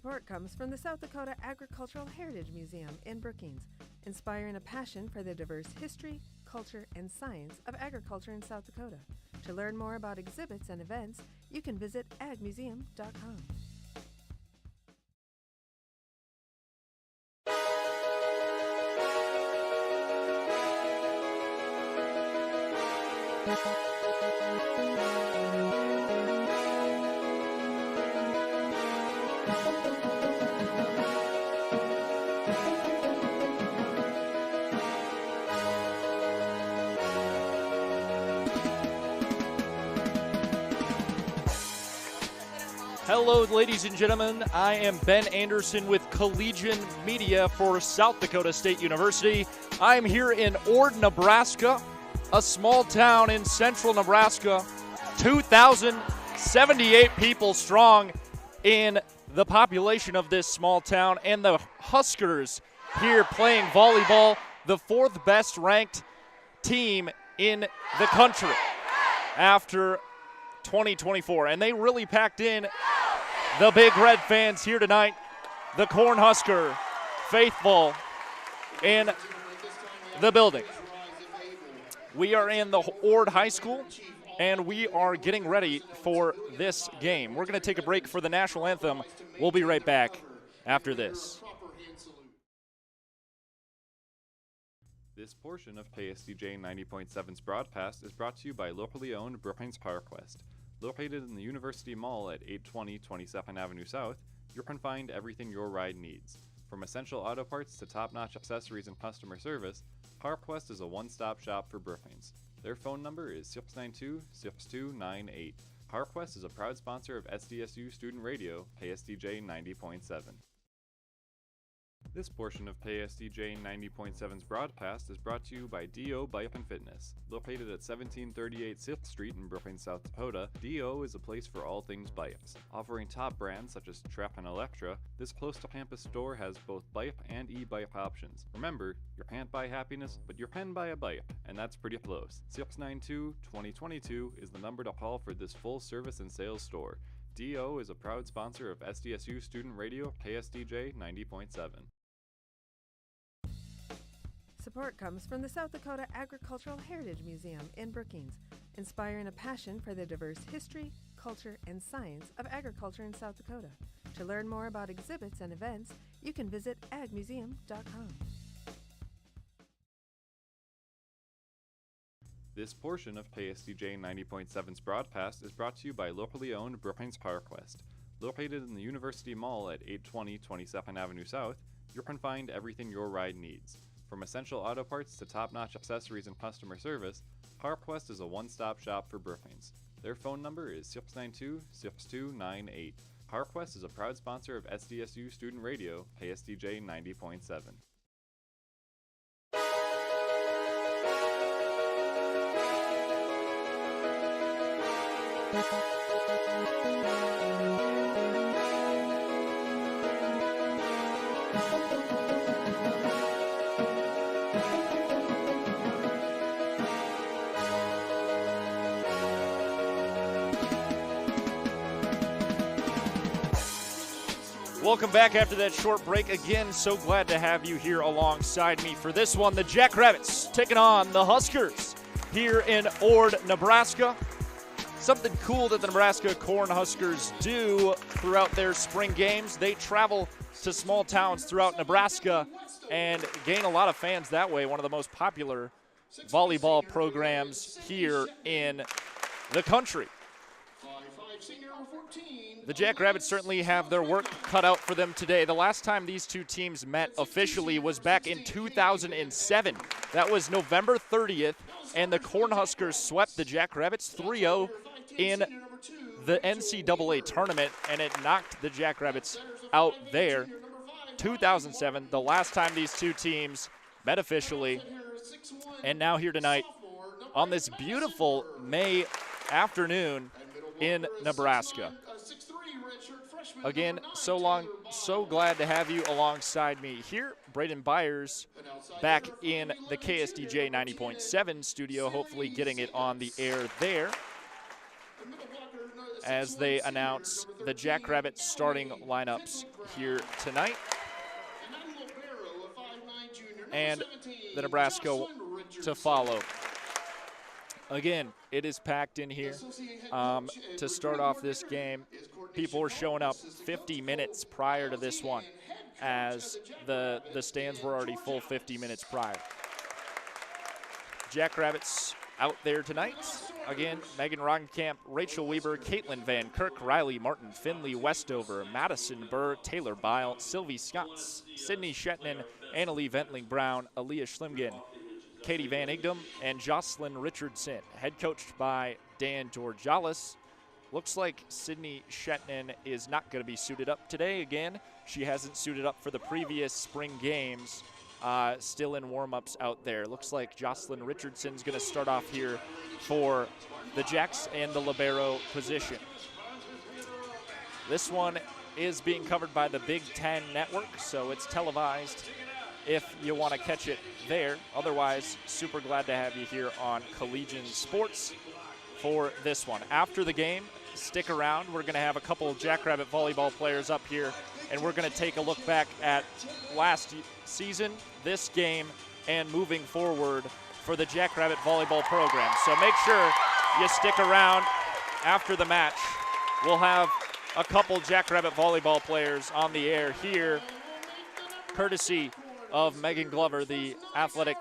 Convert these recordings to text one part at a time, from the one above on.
Support comes from the South Dakota Agricultural Heritage Museum in Brookings, inspiring a passion for the diverse history, culture, and science of agriculture in South Dakota. To learn more about exhibits and events, you can visit agmuseum.com. Hello, ladies and gentlemen. I am Ben Anderson with Collegian Media for South Dakota State University. I'm here in Ord, Nebraska, a small town in central Nebraska, 2,078 people strong in the population of this small town, and the Huskers here playing volleyball, the fourth best ranked team in the country after 2024, and they really packed in the Big Red fans here tonight, the Cornhusker faithful in the building. We are in the Ord High School, and we are getting ready for this game. We're going to take a break for the national anthem. We'll be right back after this. This portion of KSDJ 90.7's broadcast is brought to you by locally owned Brookings PowerQuest. Located in the University Mall at 820 22nd Avenue South, you can find everything your ride needs. From essential auto parts to top-notch accessories and customer service, PowerQuest is a one-stop shop for Brookings. Their phone number is 692-6298. PowerQuest is a proud sponsor of SDSU Student Radio, KSDJ 90.7. This portion of KSDJ 90.7's broadcast is brought to you by D.O. Bike and Fitness. Located at 1738 6th Street in Brookings, South Dakota, D.O. is a place for all things bikes. Offering top brands such as Trek and Electra, this close-to-campus store has both bike and e-bike options. Remember, you can't buy happiness, but you can buy a bike, and that's pretty close. 692-2022 is the number to call for this full-service and sales store. D.O. is a proud sponsor of SDSU Student Radio, KSDJ 90.7. Support comes from the South Dakota Agricultural Heritage Museum in Brookings, inspiring a passion for the diverse history, culture, and science of agriculture in South Dakota. To learn more about exhibits and events, you can visit agmuseum.com. This portion of KSDJ 90.7's broadcast is brought to you by locally owned Brookings PowerQuest. Located in the University Mall at 820 22nd Avenue South, you can find everything your ride needs. From essential auto parts to top-notch accessories and customer service, PowerQuest is a one-stop shop for Brookings. Their phone number is 692-6298. PowerQuest is a proud sponsor of SDSU Student Radio, KSDJ 90.7. Welcome back after that short break. Again, so glad to have you here alongside me for this one. The Jackrabbits taking on the Huskers here in Ord, Nebraska. Something cool that the Nebraska Cornhuskers do throughout their spring games. They travel to small towns throughout Nebraska and gain a lot of fans that way. One of the most popular volleyball programs here in the country. The Jackrabbits certainly have their work cut out for them today. The last time these two teams met officially was back in 2007. That was November 30th, and the Cornhuskers swept the Jackrabbits 3-0 in the NCAA tournament, and it knocked the Jackrabbits out there. 2007, the last time these two teams met officially, and now here tonight on this beautiful May afternoon in Nebraska. Again, so glad to have you alongside me here. Braden Byers back in the KSDJ 90.7 studio, hopefully getting it on the air there. as they announce the Jackrabbit starting lineups here tonight. And the Nebraska to follow. Again, it is packed in here. To start off this game, people were showing up 50 minutes prior to this one, as the stands were already full 50 minutes prior. Jackrabbits out there tonight. Again, Megan Roggenkamp, Rachel Weber, Caitlin Van Kirk, Riley Martin, Finley Westover, Madison Burr, Taylor Bile, Sylvie Scotts, Sydney Shetnan, Annalie Ventling Brown, Aaliyah Schlimgen, Katie Van Igdam, and Jocelyn Richardson. Head coached by Dan Georgalis. Looks like Sydney Shetnan is not going to be suited up today again. She hasn't suited up for the previous spring games. Still in warm-ups out there. Looks like Jocelyn Richardson's going to start off here for the Jacks and the libero position. This one is being covered by the Big Ten Network, so it's televised if you want to catch it there. Otherwise, super glad to have you here on Collegian Sports for this one. After the game, stick around. We're going to have a couple of Jackrabbit volleyball players up here, and we're going to take a look back at last season, this game, and moving forward for the Jackrabbit volleyball program. So make sure you stick around after the match. We'll have a couple Jackrabbit volleyball players on the air here, courtesy of Megan Glover, the athletic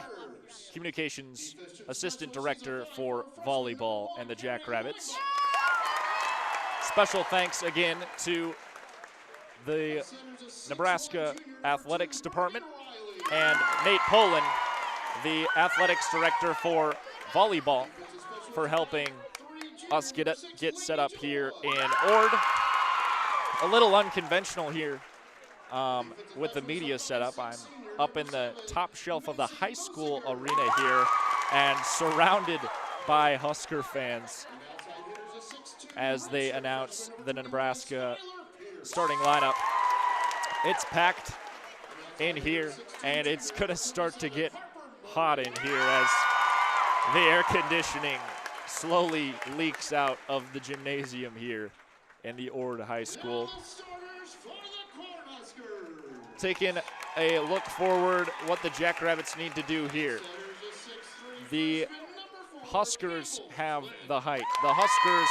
communications assistant director for volleyball and the Jackrabbits. Special thanks again to the Nebraska Athletics Department and Nate Poland, the athletics director for volleyball, for helping us get set up here in Ord. A little unconventional here with the media setup. I'm up in the top shelf of the high school arena here and surrounded by Husker fans as they announce the Nebraska starting lineup. It's packed in here, and it's going to start to get hot in here as the air conditioning slowly leaks out of the gymnasium here in the Ord High School. Taking a look forward, what the Jackrabbits need to do here. The Huskers have the height. The Huskers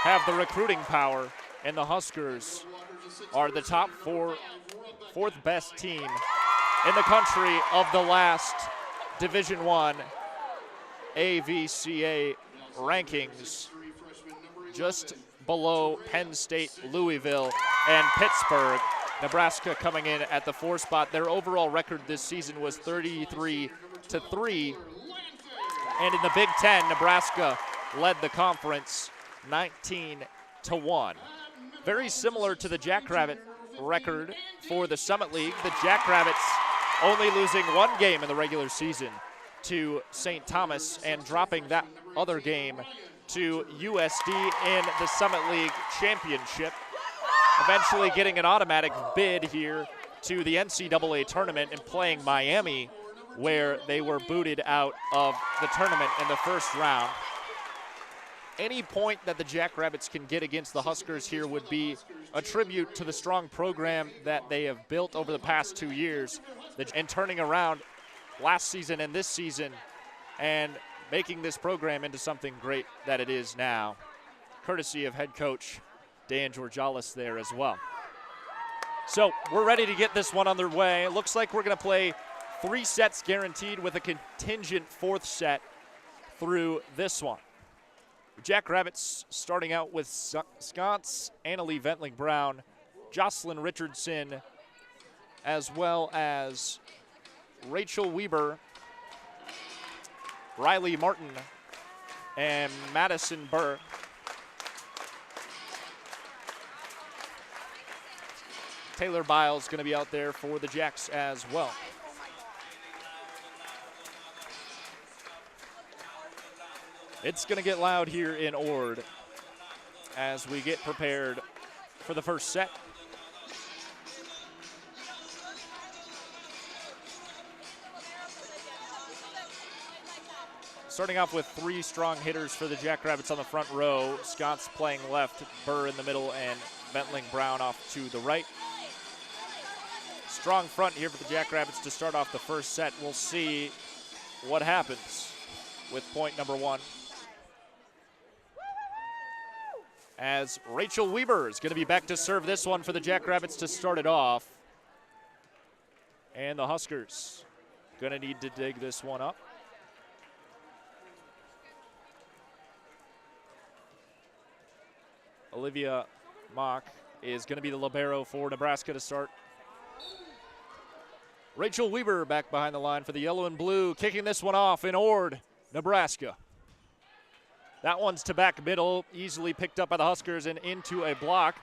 have the recruiting power, and the Huskers are the top fourth best team in the country of the last Division I AVCA rankings, just below Penn State, Louisville, and Pittsburgh. Nebraska coming in at the 4th spot. Their overall record this season was 33-3. And in the Big Ten, Nebraska led the conference 19-1. Very similar to the Jackrabbit record for the Summit League. The Jackrabbits only losing one game in the regular season to St. Thomas and dropping that other game to USD in the Summit League Championship. Eventually getting an automatic bid here to the NCAA tournament and playing Miami, where they were booted out of the tournament in the first round. Any point that the Jackrabbits can get against the Huskers here would be a tribute to the strong program that they have built over the past 2 years and turning around last season and this season and making this program into something great that it is now, courtesy of head coach Dan Georgalis there as well. So we're ready to get this one underway. It looks like we're going to play 3 sets guaranteed with a contingent 4th set through this one. Jackrabbits starting out with Scott's, Annalie Ventling Brown, Jocelyn Richardson, as well as Rachel Weber, Riley Martin, and Madison Burr. Taylor Biles going to be out there for the Jacks as well. It's going to get loud here in Ord as we get prepared for the first set. starting off with 3 strong hitters for the Jackrabbits on the front row. Scott's playing left, Burr in the middle, and Ventling Brown off to the right. Strong front here for the Jackrabbits to start off the first set. We'll see what happens with point number 1. As Rachel Weaver is going to be back to serve this one for the Jackrabbits to start it off. And the Huskers going to need to dig this one up. Olivia Mock is going to be the libero for Nebraska to start. Rachel Weaver back behind the line for the yellow and blue, kicking this one off in Ord, Nebraska. That one's to back middle, easily picked up by the Huskers and into a block.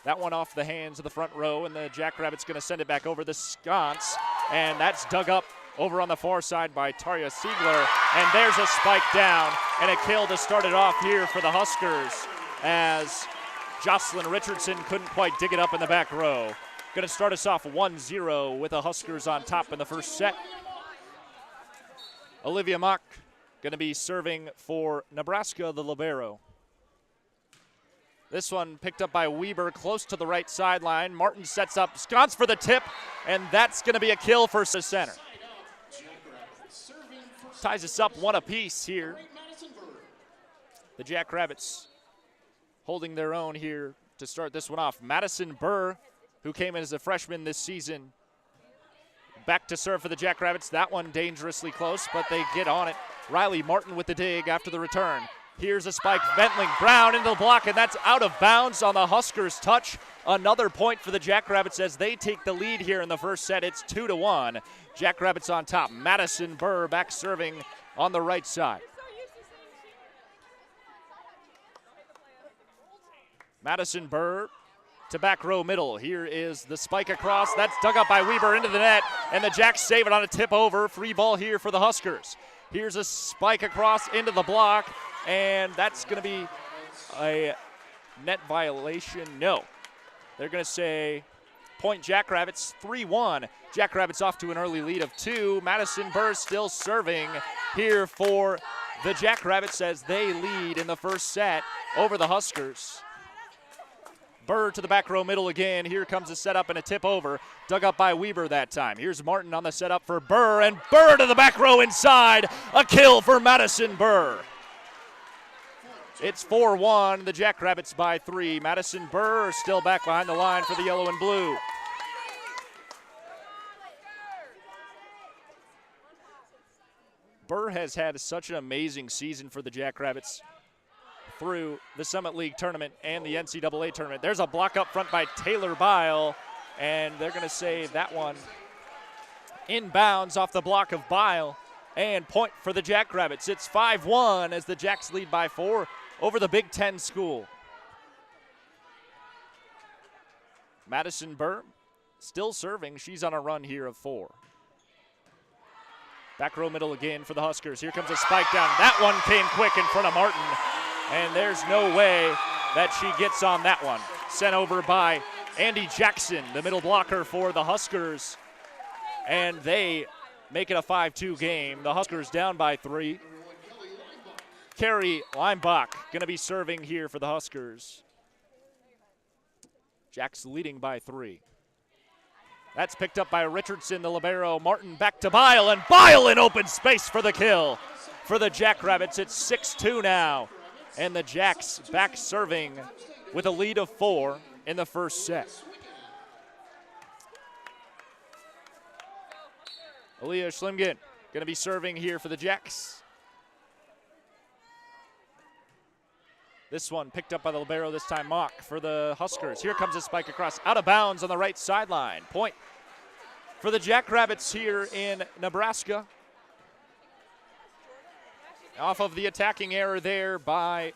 That one off the hands of the front row, and the Jackrabbits going to send it back over the sconce, and that's dug up over on the far side by Tarja Siegler, and there's a spike down and a kill to start it off here for the Huskers as Jocelyn Richardson couldn't quite dig it up in the back row. Going to start us off 1-0 with the Huskers on top in the first set. Olivia Mock going to be serving for Nebraska, the libero. This one picked up by Weber close to the right sideline. Martin sets up sconce for the tip, and that's going to be a kill for the center. Ties us up 1 apiece here. The Jackrabbits holding their own here to start this one off. Madison Burr, who came in as a freshman this season, back to serve for the Jackrabbits. That one dangerously close, but they get on it. Riley Martin with the dig after the return. Here's a spike, Ventling Brown into the block, and that's out of bounds on the Huskers' touch. Another point for the Jackrabbits as they take the lead here in the first set. It's 2-1. Jackrabbits on top. Madison Burr back serving on the right side. Madison Burr to back row middle. Here is the spike across. That's dug up by Weber into the net, and the Jacks save it on a tip over. Free ball here for the Huskers. Here's a spike across into the block, and that's going to be a net violation. No. They're going to say point Jackrabbits, 3-1. Jackrabbits off to an early lead of 2. Madison Burr still serving here for the Jackrabbits as they lead in the first set over the Huskers. Burr to the back row middle again. Here comes a setup and a tip over. Dug up by Weber that time. Here's Martin on the setup for Burr, and Burr to the back row inside. A kill for Madison Burr. It's 4-1. The Jackrabbits by 3. Madison Burr still back behind the line for the yellow and blue. Burr has had such an amazing season for the Jackrabbits through the Summit League tournament and the NCAA tournament. There's a block up front by Taylor Bile, and they're going to say that one inbounds off the block of Bile, and point for the Jackrabbits. It's 5-1 as the Jacks lead by 4 over the Big Ten school. Madison Burr still serving. She's on a run here of 4. Back row middle again for the Huskers. Here comes a spike down. That one came quick in front of Martin, and there's no way that she gets on that one. Sent over by Andy Jackson, the middle blocker for the Huskers, and they make it a 5-2 game. The Huskers down by 3. Carrie Leimbach going to be serving here for the Huskers. Jacks leading by 3. That's picked up by Richardson, the libero. Martin back to Bile, and Bile in open space for the kill. For the Jackrabbits, it's 6-2 now. And the Jacks back serving with a lead of 4 in the first set. Aaliyah Schlimgen going to be serving here for the Jacks. This one picked up by the libero, this time Mock for the Huskers. Here comes a spike across, out of bounds on the right sideline. Point for the Jackrabbits here in Nebraska. Off of the attacking error there by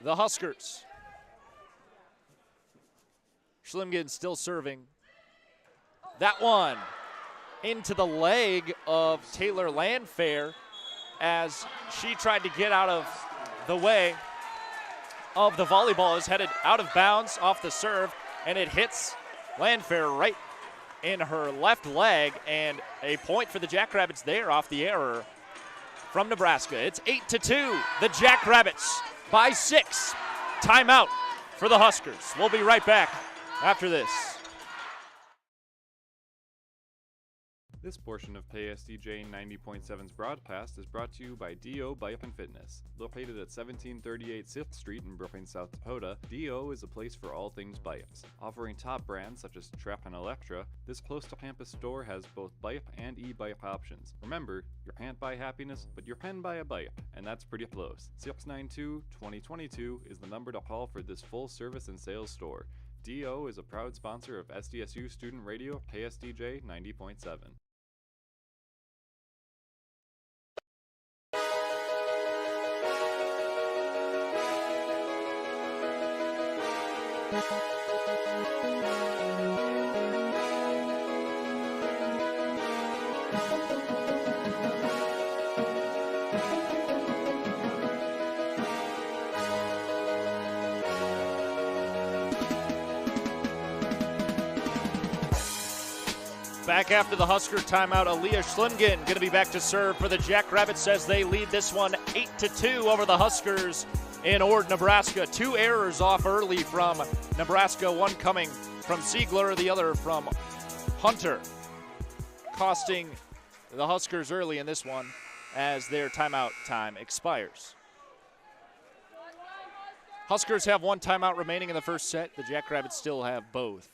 the Huskers. Schlimgen still serving. That one into the leg of Taylor Landfair as she tried to get out of the way of the volleyball. Is headed out of bounds off the serve, and it hits Landfair right in her left leg, and a point for the Jackrabbits there off the error. from Nebraska. It's 8-2. The Jackrabbits by 6. Timeout for the Huskers. We'll be right back after this. This portion of KSDJ 90.7's broadcast is brought to you by D.O. Bike and Fitness. Located at 1738 6th Street in Brooklyn, South Dakota, D.O. is a place for all things bikes. Offering top brands such as Trap and Electra, this close-to-campus store has both bike and e-bike options. Remember, you can't buy happiness, but you can buy a bike, and that's pretty close. 692-2022 is the number to call for this full-service and sales store. D.O. is a proud sponsor of SDSU Student Radio KSDJ 90.7. Back after the Husker timeout, Aaliyah Schlimgen going to be back to serve for the Jackrabbits as they lead this one 8-2 over the Huskers in Ord, Nebraska. 2 errors off early from Nebraska, one coming from Siegler, the other from Hunter, costing the Huskers early in this one as their timeout time expires. Huskers have 1 timeout remaining in the first set. The Jackrabbits still have both.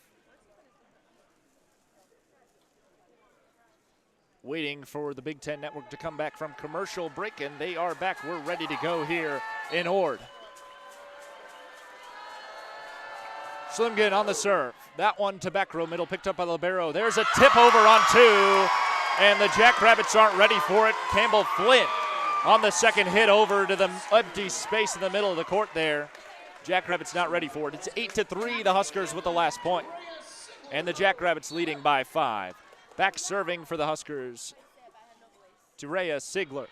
Waiting for the Big Ten Network to come back from commercial break, and they are back. We're ready to go here in Ord. Schlimgen on the serve. That one to Beckrow, middle picked up by Libero. There's a tip over on 2, and the Jackrabbits aren't ready for it. Campbell Flint on the second hit over to the empty space in the middle of the court there. Jackrabbits not ready for it. It's 8-3, the Huskers with the last point, and the Jackrabbits leading by 5. Back serving for the Huskers to Rhea Siegler.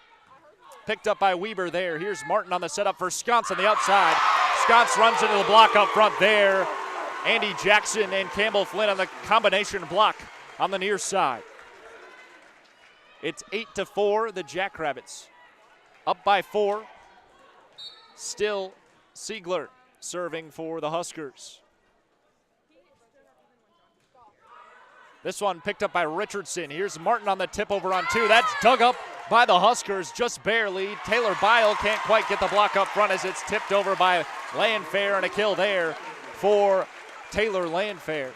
Picked up by Weber there. Here's Martin on the setup for Sconce on the outside. Sconce runs into the block up front there. Andy Jackson and Campbell Flynn on the combination block on the near side. It's 8-4, the Jackrabbits up by 4. Still Siegler serving for the Huskers. This one picked up by Richardson. Here's Martin on the tip over on 2. That's dug up by the Huskers just barely. Taylor Bile can't quite get the block up front as it's tipped over by Lanfair, and a kill there for Taylor Lanfair.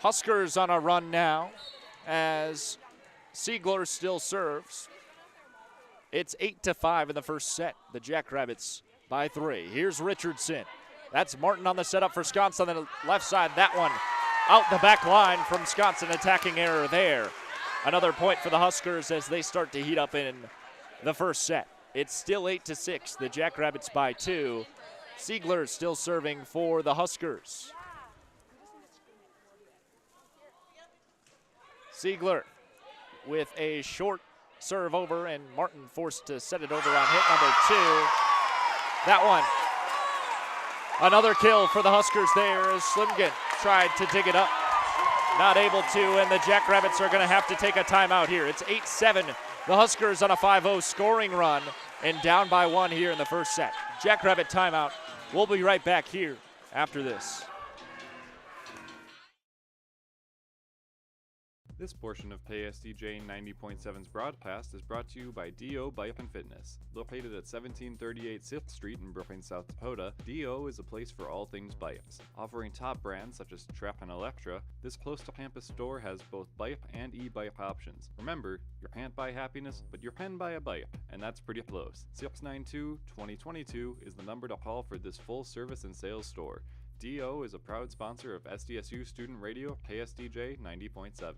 Huskers on a run now as Siegler still serves. It's 8-5 in the first set. The Jackrabbits by 3. Here's Richardson. That's Martin on the setup for Sconce on the left side. That one out the back line from Sconce, an attacking error there. Another point for the Huskers as they start to heat up in the first set. It's still 8-6, the Jackrabbits by 2. Siegler still serving for the Huskers. Siegler with a short serve over, and Martin forced to set it over on hit number 2. That one. Another kill for the Huskers there as Schlimgen tried to dig it up. Not able to, and the Jackrabbits are going to have to take a timeout here. It's 8-7. The Huskers on a 5-0 scoring run and down by 1 here in the first set. Jackrabbit timeout. We'll be right back here after this. This portion of KSDJ 90.7's broadcast is brought to you by D.O. Bike and Fitness. Located at 1738 6th Street in Brooklyn, South Dakota, D.O. is a place for all things bikes. Offering top brands such as Trap and Electra, this close-to-campus store has both bike and e-bike options. Remember, you can't buy happiness, but you can buy a bike, and that's pretty close. 692-2022 is the number to call for this full-service and sales store. D.O. is a proud sponsor of SDSU Student Radio KSDJ 90.7.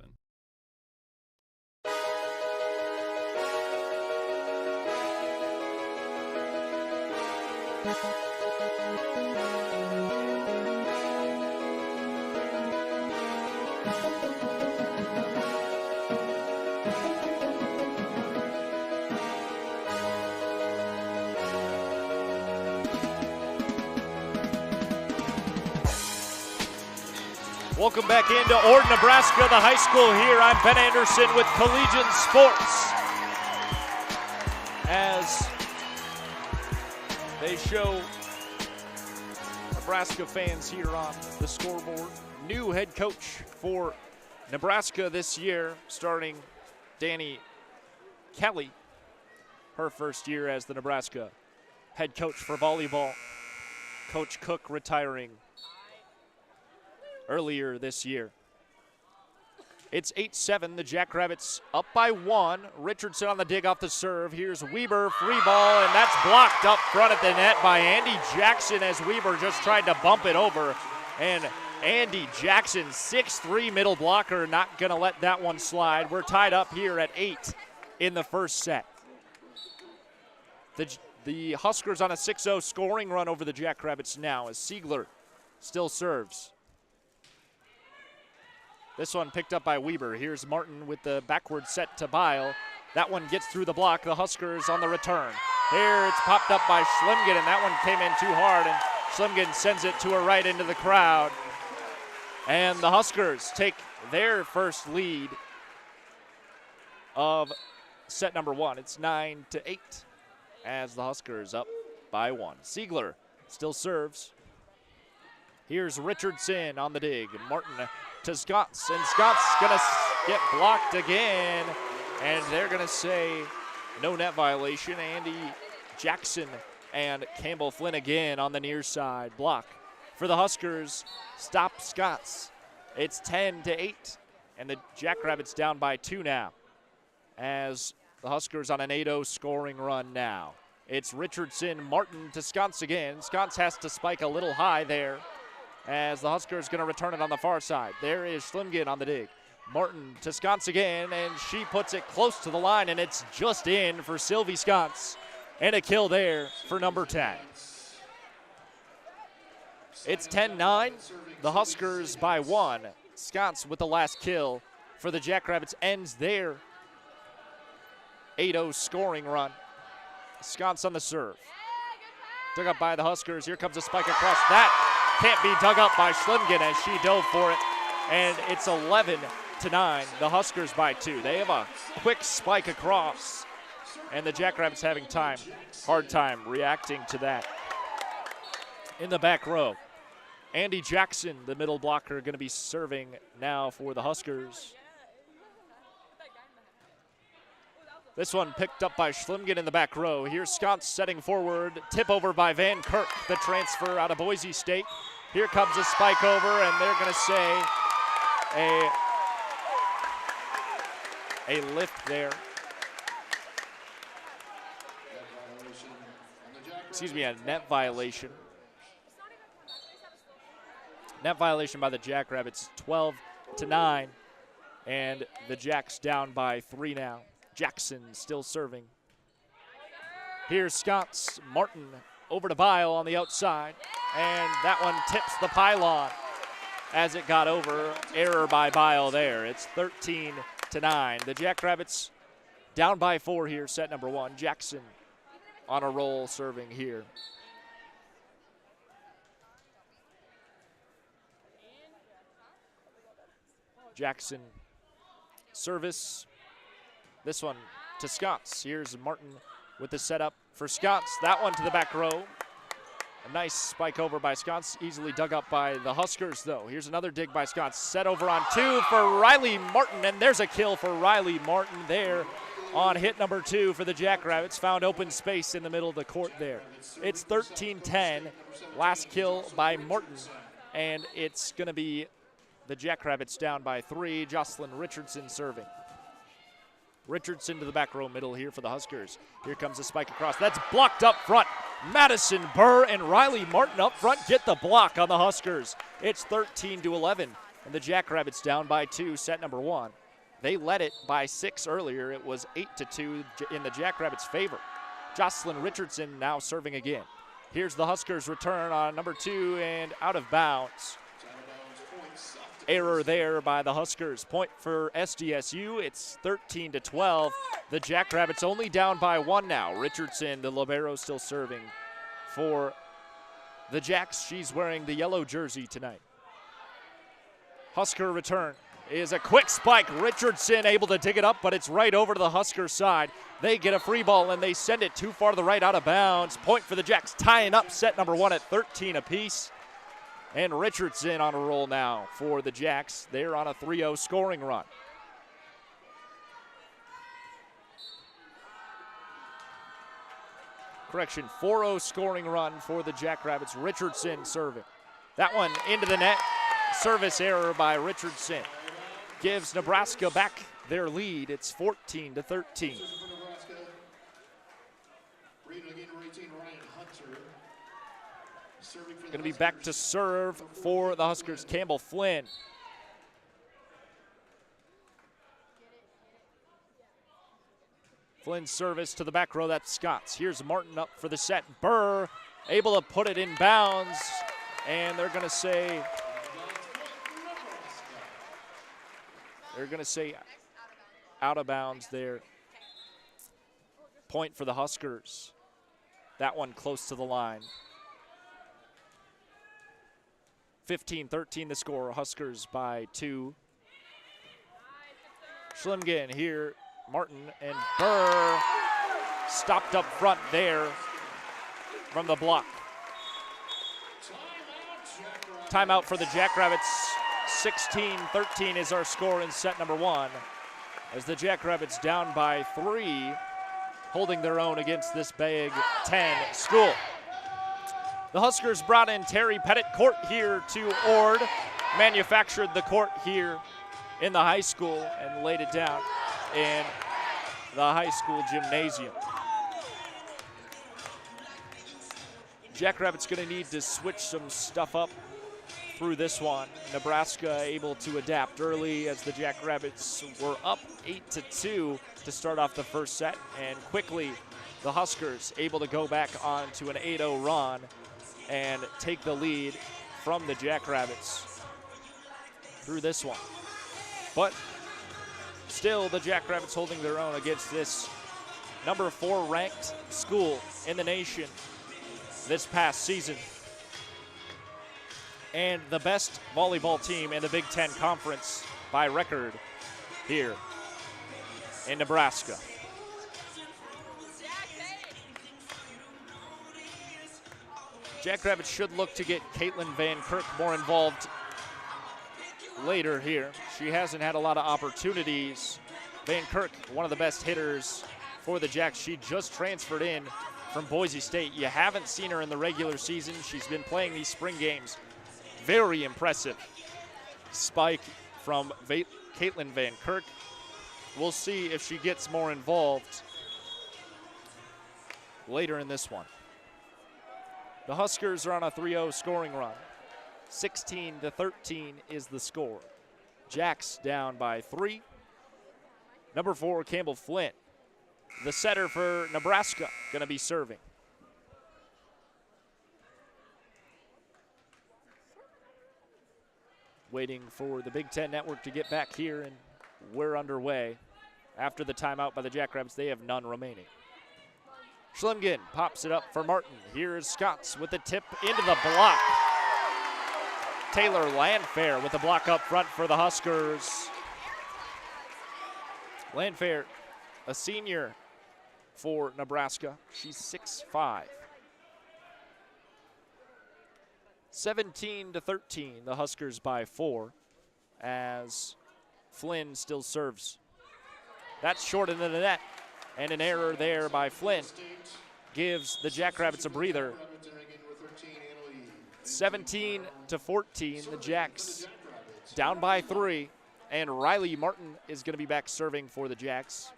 Welcome back into Ord, Nebraska, the high school here. I'm Ben Anderson with Collegiate Sports. As they show Nebraska fans here on the scoreboard, new head coach for Nebraska this year, starting Danny Kelly, her first year as the Nebraska head coach for volleyball. Coach Cook retiring earlier this year. It's 8-7. The Jackrabbits up by 1. Richardson on the dig off the serve. Here's Weber, free ball, and that's blocked up front at the net by Andy Jackson as Weber just tried to bump it over. And Andy Jackson, 6'3" middle blocker, not going to let that one slide. We're tied up here at 8 in the first set. The Huskers on a 6-0 scoring run over the Jackrabbits now as Siegler still serves. This one picked up by Weber. Here's Martin with the backward set to Bile. That one gets through the block. The Huskers on the return. Here it's popped up by Schlimgen, and that one came in too hard, and Schlimgen sends it to her right into the crowd. And the Huskers take their first lead of set number 1. It's 9-8. As the Huskers up by 1. Siegler still serves. Here's Richardson on the dig. Martin to Scotts, and Scotts gonna get blocked again, and they're gonna say no net violation. Andy Jackson and Campbell Flynn again on the near side. Block for the Huskers. Stop Scotts. It's 10-8, and the Jackrabbits down by 2 now. As the Huskers on an 8-0 scoring run now. It's Richardson, Martin to Scotts again. Scotts has to spike a little high there as the Huskers going to return it on the far side. There is Schlimgen on the dig. Martin to Scotts again, and she puts it close to the line, and it's just in for Sylvie Scotts. And a kill there for number 10. It's 10-9. The Huskers by 1. Scotts with the last kill for the Jackrabbits ends their 8-0 scoring run. Scotts on the serve. Dug up by the Huskers. Here comes a spike across. That can't be dug up by Schlimgen as she dove for it. And it's 11-9. The Huskers by 2. They have a quick spike across. And the Jackrabbits having hard time reacting to that. In the back row, Andy Jackson, the middle blocker, going to be serving now for the Huskers. This one picked up by Schlimgen in the back row. Here's Scotts setting forward. Tip over by Van Kirk, the transfer out of Boise State. Here comes a spike over, and they're going to say a lift there. Excuse me, a net violation. Net violation by the Jackrabbits, 12-9. And the Jacks down by 3 now. Jackson still serving. Here's Scotts. Martin over to Bile on the outside. And that one tips the pylon as it got over. Error by Bile there. It's 13-9. The Jackrabbits down by 4 here, set number 1. Jackson on a roll serving here. Jackson service. This one to Scotts. Here's Martin with the setup for Scotts. That one to the back row. A nice spike over by Scotts. Easily dug up by the Huskers, though. Here's another dig by Scotts. Set over on 2 for Riley Martin. And there's a kill for Riley Martin there on hit number 2 for the Jackrabbits. Found open space in the middle of the court there. It's 13-10. Last kill by Martin. And it's going to be the Jackrabbits down by 3. Jocelyn Richardson serving. Richardson to the back row middle here for the Huskers. Here comes a spike across. That's blocked up front. Madison Burr and Riley Martin up front get the block on the Huskers. It's 13-11, and the Jackrabbits down by 2, set number 1. They led it by 6 earlier. It was 8-2 in the Jackrabbits' favor. Jocelyn Richardson now serving again. Here's the Huskers return on number 2 and out of bounds. Error there by the Huskers. Point for SDSU. It's 13-12. The Jackrabbits only down by 1 now. Richardson, the libero, still serving for the Jacks. She's wearing the yellow jersey tonight. Husker return is a quick spike. Richardson able to dig it up, but it's right over to the Husker side. They get a free ball, and they send it too far to the right, out of bounds. Point for the Jacks, tying up set number 1 at 13 apiece. And Richardson on a roll now for the Jacks. They're on a 3-0 scoring run. Correction, 4-0 scoring run for the Jackrabbits. Richardson serving. That one into the net. Service error by Richardson gives Nebraska back their lead. It's 14-13. Going to be back to serve for the Huskers, Campbell Flynn. Flynn's service to the back row, that's Scott's. Here's Martin up for the set. Burr able to put it in bounds, and they're going to say out of bounds there. Point for the Huskers. That one close to the line. 15-13 the score, Huskers by 2. Schlimgen here, Martin and Burr stopped up front there from the block. Timeout for the Jackrabbits. 16-13 is our score in set number 1, as the Jackrabbits down by 3, holding their own against this Big Ten school. The Huskers brought in Terry Pettit, court here to Ord, manufactured the court here in the high school and laid it down in the high school gymnasium. Jackrabbits going to need to switch some stuff up through this one. Nebraska able to adapt early as the Jackrabbits were up 8-2 to start off the first set, and quickly the Huskers able to go back on to an 8-0 run and take the lead from the Jackrabbits through this one. But still, the Jackrabbits holding their own against this number 4 ranked school in the nation this past season, and the best volleyball team in the Big Ten Conference by record here in Nebraska. Jackrabbits should look to get Caitlin Van Kirk more involved later here. She hasn't had a lot of opportunities. Van Kirk, one of the best hitters for the Jacks. She just transferred in from Boise State. You haven't seen her in the regular season. She's been playing these spring games. Very impressive spike from Caitlin Van Kirk. We'll see if she gets more involved later in this one. The Huskers are on a 3-0 scoring run. 16-13 is the score. Jacks down by 3. Number 4, Campbell Flynn, the setter for Nebraska, going to be serving. Waiting for the Big Ten Network to get back here, and we're underway. After the timeout by the Jackrabbits, they have none remaining. Schlimgen pops it up for Martin. Here is Scotts with the tip into the block. Taylor Landfair with the block up front for the Huskers. Landfair, a senior for Nebraska. She's 6'5". 17-13, the Huskers by 4, as Flynn still serves. That's short into the net, and an error there by Flynn gives the Jackrabbits a breather. 17-14, the Jacks down by 3, and Riley Martin is going to be back serving for the Jacks.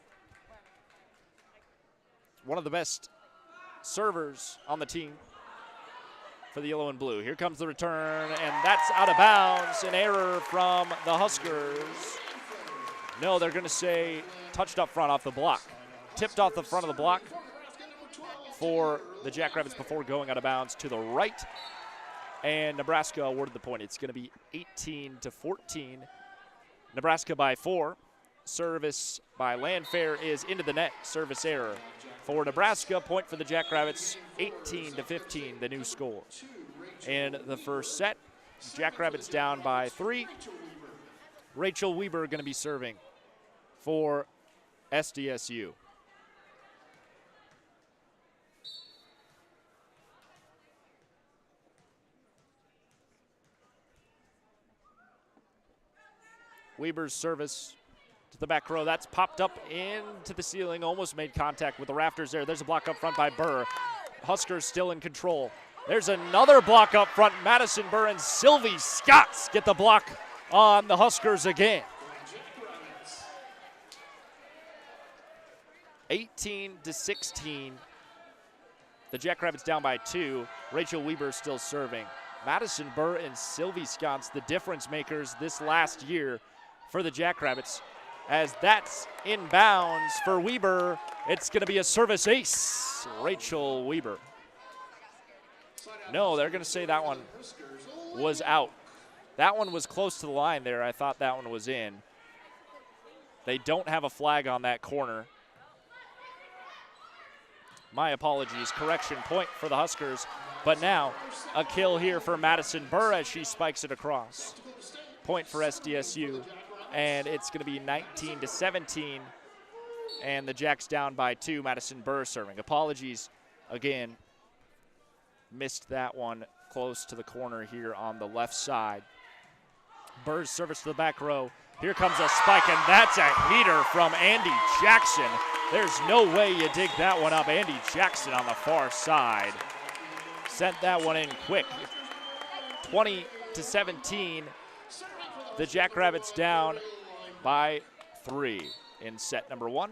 One of the best servers on the team for the yellow and blue. Here comes the return, and that's out of bounds. An error from the Huskers. No, they're going to say touched up front off the block. Tipped off the front of the block for the Jackrabbits before going out of bounds to the right. And Nebraska awarded the point. It's going to be 18-14. Nebraska by 4. Service by Landfair is into the net. Service error for Nebraska. Point for the Jackrabbits. 18-15, the new score. In the first set, Jackrabbits down by 3. Rachel Weber going to be serving for SDSU. Weber's service to the back row. That's popped up into the ceiling, almost made contact with the rafters there. There's a block up front by Burr. Huskers still in control. There's another block up front. Madison Burr and Sylvie Scotts get the block on the Huskers again. 18-16. The Jackrabbits down by 2. Rachel Weber still serving. Madison Burr and Sylvie Scotts, the difference makers this last year for the Jackrabbits. As that's inbounds for Weber, it's going to be a service ace. Rachel Weber. No, they're going to say that one was out. That one was close to the line there. I thought that one was in. They don't have a flag on that corner. My apologies. Correction point for the Huskers. But now a kill here for Madison Burr as she spikes it across. Point for SDSU. And it's going to be 19-17. And the Jacks down by 2. Madison Burr serving. Apologies again. Missed that one close to the corner here on the left side. Burr's service to the back row. Here comes a spike, and that's a heater from Andy Jackson. There's no way you dig that one up. Andy Jackson on the far side. Sent that one in quick. 20-17. The Jackrabbits down by 3 in set number 1.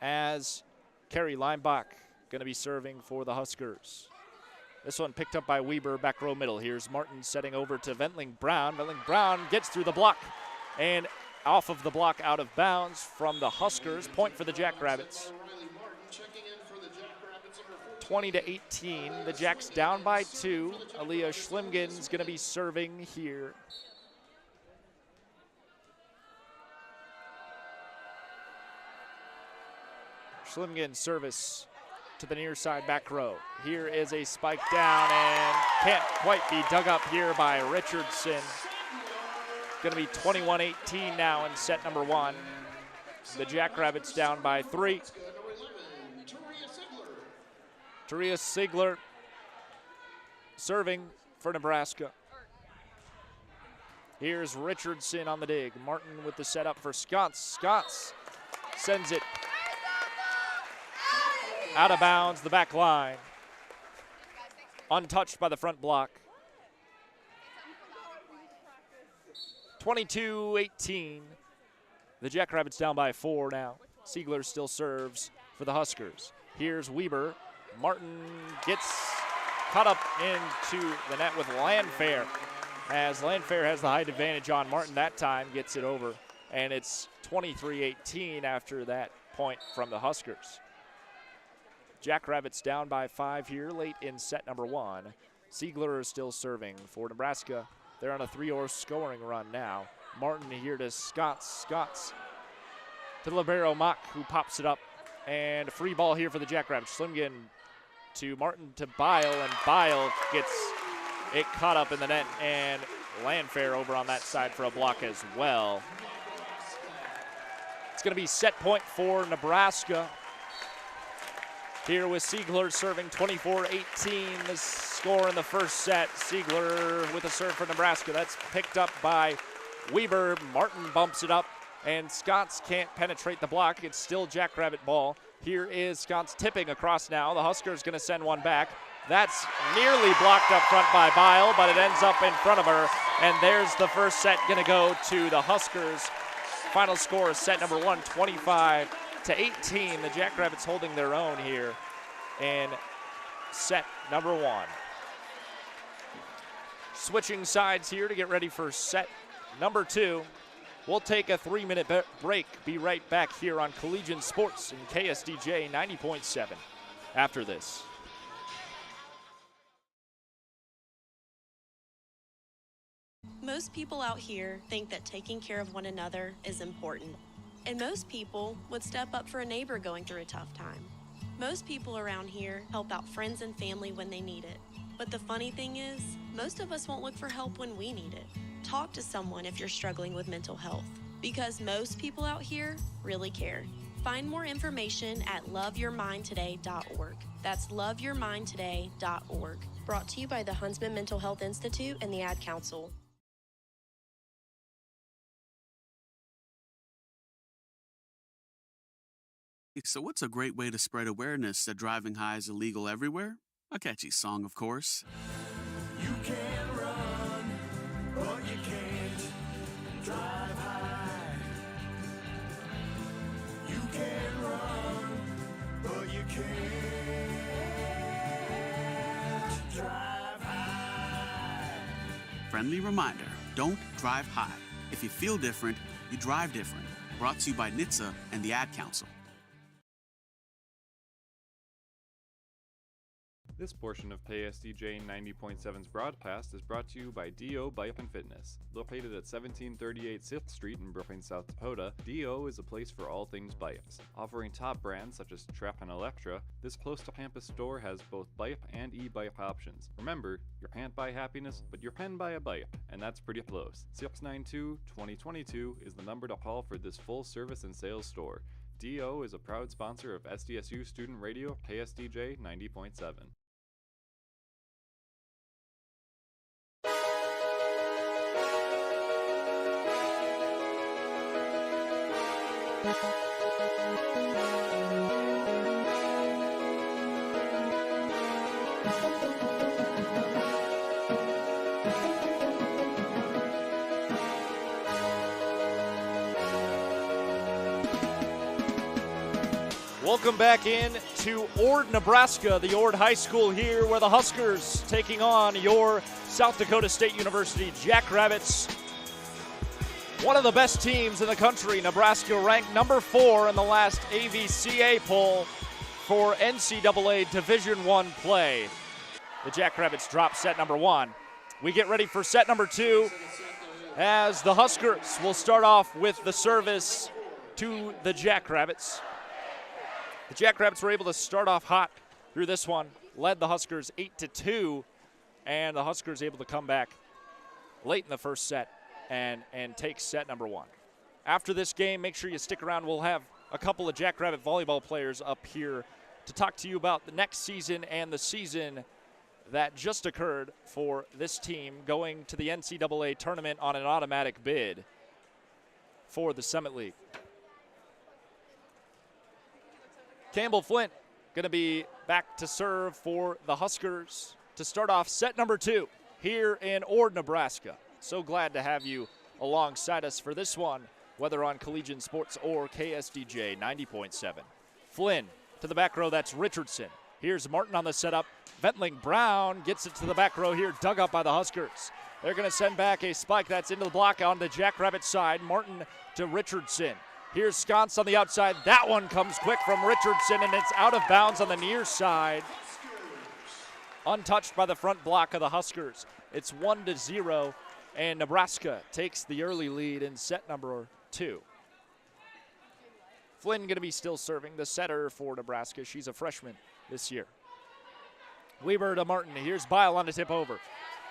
As Carrie Leinbach going to be serving for the Huskers. This one picked up by Weber, back row middle. Here's Martin setting over to Ventling Brown. Ventling Brown gets through the block and off of the block out of bounds from the Huskers. Point for the Jackrabbits. 20-18. The Jacks down by 2. Aaliyah Schlimgen's going to be serving here. Schlimgen service to the near side back row. Here is a spike down and can't quite be dug up here by Richardson. Going to be 21-18 now in set number 1. The Jackrabbits down by 3. Taria Sigler serving for Nebraska. Here's Richardson on the dig. Martin with the setup for Scotts. Scotts sends it out of bounds, the back line. Untouched by the front block. 22-18. The Jackrabbits down by 4 now. Siegler still serves for the Huskers. Here's Weber. Martin gets caught up into the net with Landfair, as Landfair has the height advantage on Martin that time, gets it over. And it's 23-18 after that point from the Huskers. Jackrabbits down by 5 here late in set number 1. Siegler is still serving for Nebraska. They're on a 3-0 scoring run now. Martin here to Scotts. Scotts to the libero Mock, who pops it up. And a free ball here for the Jackrabbits. Schlimgen to Martin to Bile, and Bile gets it caught up in the net, and Landfair over on that side for a block as well. It's going to be set point for Nebraska. Here with Siegler serving 24-18, the score in the first set. Siegler with a serve for Nebraska. That's picked up by Weber. Martin bumps it up, and Scotts can't penetrate the block. It's still Jackrabbit ball. Here is Scotts tipping across now. The Huskers going to send one back. That's nearly blocked up front by Bile, but it ends up in front of her. And there's the first set going to go to the Huskers. Final score is set number 1, 25-18. The Jackrabbits holding their own here in set number 1. Switching sides here to get ready for set number 2. We'll take a 3-minute break. Be right back here on Collegiate Sports in KSDJ 90.7 after this. Most people out here think that taking care of one another is important. And most people would step up for a neighbor going through a tough time. Most people around here help out friends and family when they need it. But the funny thing is, most of us won't look for help when we need it. Talk to someone if you're struggling with mental health, because most people out here really care. Find more information at loveyourmindtoday.org. That's loveyourmindtoday.org. Brought to you by the Huntsman Mental Health Institute and the Ad Council. So what's a great way to spread awareness that driving high is illegal everywhere? A catchy song, of course. You can run, but you can't drive high. You can run, but you can't drive high. Friendly reminder, don't drive high. If you feel different, you drive different. Brought to you by NHTSA and the Ad Council. This portion of KSDJ 90.7's broadcast is brought to you by DO Bike and Fitness. Located at 1738 6th Street in Brooklyn, South Dakota, DO is a place for all things bikes. Offering top brands such as Trap and Electra, this close-to-campus store has both bike and e-bike options. Remember, you can't buy happiness, but you can buy a bike, and that's pretty close. 692-2022 is the number to call for this full-service and sales store. DO is a proud sponsor of SDSU Student Radio KSDJ 90.7. Welcome back in to Ord, Nebraska, the Ord High School here, where the Huskers taking on your South Dakota State University Jackrabbits. One of the best teams in the country. Nebraska ranked number 4 in the last AVCA poll for NCAA Division I play. The Jackrabbits drop set number 1. We get ready for set number 2 as the Huskers will start off with the service to the Jackrabbits. The Jackrabbits were able to start off hot through this one, led the Huskers 8-2, and the Huskers able to come back late in the first set and take set number 1. After this game, make sure you stick around. We'll have a couple of Jackrabbit volleyball players up here to talk to you about the next season and the season that just occurred for this team going to the NCAA tournament on an automatic bid for the Summit League. Campbell Flint going to be back to serve for the Huskers to start off set number 2 here in Ord, Nebraska. So glad to have you alongside us for this one, whether on Collegiate Sports or KSDJ 90.7. Flynn to the back row, that's Richardson. Here's Martin on the setup. Ventling Brown gets it to the back row here, dug up by the Huskers. They're going to send back a spike that's into the block on the Jackrabbit side. Martin to Richardson. Here's Sconce on the outside. That one comes quick from Richardson, and it's out of bounds on the near side. Untouched by the front block of the Huskers. It's 1-0, and Nebraska takes the early lead in set number 2. Flynn going to be still serving, the setter for Nebraska. She's a freshman this year. Weber to Martin. Here's Bile on the tip over.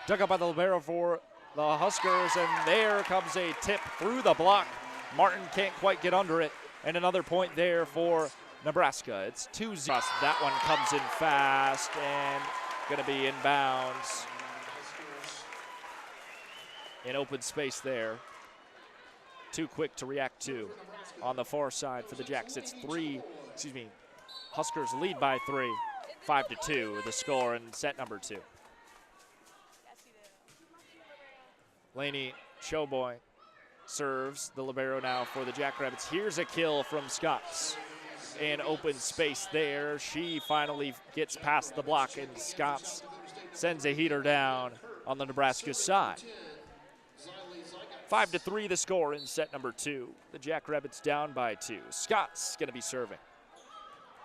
Dug up by the libero for the Huskers, and there comes a tip through the block. Martin can't quite get under it, and another point there for Nebraska. It's 2-0. That one comes in fast and going to be in bounds. In open space there. Too quick to react to on the far side for the Jacks. It's Huskers lead by 3, 5-2, the score in set number 2. Laney Showboy serves the libero now for the Jackrabbits. Here's a kill from Scots in open space there. She finally gets past the block, and Scots sends a heater down on the Nebraska side. 5-3 the score in set number 2. The Jackrabbits down by 2. Scott's going to be serving.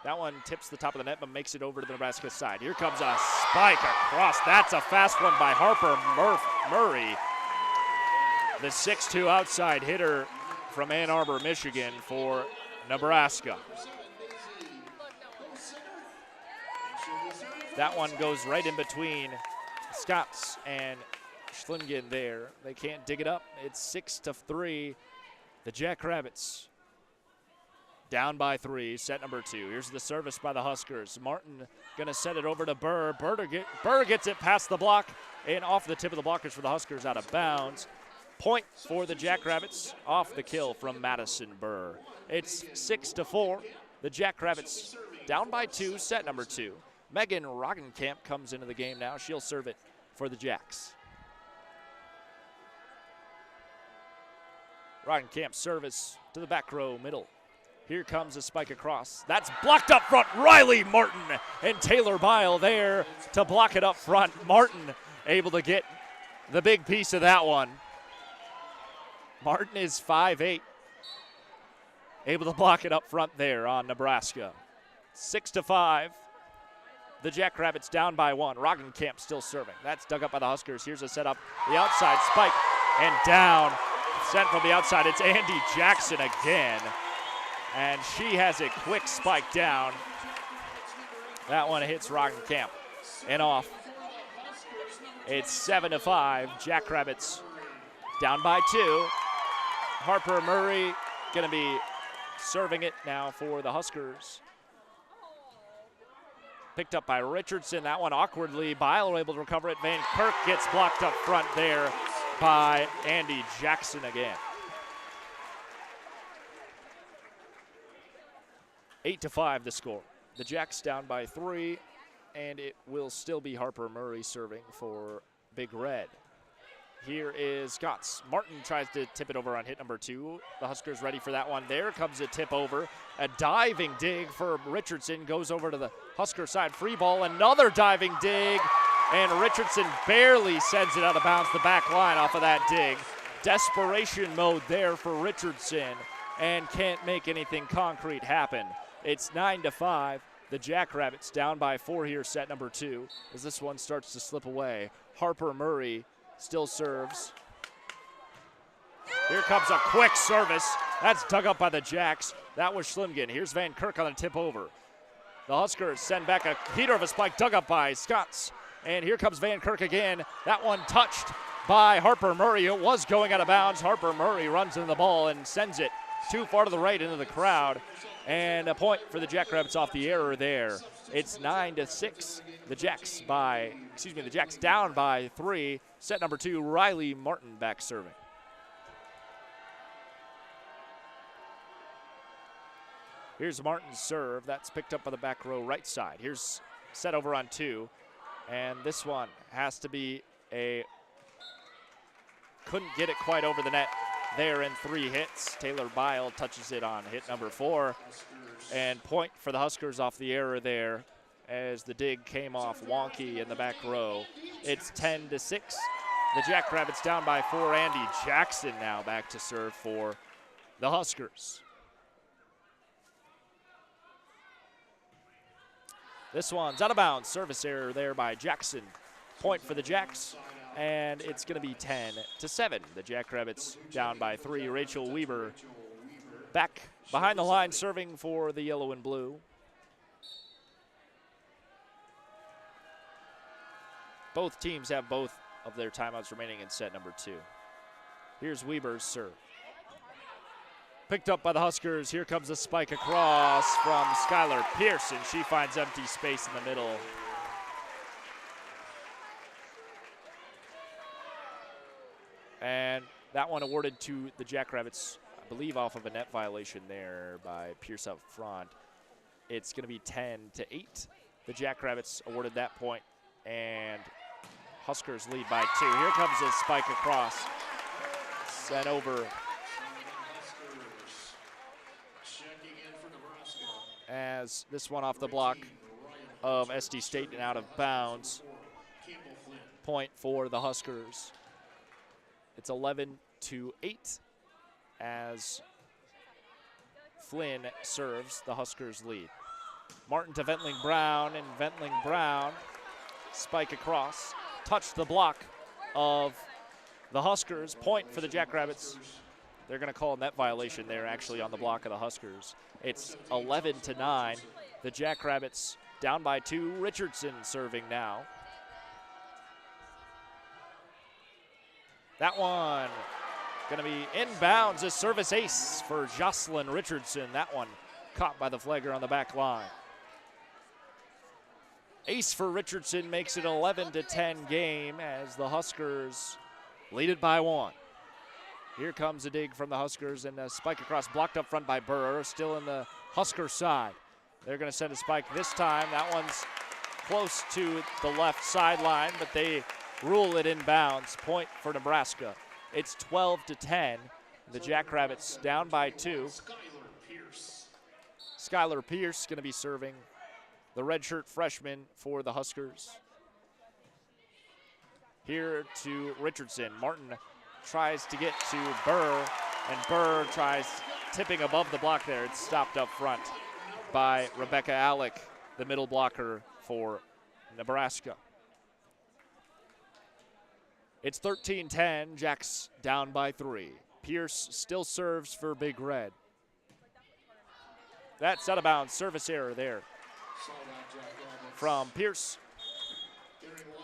That one tips the top of the net but makes it over to the Nebraska side. Here comes a spike across. That's a fast one by Harper Murray. The 6'2 outside hitter from Ann Arbor, Michigan for Nebraska. That one goes right in between Scots and Schlingen there. They can't dig it up. It's 6-3. The Jackrabbits down by 3, set number 2. Here's the service by the Huskers. Martin gonna set it over to Burr. Burr gets it past the block and off the tip of the blockers for the Huskers, out of bounds. Point for the Jackrabbits off the kill from Madison Burr. It's 6-4. The Jackrabbits down by 2, set number 2. Megan Roggenkamp comes into the game now. She'll serve it for the Jacks. Roggenkamp service to the back row middle. Here comes a spike across. That's blocked up front. Riley Martin and Taylor Bile there to block it up front. Martin able to get the big piece of that one. Martin is 5'8", able to block it up front there on Nebraska. 6-5. The Jackrabbits down by 1. Roggenkamp still serving. That's dug up by the Huskers. Here's a setup. The outside spike and down. Sent from the outside. It's Andy Jackson again. And she has a quick spike down. That one hits Roggenkamp and off. It's 7-5. Jackrabbits down by 2. Harper Murray going to be serving it now for the Huskers. Picked up by Richardson. That one awkwardly. Bile able to recover it. Van Kirk gets blocked up front there by Andy Jackson again. 8-5 the score. The Jacks down by 3, and it will still be Harper Murray serving for Big Red. Here is Scotts. Martin tries to tip it over on hit number 2. The Huskers ready for that one. There comes a tip over. A diving dig for Richardson. Goes over to the Husker side. Free ball. Another diving dig. And Richardson barely sends it out of bounds. The back line off of that dig. Desperation mode there for Richardson. And can't make anything concrete happen. It's 9-5. The Jackrabbits down by 4 here, set number 2. As this one starts to slip away. Harper Murray still serves. Here comes a quick service. That's dug up by the Jacks. That was Schlingen. Here's Van Kirk on the tip over. The Huskers send back a heater of a spike dug up by Scotts. And here comes Van Kirk again. That one touched by Harper Murray. It was going out of bounds. Harper Murray runs into the ball and sends it too far to the right into the crowd. And a point for the Jackrabbits off the error there. It's 9-6. The Jacks down by 3. Set number 2, Riley Martin back serving. Here's Martin's serve. That's picked up by the back row right side. Here's set over on 2. And this one has to be couldn't get it quite over the net there in 3 hits. Taylor Bile touches it on hit number 4. And point for the Huskers off the error there as the dig came off wonky in the back row. It's 10-6. The Jackrabbits down by 4. Andy Jackson now back to serve for the Huskers. This one's out of bounds. Service error there by Jackson. Point for the Jacks. And it's going to be 10-7. The Jackrabbits down by 3. Rachel Weber back behind the line serving for the yellow and blue. Both teams have both of their timeouts remaining in set number 2. Here's Weber's serve. Picked up by the Huskers. Here comes a spike across from Skylar Pearson. She finds empty space in the middle. And that one awarded to the Jackrabbits, I believe, off of a net violation there by Pierce up front. It's going to be 10-8. The Jackrabbits awarded that point, and Huskers lead by 2. Here comes a spike across. Sent over. As this one off the block of SD State and out of bounds. Point for the Huskers. It's 11-8 as Flynn serves. The Huskers lead. Martin to Ventling Brown, and Ventling Brown spike across. Touched the block of the Huskers. Point for the Jackrabbits. They're going to call a net violation there actually on the block of the Huskers. It's 11-9. The Jackrabbits down by 2. Richardson serving now. That one going to be inbounds. A service ace for Jocelyn Richardson. That one caught by the flagger on the back line. Ace for Richardson makes it 11-10 game as the Huskers lead it by 1. Here comes a dig from the Huskers and a spike across, blocked up front by Burr, still in the Husker side. They're going to send a spike this time. That one's close to the left sideline, but they rule it inbounds. Point for Nebraska. It's 12-10. The Jackrabbits down by 2. Skylar Pierce going to be serving, the redshirt freshman for the Huskers. Here to Richardson. Martin tries to get to Burr, and Burr tries tipping above the block there. It's stopped up front by Rebecca Alec, the middle blocker for Nebraska. It's 13-10, Jacks down by 3. Pierce still serves for Big Red. That's out of bounds, service error there from Pierce.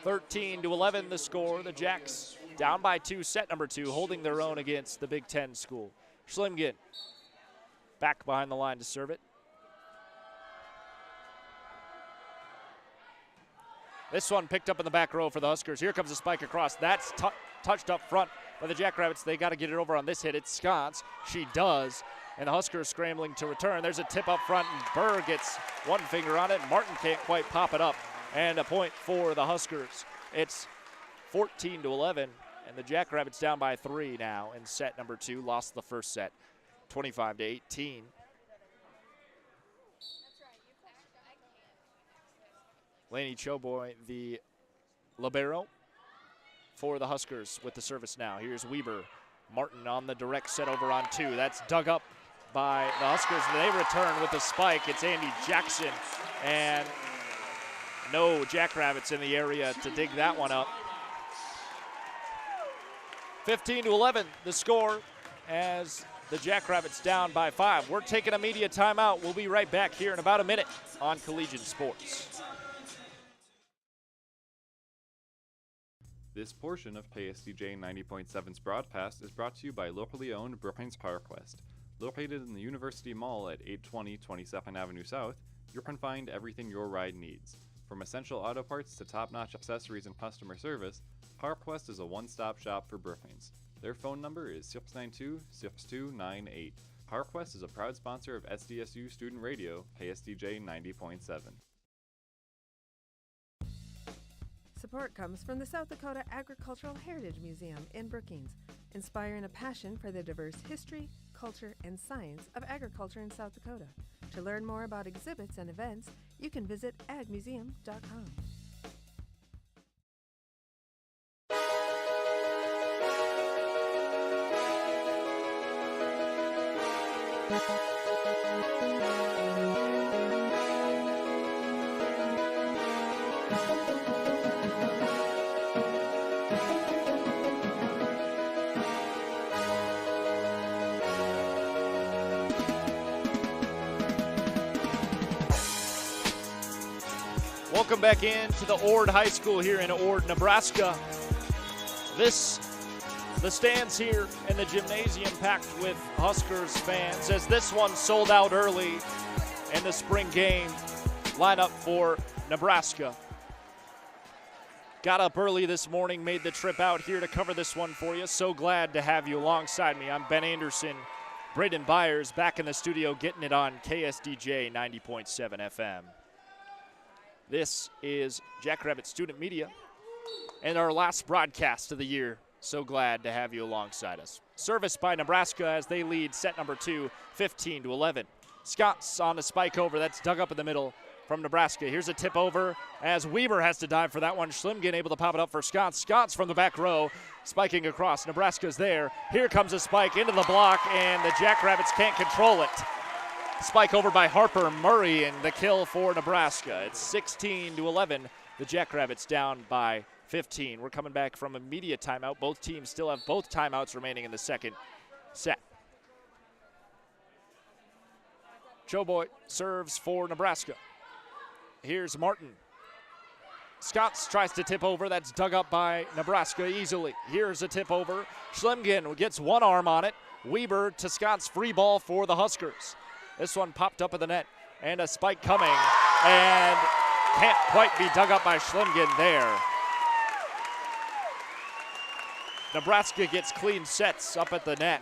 13-11 the score. The Jacks down by 2, set number 2, holding their own against the Big Ten school. Schlimgen back behind the line to serve it. This one picked up in the back row for the Huskers. Here comes a spike across. That's touched up front by the Jackrabbits. They got to get it over on this hit. It's Sconce. She does. And the Huskers scrambling to return. There's a tip up front, and Burr gets one finger on it. Martin can't quite pop it up. And a point for the Huskers. It's 14-11, and the Jackrabbits down by 3 now in set number 2. Lost the first set, 25-18. Lainey Choboy, the libero for the Huskers with the service now. Here's Weber. Martin on the direct set over on 2. That's dug up by the Huskers. They return with the spike. It's Andy Jackson, and no Jackrabbits in the area to dig that one up. 15-11 the score as the Jackrabbits down by 5. We're taking a media timeout. We'll be right back here in about a minute on Collegiate Sports. This portion of KSDJ 90.7's broadcast is brought to you by locally owned Brookings PowerQuest. Located in the University Mall at 820 22nd Avenue South, you can find everything your ride needs. From essential auto parts to top-notch accessories and customer service, PowerQuest is a one-stop shop for Brookings. Their phone number is 692-6298. PowerQuest is a proud sponsor of SDSU Student Radio, KSDJ 90.7. Support comes from the South Dakota Agricultural Heritage Museum in Brookings, inspiring a passion for the diverse history, culture, and science of agriculture in South Dakota. To learn more about exhibits and events, you can visit agmuseum.com. Welcome back into the Ord High School here in Ord, Nebraska. The stands here in the gymnasium packed with Huskers fans as this one sold out early in the spring game lineup for Nebraska. Got up early this morning, made the trip out here to cover this one for you. So glad to have you alongside me. I'm Ben Anderson. Braden Byers back in the studio getting it on KSDJ 90.7 FM. This is Jackrabbit Student Media and our last broadcast of the year. So glad to have you alongside us. Service by Nebraska as they lead set number 2, 15-11. Scott's on a spike over. That's dug up in the middle from Nebraska. Here's a tip over as Weber has to dive for that one. Schlimgen able to pop it up for Scott. Scott's from the back row, spiking across. Nebraska's there. Here comes a spike into the block, and the Jackrabbits can't control it. Spike over by Harper Murray, and the kill for Nebraska. It's 16-11. The Jackrabbits down by 15. We're coming back from a media timeout. Both teams still have both timeouts remaining in the second set. Choboy serves for Nebraska. Here's Martin. Scotts tries to tip over. That's dug up by Nebraska easily. Here's a tip over. Schlemgen gets one arm on it. Weber to Scotts, free ball for the Huskers. This one popped up at the net, and a spike coming, and can't quite be dug up by Schlemgen there. Nebraska gets clean sets up at the net.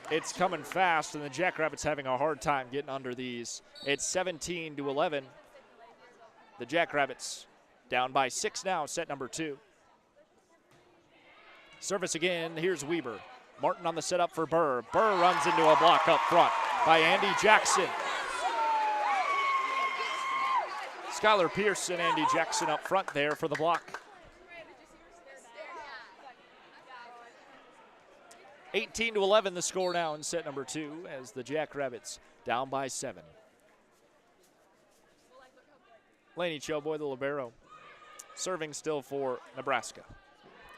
It's coming fast, and the Jackrabbits having a hard time getting under these. It's 17-11. The Jackrabbits down by 6 now, set number 2. Service again, here's Weber. Martin on the setup for Burr. Burr runs into a block up front by Andy Jackson. Skylar Pierce and Andy Jackson up front there for the block. 18-11 the score now in set number 2 as the Jackrabbits down by 7. Laney Choboy, the libero, serving still for Nebraska.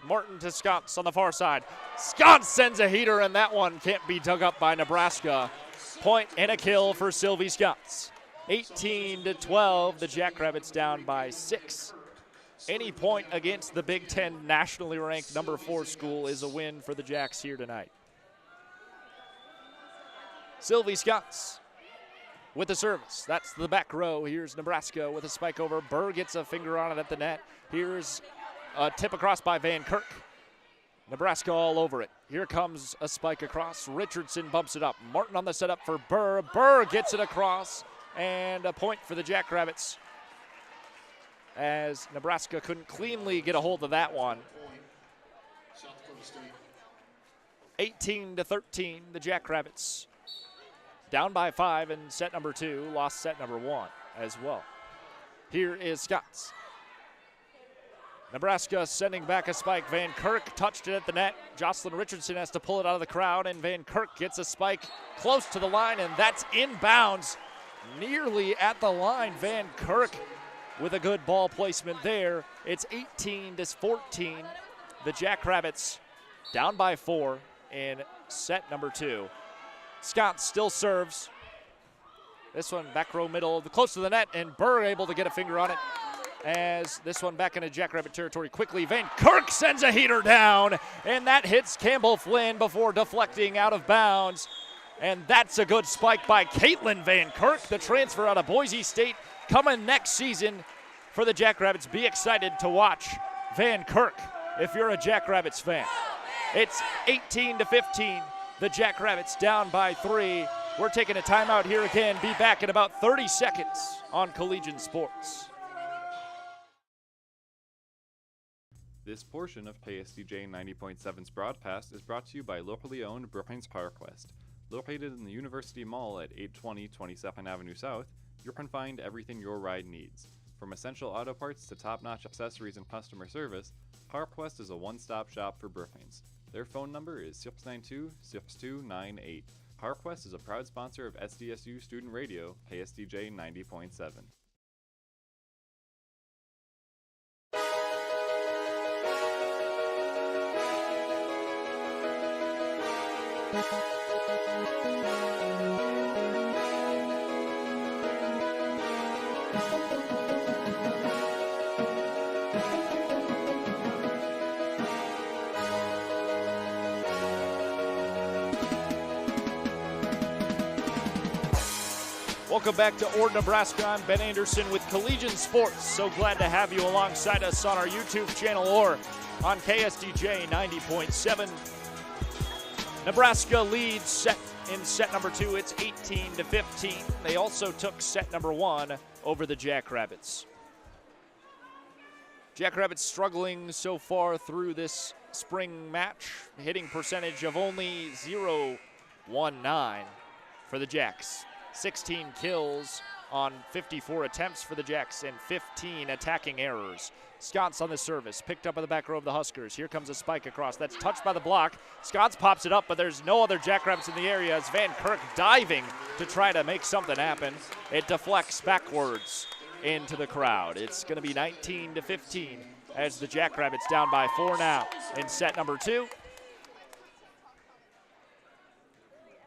Martin to Scotts on the far side. Scotts sends a heater, and that one can't be dug up by Nebraska. Point and a kill for Sylvie Scotts. 18-12, the Jackrabbits down by 6. Any point against the Big Ten nationally ranked number 4 school is a win for the Jacks here tonight. Sylvie Scotts with the service. That's the back row. Here's Nebraska with a spike over. Burr gets a finger on it at the net. Here's a tip across by Van Kirk. Nebraska all over it. Here comes a spike across. Richardson bumps it up. Martin on the setup for Burr. Burr gets it across, and a point for the Jackrabbits as Nebraska couldn't cleanly get a hold of that one. 18-13, the Jackrabbits down by 5 in set number 2, lost set number 1 as well. Here is Scotts. Nebraska sending back a spike. Van Kirk touched it at the net. Jocelyn Richardson has to pull it out of the crowd, and Van Kirk gets a spike close to the line, and that's inbounds nearly at the line. Van Kirk with a good ball placement there. It's 18-14. The Jackrabbits down by 4 in set number 2. Scott still serves. This one back row middle, close to the net, and Burr able to get a finger on it. As this one back into Jackrabbit territory quickly. Van Kirk sends a heater down, and that hits Campbell Flynn before deflecting out of bounds. And that's a good spike by Caitlin Van Kirk, the transfer out of Boise State, coming next season for the Jackrabbits. Be excited to watch Van Kirk if you're a Jackrabbits fan. It's 18-15. The Jackrabbits down by 3. We're taking a timeout here again. Be back in about 30 seconds on Collegiate Sports. This portion of KSDJ 90.7's broadcast is brought to you by locally owned Brookings PowerQuest. Located in the University Mall at 820 22nd Avenue South, you can find everything your ride needs. From essential auto parts to top-notch accessories and customer service, PowerQuest is a one-stop shop for Brookings. Their phone number is 692-6298. PowerQuest is a proud sponsor of SDSU Student Radio, KSDJ 90.7. Welcome back to Ord, Nebraska. I'm Ben Anderson with Collegiate Sports. So glad to have you alongside us on our YouTube channel or on KSDJ 90.7. Nebraska leads in set number 2. It's 18-15. They also took set number 1 over the Jackrabbits. Jackrabbits struggling so far through this spring match. Hitting percentage of only .019 for the Jacks. 16 kills on 54 attempts for the Jacks and 15 attacking errors. Scotts on the service, picked up by the back row of the Huskers. Here comes a spike across. That's touched by the block. Scotts pops it up, but there's no other Jackrabbits in the area as Van Kirk diving to try to make something happen. It deflects backwards into the crowd. It's going to be 19-15 as the Jackrabbits down by 4 now in set number 2.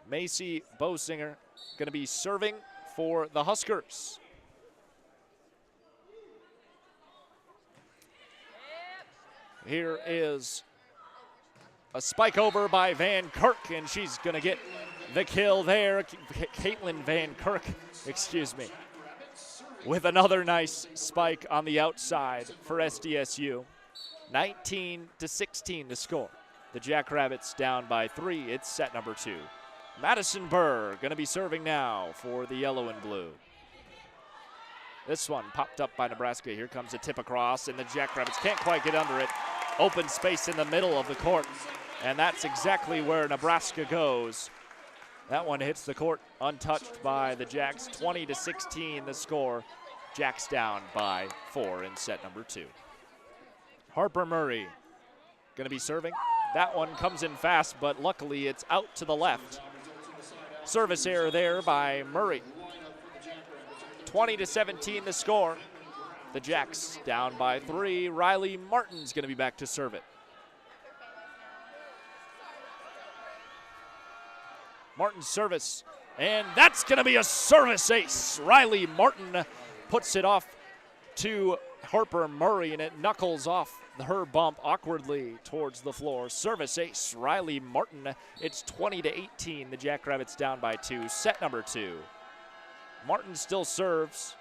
Macy Bosinger going to be serving for the Huskers. Here is a spike over by Van Kirk, and she's going to get the kill there. Caitlin Van Kirk, excuse me, with another nice spike on the outside for SDSU. 19-16 to score. The Jackrabbits down by 3. It's set number 2. Madison Burr going to be serving now for the yellow and blue. This one popped up by Nebraska. Here comes a tip across, and the Jackrabbits can't quite get under it. Open space in the middle of the court, and that's exactly where Nebraska goes. That one hits the court untouched by the Jacks. 20-16 the score. Jacks down by 4 in set number 2. Harper Murray going to be serving. That one comes in fast, but luckily it's out to the left. Service error there by Murray. 20-17 the score. The Jacks down by 3. Riley Martin's going to be back to serve it. Martin's service, and that's going to be a service ace. Riley Martin puts it off to Harper Murray, and it knuckles off her bump awkwardly towards the floor. Service ace, Riley Martin. It's 20-18. The Jackrabbits down by 2. Set number 2. Martin still serves.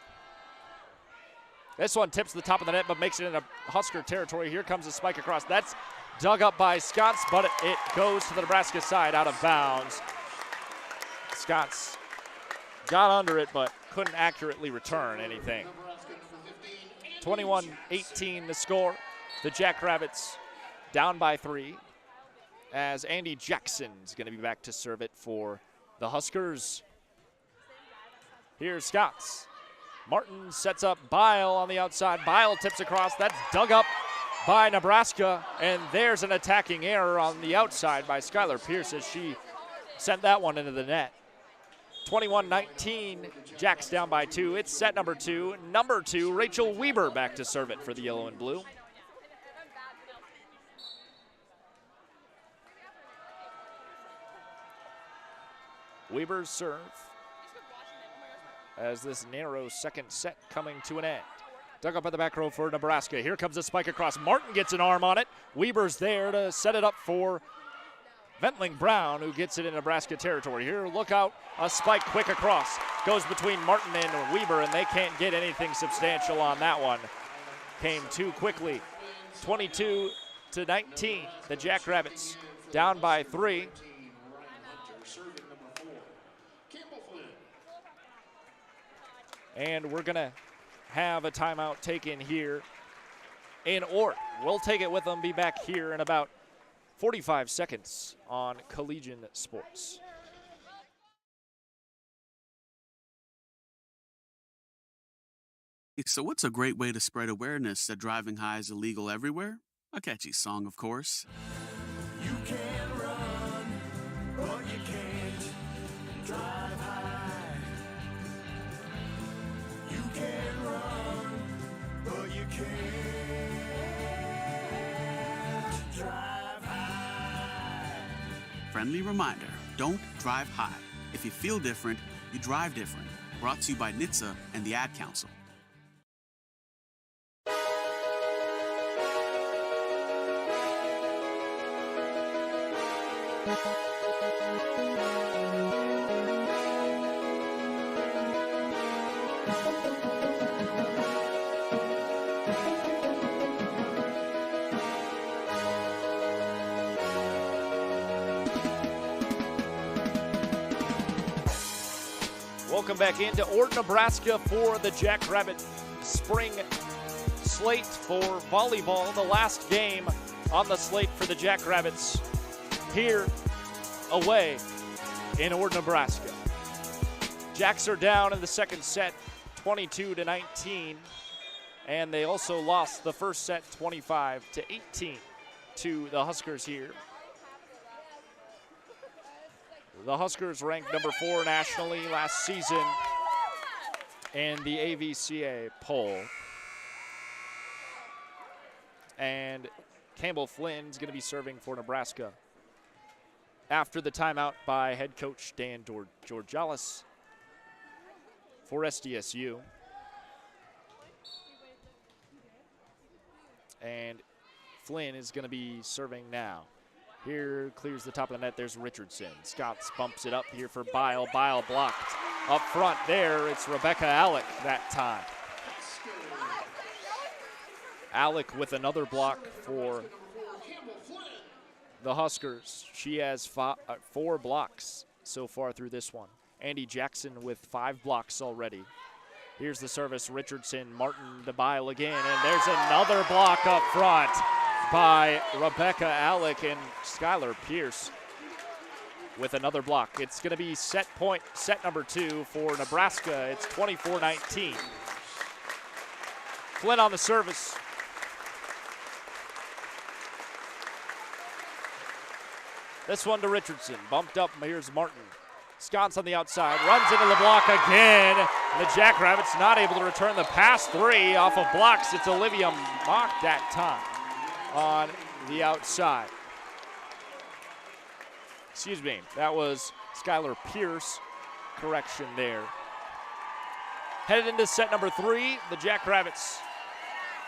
This one tips the top of the net, but makes it into Husker territory. Here comes a spike across. That's dug up by Scotts, but it goes to the Nebraska side out of bounds. Scotts got under it, but couldn't accurately return anything. 21-18 the score. The Jackrabbits down by 3 as Andy Jackson's going to be back to serve it for the Huskers. Here's Scotts. Martin sets up Bile on the outside. Bile tips across. That's dug up by Nebraska, and there's an attacking error on the outside by Skylar Pierce as she sent that one into the net. 21-19, Jacks down by 2. It's set number 2. Number 2, Rachel Weber back to serve it for the yellow and blue. Weber's serve as this narrow second set coming to an end. Dug up at the back row for Nebraska. Here comes a spike across. Martin gets an arm on it. Weber's there to set it up for Ventling Brown, who gets it in Nebraska territory. Here, look out, a spike quick across. Goes between Martin and Weber, and they can't get anything substantial on that one. Came too quickly. 22-19, the Jackrabbits down by 3. And we're gonna have a timeout taken here in Ort. We'll take it with them, be back here in about 45 seconds on Collegian Sports. So what's a great way to spread awareness that driving high is illegal everywhere? A catchy song, of course. You can run, but you can't drive high. You can run, but you can't drive high. Friendly reminder, don't drive high. If you feel different, you drive different. Brought to you by NHTSA and the Ad Council. Welcome back into Ort, Nebraska for the Jackrabbit spring slate for volleyball. The last game on the slate for the Jackrabbits here away in Ort, Nebraska. Jacks are down in the second set, 22-19, and they also lost the first set 25-18 to the Huskers here. The Huskers ranked number 4 nationally last season in the AVCA poll. And Campbell Flynn's going to be serving for Nebraska after the timeout by head coach Dan Georgalis for SDSU. And Flynn is going to be serving now. Here clears the top of the net. There's Richardson. Scotts bumps it up here for Bile. Bile blocked up front there. It's Rebecca Alec that time. Alec with another block for the Huskers. She has 4 blocks so far through this one. Andy Jackson with 5 blocks already. Here's the service. Richardson, Martin to Bile again, and there's another block up front by Rebecca Alec, and Skylar Pierce with another block. It's going to be set number 2 for Nebraska. It's 24-19. Flynn on the service. This one to Richardson. Bumped up. Here's Martin. Scott's on the outside. Runs into the block again. And the Jackrabbits not able to return the pass 3 off of blocks. It's Olivia Mock that time on the outside. Excuse me. That was Skylar Pierce. Correction there. Headed into set number 3. The Jackrabbits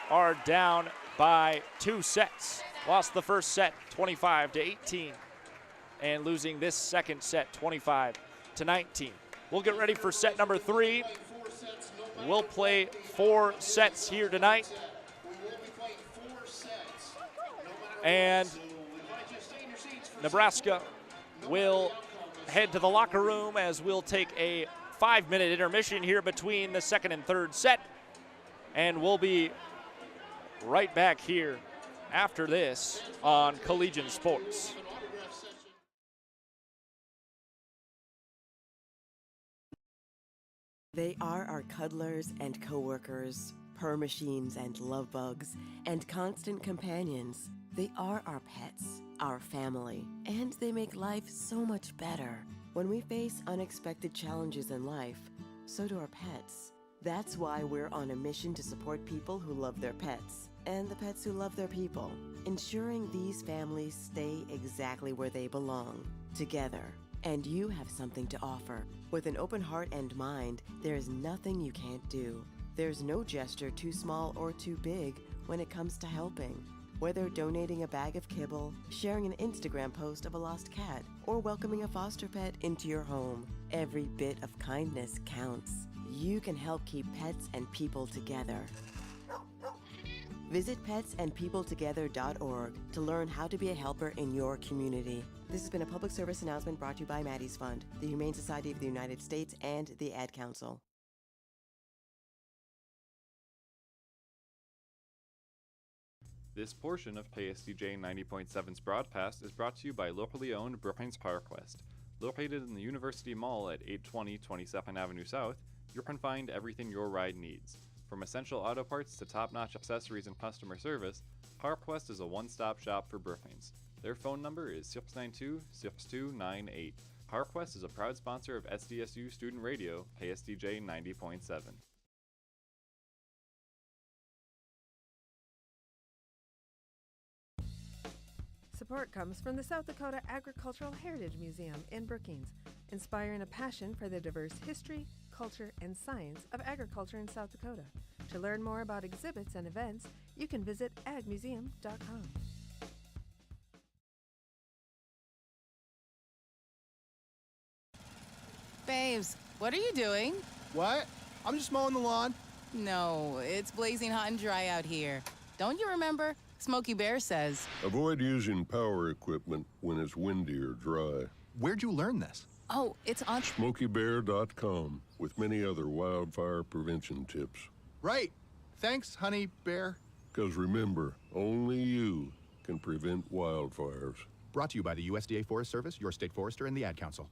are down by 2 sets. Lost the first set 25-18. And losing this second set 25-19. We'll get ready for set number 3. We'll play 4 sets here tonight. And Nebraska will head to the locker room as we'll take a 5-minute intermission here between the second and third set. And we'll be right back here after this on Collegiate Sports. They are our cuddlers and coworkers, purr machines and love bugs, and constant companions. They are our pets, our family, and they make life so much better. When we face unexpected challenges in life, so do our pets. That's why we're on a mission to support people who love their pets, and the pets who love their people, ensuring these families stay exactly where they belong, together. And you have something to offer. With an open heart and mind, there is nothing you can't do. There's no gesture too small or too big when it comes to helping. Whether donating a bag of kibble, sharing an Instagram post of a lost cat, or welcoming a foster pet into your home, every bit of kindness counts. You can help keep pets and people together. Visit petsandpeopletogether.org to learn how to be a helper in your community. This has been a public service announcement brought to you by Maddie's Fund, the Humane Society of the United States, and the Ad Council. This portion of KSDJ 90.7's broadcast is brought to you by locally owned Brookings PowerQuest. Located in the University Mall at 820 22nd Avenue South, you can find everything your ride needs. From essential auto parts to top-notch accessories and customer service, PowerQuest is a one-stop shop for Brookings. Their phone number is 692-6298. PowerQuest is a proud sponsor of SDSU Student Radio, KSDJ 90.7. Support comes from the South Dakota Agricultural Heritage Museum in Brookings, inspiring a passion for the diverse history, culture, and science of agriculture in South Dakota. To learn more about exhibits and events, you can visit agmuseum.com. Babes, what are you doing? What? I'm just mowing the lawn. No, it's blazing hot and dry out here. Don't you remember? Smokey Bear says. Avoid using power equipment when it's windy or dry. Where'd you learn this? Oh, it's on SmokeyBear.com with many other wildfire prevention tips. Right. Thanks, honey bear. Because remember, only you can prevent wildfires. Brought to you by the USDA Forest Service, your state forester, and the Ad Council.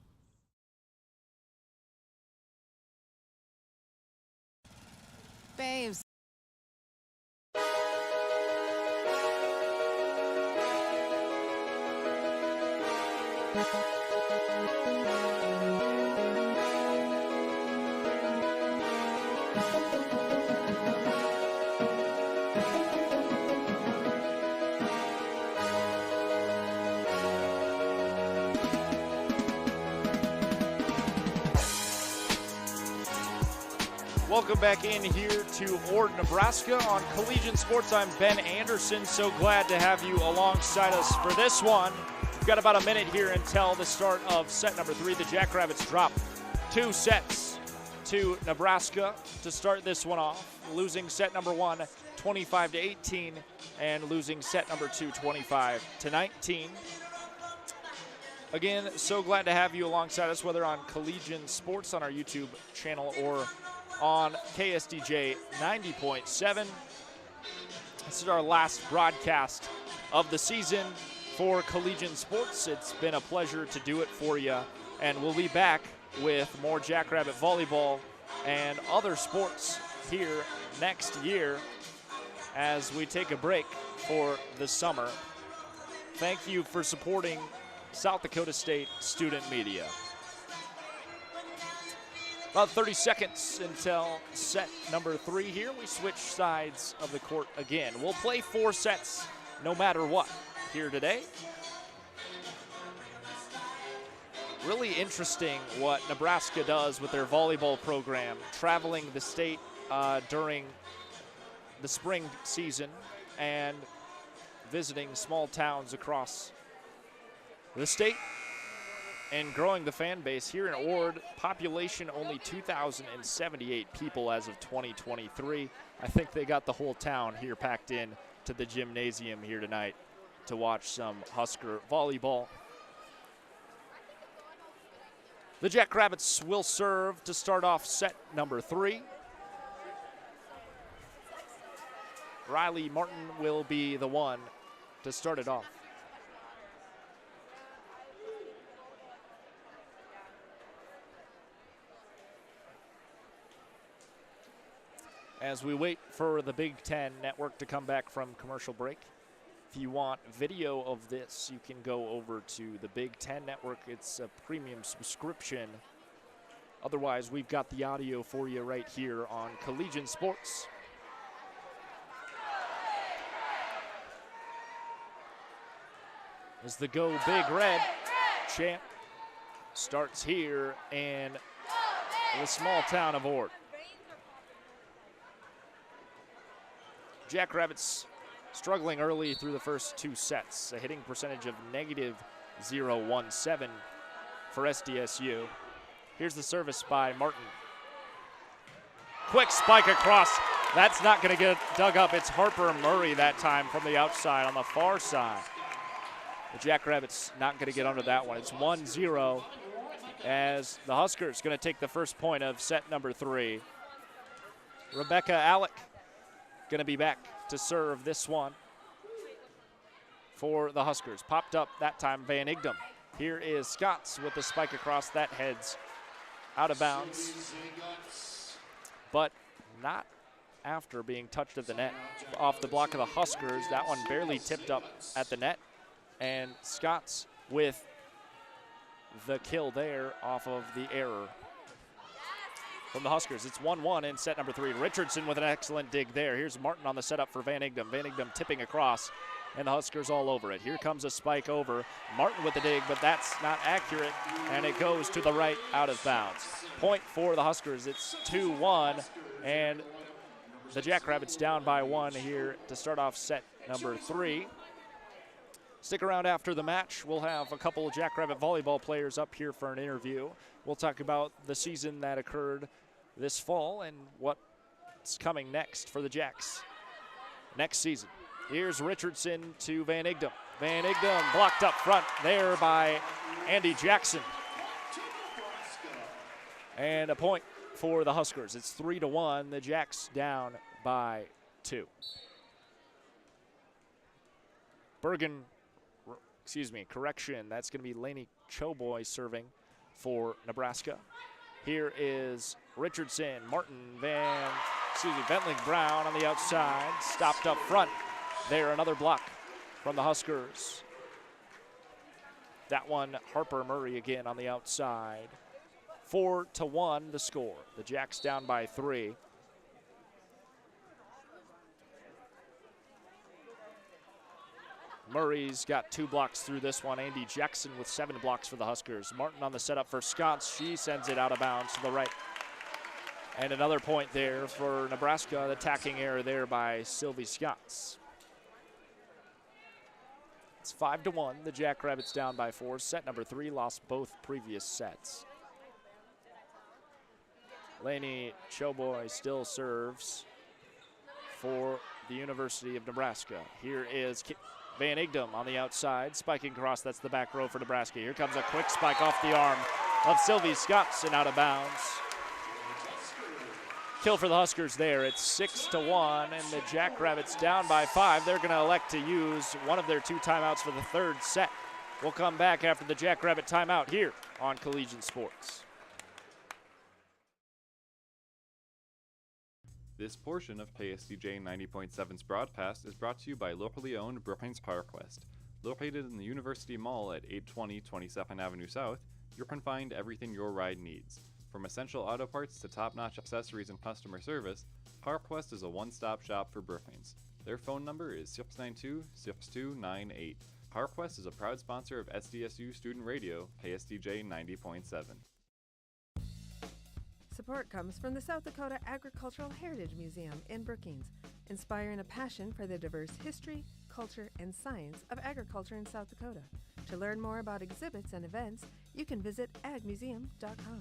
Babes. Welcome back in here to Ord, Nebraska on Collegiate Sports. I'm Ben Anderson. So glad to have you alongside us for this one. We've got about a minute here until the start of set number 3. The Jackrabbits drop 2 sets to Nebraska to start this one off, losing set number 1 25-18 and losing set number 2 25-19. Again, so glad to have you alongside us, whether on Collegiate Sports on our YouTube channel or on KSDJ 90.7. This is our last broadcast of the season for Collegiate Sports. It's been a pleasure to do it for you, and we'll be back with more Jackrabbit Volleyball and other sports here next year as we take a break for the summer. Thank you for supporting South Dakota State Student Media. About 30 seconds until set number 3 here. We switch sides of the court again. We'll play 4 sets no matter what here today. Really interesting what Nebraska does with their volleyball program, traveling the state during the spring season and visiting small towns across the state and growing the fan base. Here in Ord, population only 2,078 people as of 2023. I think they got the whole town here packed in to the gymnasium here tonight to watch some Husker volleyball. The Jackrabbits will serve to start off set number 3. Riley Martin will be the one to start it off. As we wait for the Big Ten Network to come back from commercial break. If you want video of this, you can go over to the Big Ten Network. It's a premium subscription. Otherwise, we've got the audio for you right here on Collegiate Sports. As the Go Big Red chant starts here in the small town of Ord. Jackrabbits struggling early through the first 2 sets. A hitting percentage of -0.17 for SDSU. Here's the service by Martin. Quick spike across. That's not going to get dug up. It's Harper Murray that time from the outside on the far side. The Jackrabbits not going to get under that one. It's 1-0 as the Huskers going to take the first point of set number 3. Rebecca Alec going to be back to serve this one for the Huskers. Popped up that time, Van Igdam. Here is Scotts with the spike across. That heads out of bounds, but not after being touched at the net. Off the block of the Huskers, that one barely tipped up at the net, and Scotts with the kill there off of the error from the Huskers. It's 1-1 in set number 3. Richardson with an excellent dig there. Here's Martin on the setup for Van Igdam. Van Igdam tipping across, and the Huskers all over it. Here comes a spike over. Martin with the dig, but that's not accurate, and it goes to the right out of bounds. Point for the Huskers. It's 2-1, and the Jackrabbits down by 1 here to start off set number 3. Stick around after the match. We'll have a couple of Jackrabbit volleyball players up here for an interview. We'll talk about the season that occurred this fall and what's coming next for the Jacks next season. Here's Richardson to Van Igdam. Van Igdam blocked up front there by Andy Jackson. And a point for the Huskers. It's 3-1. The Jacks down by 2. Correction. That's going to be Laney Choboy serving for Nebraska. Here is Richardson, Ventling Brown on the outside, stopped up front. There, another block from the Huskers. That one, Harper Murray again on the outside. 4-1 the score. The Jacks down by 3. Murray's got 2 blocks through this one. Andy Jackson with 7 blocks for the Huskers. Martin on the setup for Scotts. She sends it out of bounds to the right. And another point there for Nebraska, the attacking error there by Sylvie Scotts. It's 5-1. The Jackrabbits down by 4. Set number 3, lost both previous sets. Lainey Choboy still serves for the University of Nebraska. Here is Van Igdam on the outside, spiking across. That's the back row for Nebraska. Here comes a quick spike off the arm of Sylvie Scotts and out of bounds. Kill for the Huskers there. It's 6-1, and the Jackrabbits down by 5. They're going to elect to use one of their 2 timeouts for the 3rd set. We'll come back after the Jackrabbit timeout here on Collegiate Sports. This portion of KSDJ 90.7's broadcast is brought to you by locally owned Brookings PowerQuest. Located in the University Mall at 820 22nd Avenue South, you can find everything your ride needs. From essential auto parts to top-notch accessories and customer service, PowerQuest is a one-stop shop for Brookings. Their phone number is 692-6298. PowerQuest is a proud sponsor of SDSU Student Radio, KSDJ 90.7. Support comes from the South Dakota Agricultural Heritage Museum in Brookings, inspiring a passion for the diverse history, culture, and science of agriculture in South Dakota. To learn more about exhibits and events, you can visit agmuseum.com.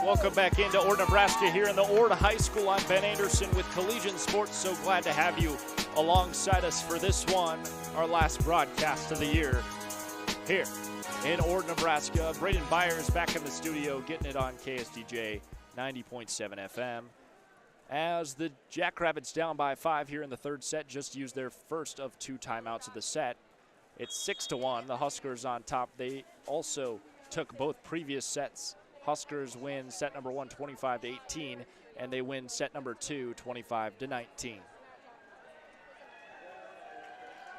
Welcome back into Ord, Nebraska here in the Ord High School. I'm Ben Anderson with Collegiate Sports. So glad to have you alongside us for this one, our last broadcast of the year here in Ord, Nebraska. Braden Byers back in the studio getting it on KSDJ 90.7 FM. As the Jackrabbits down by 5 here in the 3rd set, just used their first of 2 timeouts of the set. It's 6-1. The Huskers on top. They also took both previous sets. Huskers win set number 1 25-18, and they win set number 2 25-19.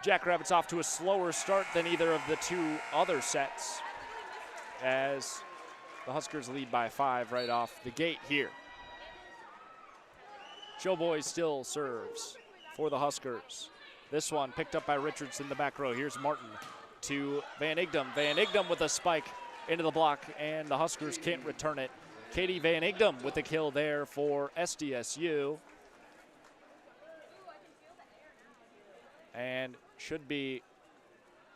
Jackrabbits off to a slower start than either of the 2 other sets, as the Huskers lead by 5 right off the gate here. Showboy still serves for the Huskers. This one picked up by Richardson in the back row. Here's Martin to Van Igdam. Van Igdam with a spike into the block, and the Huskers can't return it. Katie Van Igdam with the kill there for SDSU. And should be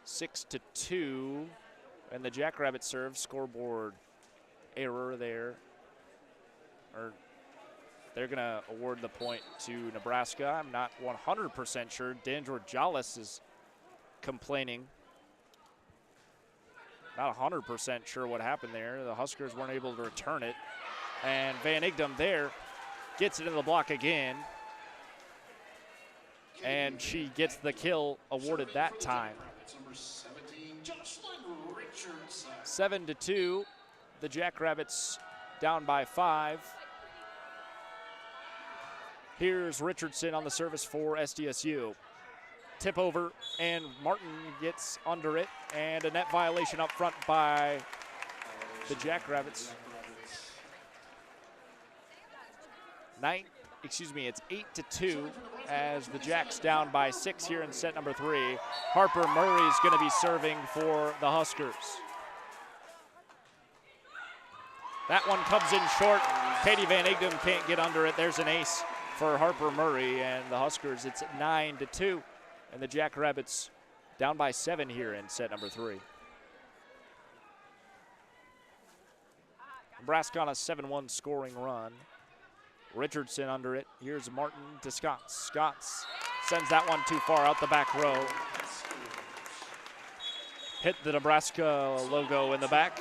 6-2. And the Jackrabbit serve, scoreboard error there. They're going to award the point to Nebraska. I'm not 100% sure. Dan Georgalis is complaining. Not 100% sure what happened there. The Huskers weren't able to return it. And Van Igdam there gets it in the block again. And she gets the kill awarded that time. 7-2. The Jackrabbits down by 5. Here's Richardson on the service for SDSU. Tip over, and Martin gets under it, and a net violation up front by the Jackrabbits. It's 8-2 as the Jacks down by 6 here in set number 3. Harper Murray is going to be serving for the Huskers. That one comes in short. Katie Van Igdam can't get under it. There's an ace for Harper Murray, and the Huskers, it's 9-2. And the Jackrabbits down by 7 here in set number 3. Nebraska on a 7-1 scoring run. Richardson under it. Here's Martin to Scotts. Scotts sends that one too far out the back row. Hit the Nebraska logo in the back.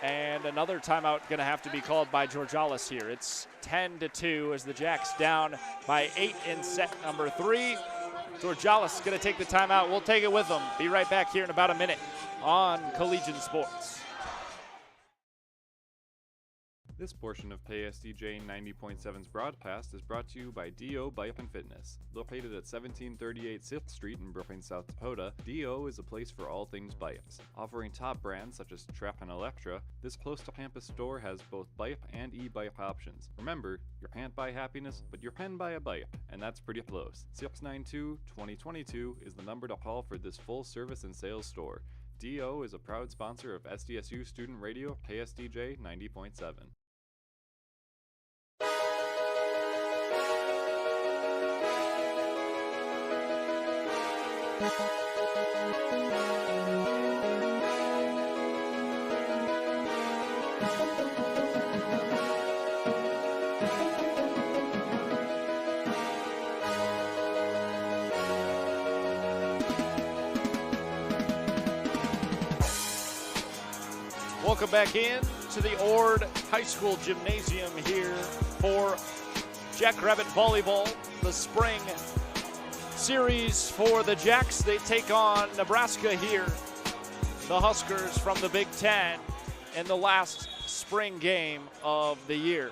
And another timeout going to have to be called by Georgalis here. It's 10-2 as the Jacks down by 8 in set number 3. Georgalis is going to take the timeout. We'll take it with him. Be right back here in about a minute on Collegiate Sports. This portion of KSDJ 90.7's broadcast is brought to you by D.O. Bike and Fitness. Located at 1738 6th Street in Brooklyn, South Dakota, D.O. is a place for all things bikes. Offering top brands such as Trap and Electra, this close-to-campus store has both bike and e-bike options. Remember, you can't buy happiness, but you can buy a bike, and that's pretty close. 692-2022 is the number to call for this full-service and sales store. D.O. is a proud sponsor of SDSU Student Radio KSDJ 90.7. Welcome back in to the Ord High School Gymnasium here for Jackrabbit Volleyball, the spring series for the Jacks. They take on Nebraska here, the Huskers from the Big Ten, in the last spring game of the year.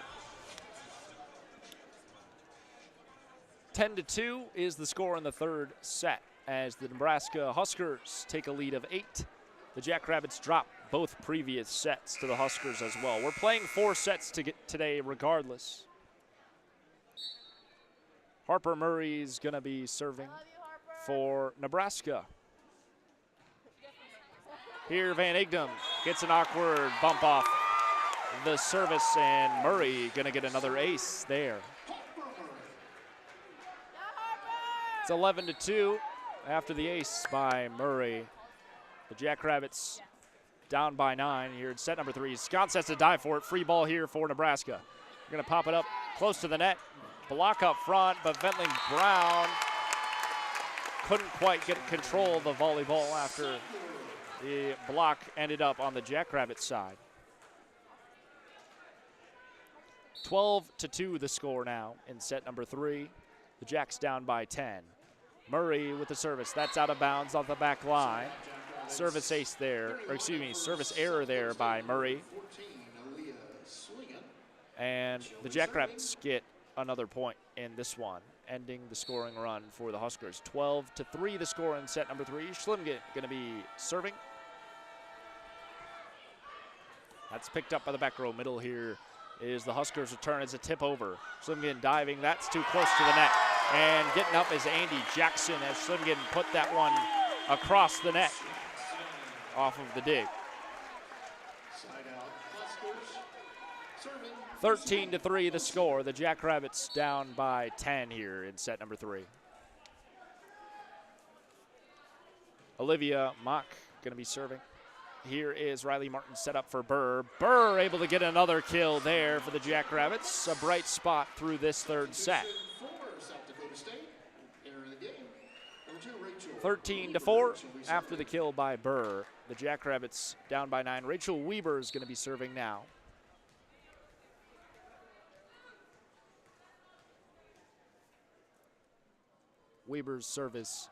10-2 is the score in the third set as the Nebraska Huskers take a lead of 8. The Jackrabbits drop both previous sets to the Huskers as well. We're playing 4 sets today regardless. Harper Murray's going to be serving for Nebraska. Here Van Igdam gets an awkward bump off the service, and Murray going to get another ace there. It's 11-2 after the ace by Murray. The Jackrabbits down by 9 here in set number 3. Scott has to dive for it. Free ball here for Nebraska. They're going to pop it up close to the net. Block up front, but Ventling Brown couldn't quite get control of the volleyball after the block ended up on the Jackrabbit side. 12-2 the score now in set number 3. The Jacks down by 10. Murray with the service. That's out of bounds off the back line. Service ace there, or excuse me, service error there by Murray. And the Jackrabbits get another point in this one, ending the scoring run for the Huskers. 12-3 the score in set number 3. Schlimgen going to be serving. That's picked up by the back row. Middle here is the Huskers' return as a tip over. Schlimgen diving, that's too close to the net. And getting up is Andy Jackson as Schlimgen put that one across the net off of the dig. 13-3 the score. The Jackrabbits down by 10 here in set number 3. Olivia Mock going to be serving. Here is Riley Martin set up for Burr. Burr able to get another kill there for the Jackrabbits. A bright spot through this third set. 13-4 after the kill by Burr. The Jackrabbits down by 9. Rachel Weber is going to be serving now. Weber's service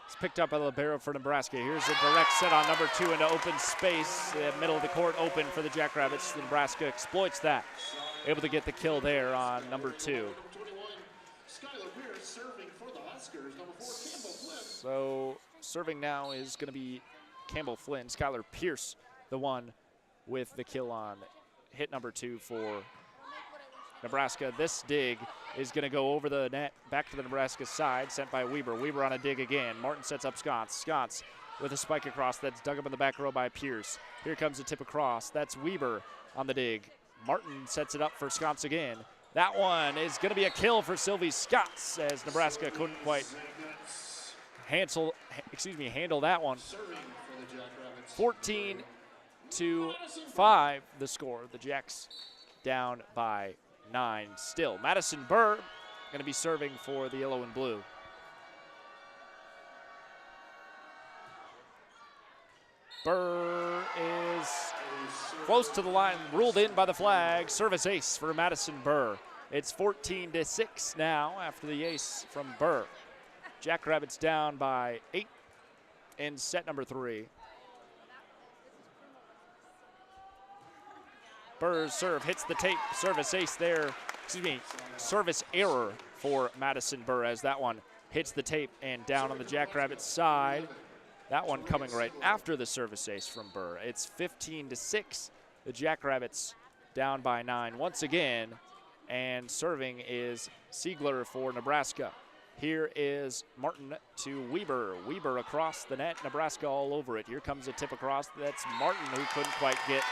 is picked up by the libero for Nebraska. Here's a direct set on number 2 into open space. The middle of the court open for the Jackrabbits. Nebraska exploits that. Able to get the kill there on number 2. So serving now is going to be Campbell Flynn. Skylar Pierce, the one with the kill on hit number 2 for Nebraska. This dig is going to go over the net, back to the Nebraska side, sent by Weber. Weber on a dig again. Martin sets up Scots. Scots with a spike across. That's dug up in the back row by Pierce. Here comes a tip across. That's Weber on the dig. Martin sets it up for Scots again. That one is going to be a kill for Sylvie Scots as Nebraska couldn't quite handle that one. 14-5 the score. The Jacks down by 9 still. Madison Burr going to be serving for the yellow and blue. Burr is close to the line, ruled in by the flag. Service ace for Madison Burr. It's 14-6 now after the ace from Burr. Jackrabbits down by 8 in set number 3. Burr's serve hits the tape. Service ace there. Service error for Madison Burr as that one hits the tape and down on the Jackrabbits side. That one coming right after the service ace from Burr. It's 15-6. The Jackrabbits down by 9 once again. And serving is Siegler for Nebraska. Here is Martin to Weber. Weber across the net, Nebraska all over it. Here comes a tip across. That's Martin who couldn't quite get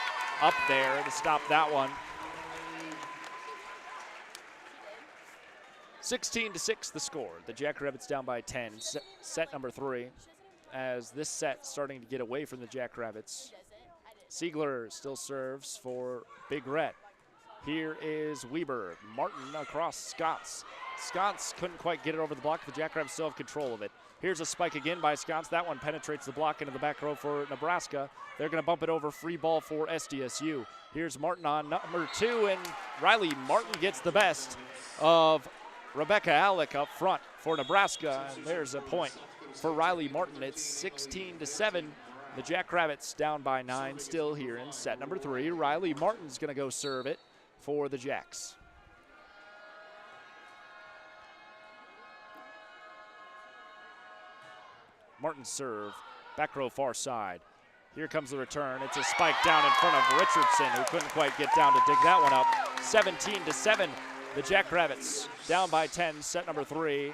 up there to stop that one. 16-6 the score. The Jackrabbits down by 10. Set number 3 as this set starting to get away from the Jackrabbits. Siegler still serves for Big Red. Here is Weber. Martin across Scotts. Scotts couldn't quite get it over the block. The Jackrabbits still have control of it. Here's a spike again by Scotts. That one penetrates the block into the back row for Nebraska. They're going to bump it over. Free ball for SDSU. Here's Martin on number 2, and Riley Martin gets the best of Rebecca Alec up front for Nebraska. And there's a point for Riley Martin. It's 16-7. The Jackrabbits down by 9 still here in set number 3. Riley Martin's going to go serve it for the Jacks. Martin serve, back row far side. Here comes the return. It's a spike down in front of Richardson, who couldn't quite get down to dig that one up. 17-7, the Jackrabbits down by 10, set number 3.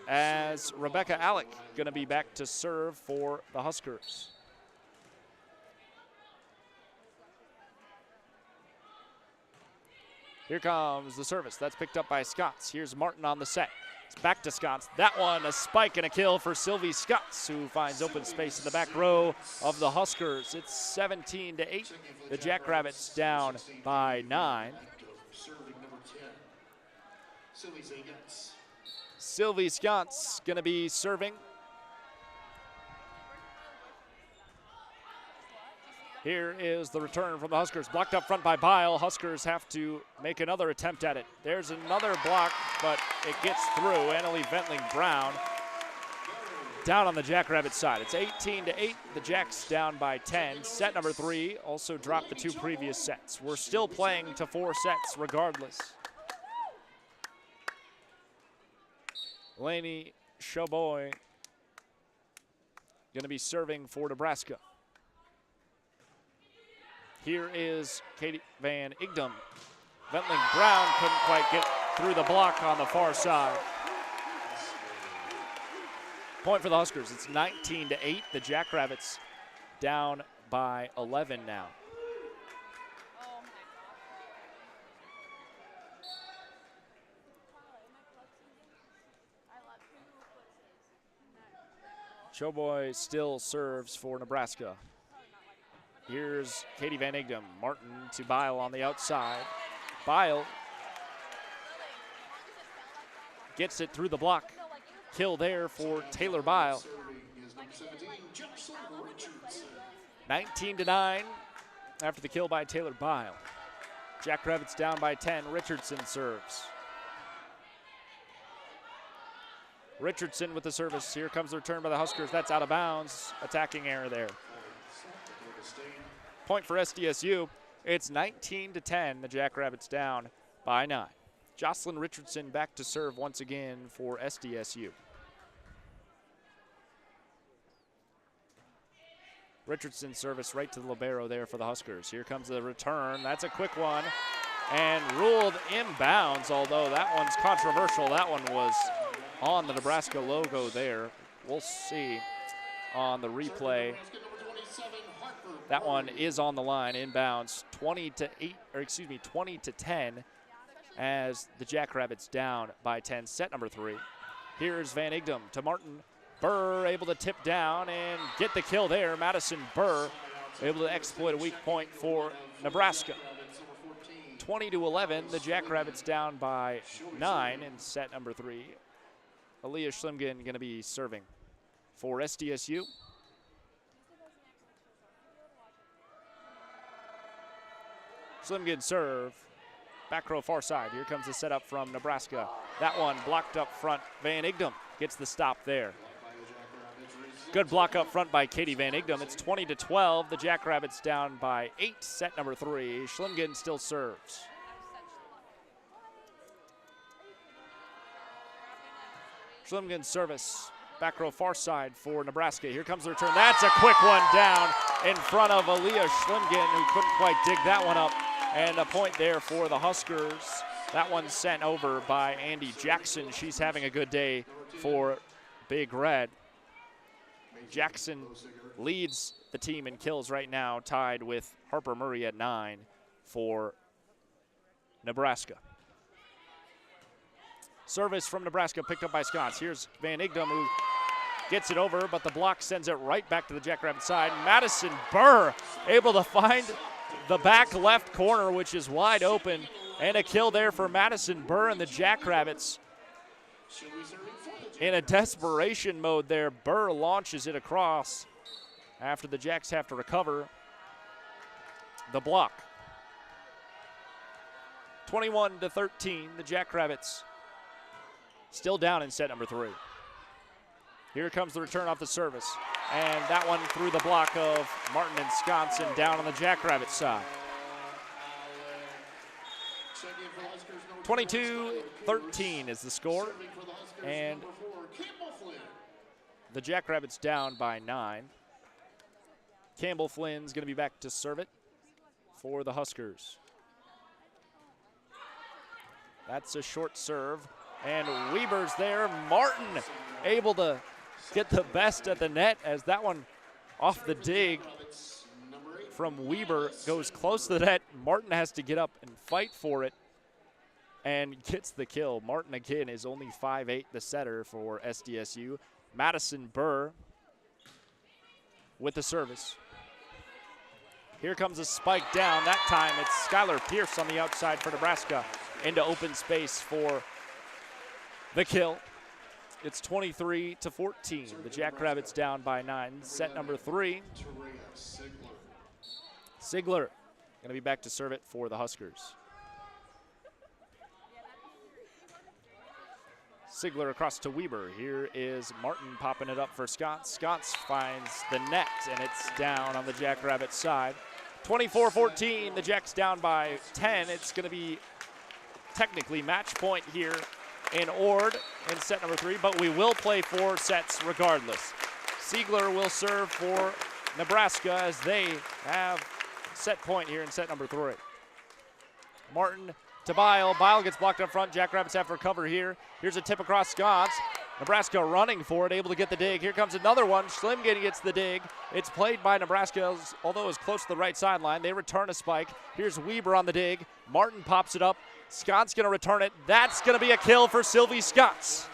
As Rebecca Alec going to be back to serve for the Huskers. Here comes the service. That's picked up by Scotts. Here's Martin on the set. It's back to Scotts. That one, a spike and a kill for Sylvie Scotts, who finds open space in the back row of the Huskers. It's 17-8. The Jackrabbits down by 9. Sylvie Scotts going to be serving. Here is the return from the Huskers. Blocked up front by Bile. Huskers have to make another attempt at it. There's another block, but it gets through. Annalie Ventling-Brown down on the Jackrabbit side. It's 18-8. The Jacks down by 10. Set number 3 also dropped the 2 previous sets. We're still playing to 4 sets regardless. Lainey Choboy going to be serving for Nebraska. Here is Katie Van Igdam. Ventling-Brown couldn't quite get through the block on the far side. Point for the Huskers. It's 19-8. The Jackrabbits down by 11 now. Choboy still serves for Nebraska. Here's Katie Van Igdam. Martin to Bile on the outside. Bile gets it through the block. Kill there for Taylor Bile. 19-9 after the kill by Taylor Bile. Jackrabbits down by 10. Richardson serves. Richardson with the service. Here comes the return by the Huskers. That's out of bounds. Attacking error there. Point for SDSU. It's 19-10. The Jackrabbits down by 9. Jocelyn Richardson back to serve once again for SDSU. Richardson service right to the libero there for the Huskers. Here comes the return. That's a quick one and ruled inbounds, although that one's controversial. That one was on the Nebraska logo there. We'll see on the replay. That one is on the line, inbounds, 20-10 as the Jackrabbits down by 10. Set number 3. Here's Van Igdam to Martin. Burr able to tip down and get the kill there. Madison Burr able to exploit a weak point for Nebraska. 20-11, the Jackrabbits down by 9 in set number 3. Aaliyah Schlimgen going to be serving for SDSU. Schlimgen serve, back row far side. Here comes the setup from Nebraska. That one blocked up front. Van Igdam gets the stop there. Good block up front by Katie Van Igdom. It's 20-12. The Jackrabbits down by 8, set number 3. Schlimgen still serves. Schlimgen's service. Back row far side for Nebraska. Here comes the return. That's a quick one down in front of Aaliyah Schlimgen, who couldn't quite dig that one up. And a point there for the Huskers. That one sent over by Andy Jackson. She's having a good day for Big Red. Jackson leads the team in kills right now, tied with Harper Murray at 9 for Nebraska. Service from Nebraska picked up by Scots. Here's Van Igdom, who gets it over, but the block sends it right back to the Jackrabbit side. Madison Burr able to find the back left corner, which is wide open, and a kill there for Madison Burr and the Jackrabbits. In a desperation mode there, Burr launches it across after the Jacks have to recover the block. 21-13, the Jackrabbits still down in set number 3. Here comes the return off the service, and that one through the block of Martin and Sconson down on the Jackrabbit side. 22-13 is the score, and the Jackrabbits down by 9. Campbell Flynn's going to be back to serve it for the Huskers. That's a short serve, and Weber's there. Martin able to get the best at the net as that one off the dig from Weber goes close to the net. Martin has to get up and fight for it and gets the kill. Martin again is only 5'8", the setter for SDSU. Madison Burr with the service. Here comes a spike down. That time it's Skylar Pierce on the outside for Nebraska into open space for the kill. It's 23-14. The Jackrabbits down by 9. Set number 3. Sigler going to be back to serve it for the Huskers. Sigler across to Weber. Here is Martin popping it up for Scott. Scott finds the net, and it's down on the Jackrabbit side. 24-14, the Jacks down by 10. It's going to be technically match point here in Ord in set number 3, but we will play 4 sets regardless. Siegler will serve for Nebraska as they have set point here in set number 3. Martin to Bile. Bile gets blocked up front. Jackrabbits have to recover here. Here's a tip across Sconce. Nebraska running for it, able to get the dig. Here comes another one. Schlimgen gets the dig. It's played by Nebraska, although it's close to the right sideline. They return a spike. Here's Weber on the dig. Martin pops it up. Scott's going to return it. That's going to be a kill for Sylvie Scotts.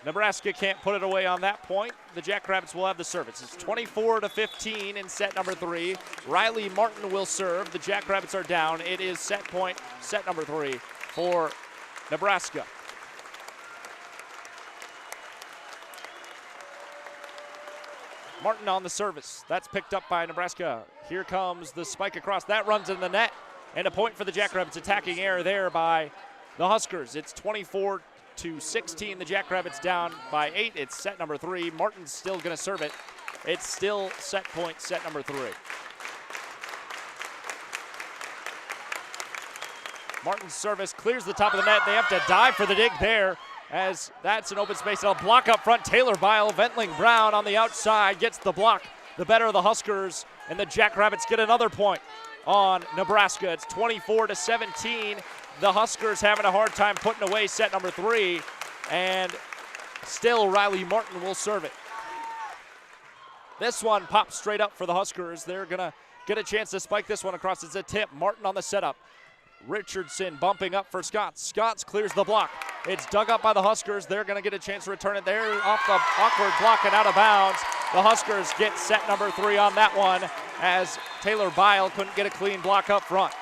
Nebraska can't put it away on that point. The Jackrabbits will have the service. It's 24-15 in set number 3. Riley Martin will serve. The Jackrabbits are down. It is set point, set number 3 for Nebraska. Martin on the service. That's picked up by Nebraska. Here comes the spike across. That runs in the net. And a point for the Jackrabbits. Attacking error there by the Huskers. It's 24-16. The Jackrabbits down by 8. It's set number 3. Martin's still going to serve it. It's still set point, set number 3. Martin's service clears the top of the net. They have to dive for the dig there as that's an open space. They'll block up front. Taylor Bile, Ventling Brown on the outside gets the block. The better of the Huskers, and the Jackrabbits get another point on Nebraska. It's 24-17. The Huskers having a hard time putting away set number 3, and still Riley Martin will serve it. This one pops straight up for the Huskers. They're going to get a chance to spike this one across. It's a tip. Martin on the setup. Richardson bumping up for Scotts. Scotts clears the block. It's dug up by the Huskers. They're going to get a chance to return it there off the awkward block and out of bounds. The Huskers get set number 3 on that one as Taylor Bile couldn't get a clean block up front.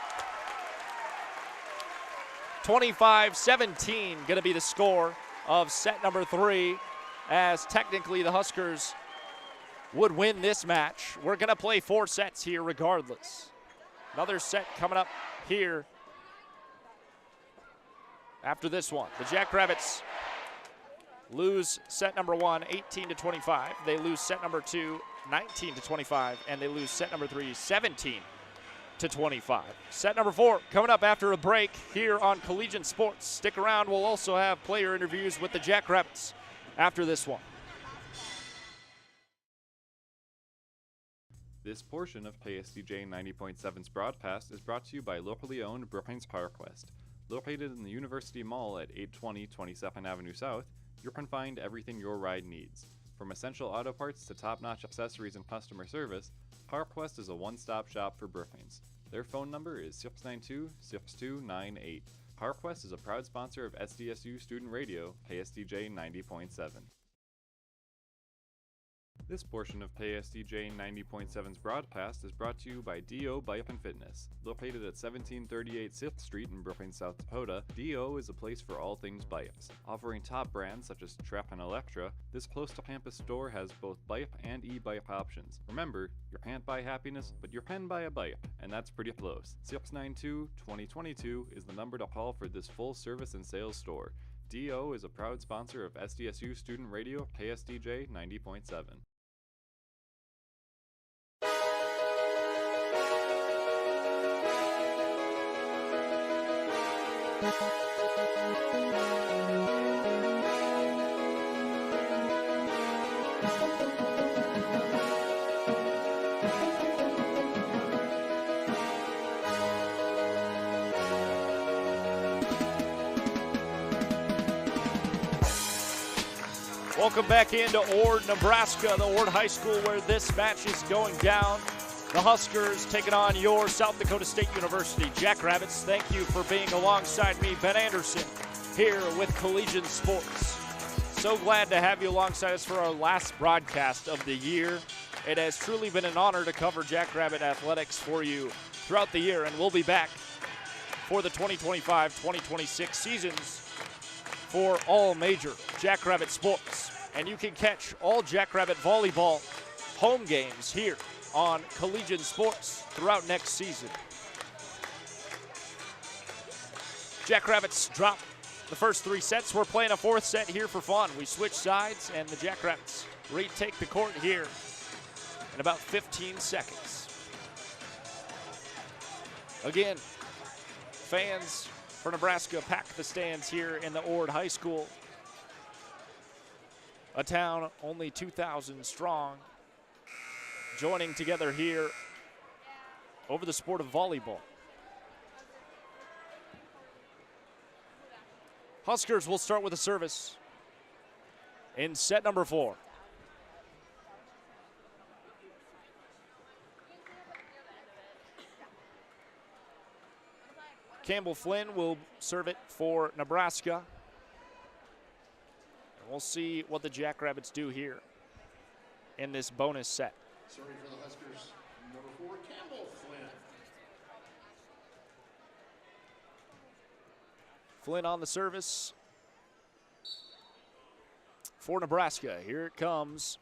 25-17 going to be the score of set number 3 as technically the Huskers would win this match. We're going to play 4 sets here regardless. Another set coming up here after this one. The Jackrabbits lose set number 1, 18-25. They lose set number 2, 19-25, and they lose set number 3, 17-25. Set number 4 coming up after a break here on Collegiate Sports. Stick around. We'll also have player interviews with the Jackrabbits after this one. This portion of KSDJ 90.7's broadcast is brought to you by locally owned Brookings PowerQuest. Located in the University Mall at 820 22nd Avenue South, you can find everything your ride needs. From essential auto parts to top-notch accessories and customer service, PowerQuest is a one-stop shop for Brookings. Their phone number is 692-6298. PowerQuest is a proud sponsor of SDSU Student Radio, KSDJ 90.7. This portion of KSDJ 90.7's broadcast is brought to you by D.O. Bike and Fitness. Located at 1738 6th Street in Brookings, South Dakota, D.O. is a place for all things bikes. Offering top brands such as Trek and Electra, this close-to-campus store has both bike and e-bike options. Remember, you can't buy happiness, but you can buy a bike, and that's pretty close. 692-2022 is the number to call for this full-service and sales store. D.O. is a proud sponsor of SDSU Student Radio, KSDJ 90.7. Welcome back into Ord, Nebraska, the Ord High School where this match is going down. The Huskers taking on your South Dakota State University Jackrabbits. Thank you for being alongside me, Ben Anderson, here with Collegiate Sports. So glad to have you alongside us for our last broadcast of the year. It has truly been an honor to cover Jackrabbit athletics for you throughout the year, and we'll be back for the 2025-2026 seasons for all major Jackrabbit sports. And you can catch all Jackrabbit Volleyball home games here on Collegiate Sports throughout next season. Jackrabbits drop the first 3 sets. We're playing a 4th set here for fun. We switch sides, and the Jackrabbits retake the court here in about 15 seconds. Again, fans for Nebraska pack the stands here in the Ord High School. A town only 2,000 strong, joining together here over the sport of volleyball. Huskers will start with a service in set number 4. Campbell Flynn will serve it for Nebraska. And we'll see what the Jackrabbits do here in this bonus set. Serving for the Huskers, number 4, Campbell Flynn. Flynn on the service for Nebraska. Here it comes.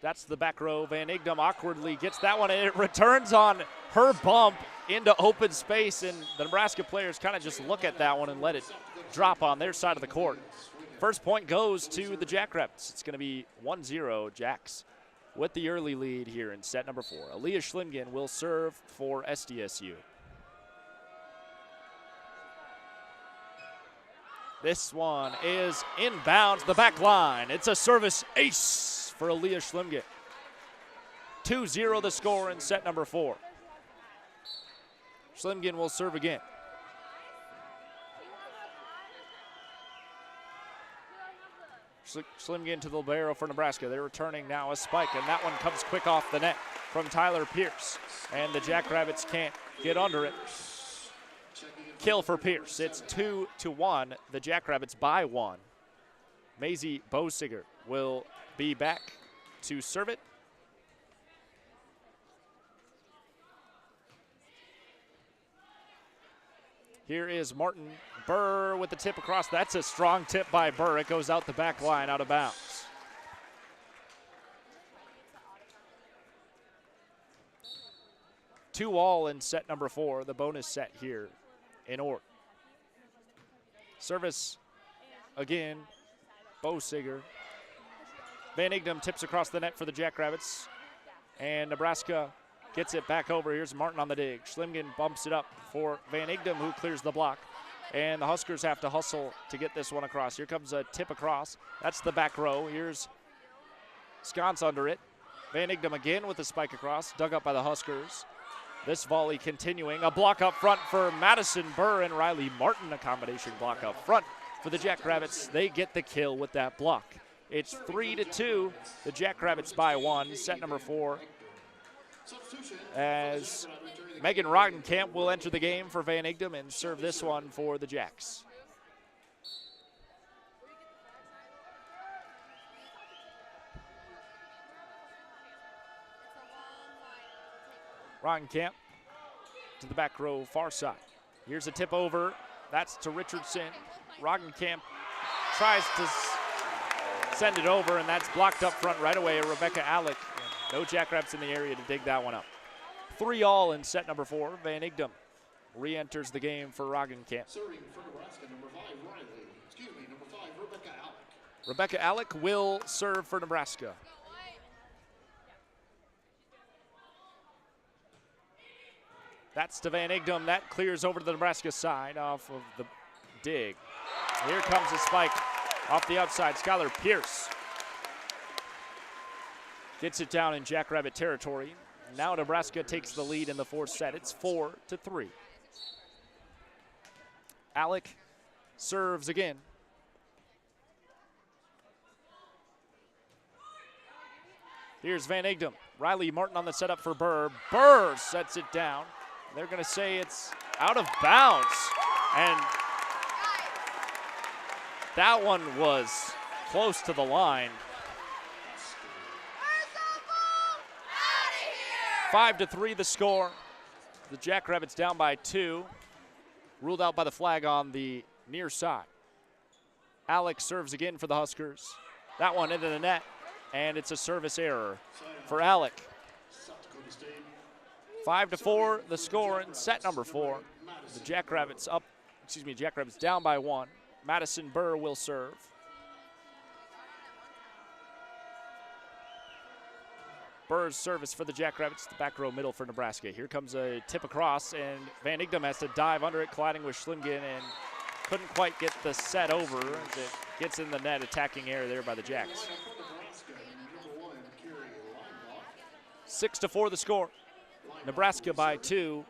That's the back row. Van Igdam awkwardly gets that one, and it returns on her bump into open space, and the Nebraska players kind of just look at that one and let it drop on their side of the court. First point goes to the Jackrabbits. It's going to be 1-0 Jacks with the early lead here in set number 4. Aaliyah Schlimgen will serve for SDSU. This one is inbounds the back line. It's a service ace for Aaliyah Schlimgen. 2-0 the score in set number 4. Schlimgen will serve again. Schlimgen to the libero for Nebraska. They're returning now a spike, and that one comes quick off the net from Tyler Pierce. And the Jackrabbits can't get under it. Kill for Pierce. It's 2-1. The Jackrabbits by 1. Maisie Bosiger will be back to serve it. Here is Martin Burr with the tip across. That's a strong tip by Burr. It goes out the back line, out of bounds. Two all in set number 4, the bonus set here in Ord. Service again Bosiger. Van Igdem tips across the net for the Jackrabbits. And Nebraska gets it back over. Here's Martin on the dig. Schlimgen bumps it up for Van Igdem, who clears the block. And the Huskers have to hustle to get this one across. Here comes a tip across. That's the back row. Here's Sconce under it. Van Igdem again with the spike across, dug up by the Huskers. This volley continuing. A block up front for Madison Burr and Riley Martin. A combination block up front for the Jackrabbits. They get the kill with that block. It's 3-2. The Jackrabbits by 1. Set number 4. As Megan Roggenkamp will enter the game for Van Igdem and serve this one for the Jacks. Roggenkamp to the back row, far side. Here's a tip over. That's to Richardson. Roggenkamp tries to send it over, and that's blocked up front right away. Rebecca Alec. No Jackrabbits in the area to dig that one up. 3-all in set number 4. Van Igdem re-enters the game for Roggenkamp. Serving for Nebraska, number 5, Rebecca Alec. Rebecca Alec will serve for Nebraska. That's to Van Igdem. That clears over to the Nebraska side off of the dig. Here comes a spike off the outside. Skylar Pierce gets it down in Jackrabbit territory. Now Nebraska takes the lead in the 4th set. It's 4-3. Alec serves again. Here's Van Igdem. Riley Martin on the setup for Burr. Burr sets it down. They're going to say it's out of bounds. And that one was close to the line. 5-3 the score. The Jackrabbits down by 2. Ruled out by the flag on the near side. Alex serves again for the Huskers. That one into the net, and it's a service error for Alec. 5-4 the score in set number 4. The Jackrabbits Jackrabbits down by 1. Madison Burr will serve. Burr's service for the Jackrabbits, the back row middle for Nebraska. Here comes a tip across, and Van Igdem has to dive under it, colliding with Schlimgen, and couldn't quite get the set over as it gets in the net. Attacking error there by the Jacks. 6-4 the score. Nebraska by 2.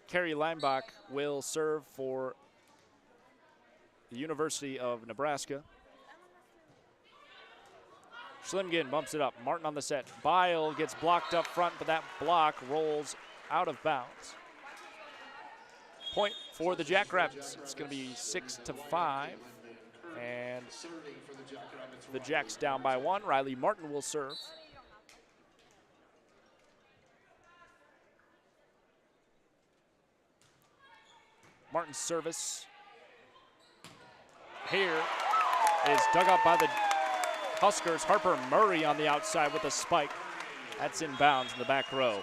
Carrie Leinbach will serve for the University of Nebraska. Schlimgen bumps it up. Martin on the set. Bile gets blocked up front, but that block rolls out of bounds. Point for the Jackrabbits. It's going to be 6-5. And the Jacks down by 1. Riley Martin will serve. Martin's service here is dug up by the Huskers. Harper Murray on the outside with a spike. That's in bounds in the back row.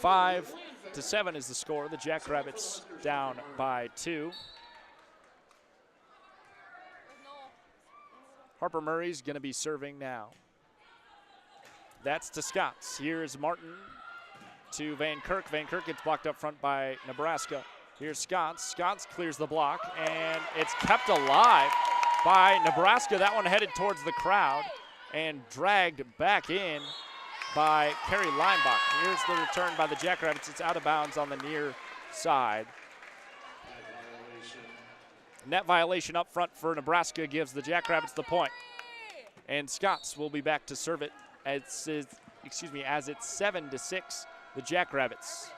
5-7 is the score. The Jackrabbits down by 2. Harper Murray's going to be serving now. That's to Scots. Here's Martin to Van Kirk. Van Kirk gets blocked up front by Nebraska. Here's Scots. Scots clears the block, and it's kept alive by Nebraska. That one headed towards the crowd and dragged back in by Carrie Leinbach. Here's the return by the Jackrabbits. It's out of bounds on the near side. Net violation up front for Nebraska gives the Jackrabbits the point. And Scots will be back to serve it as it's 7-6. The Jackrabbits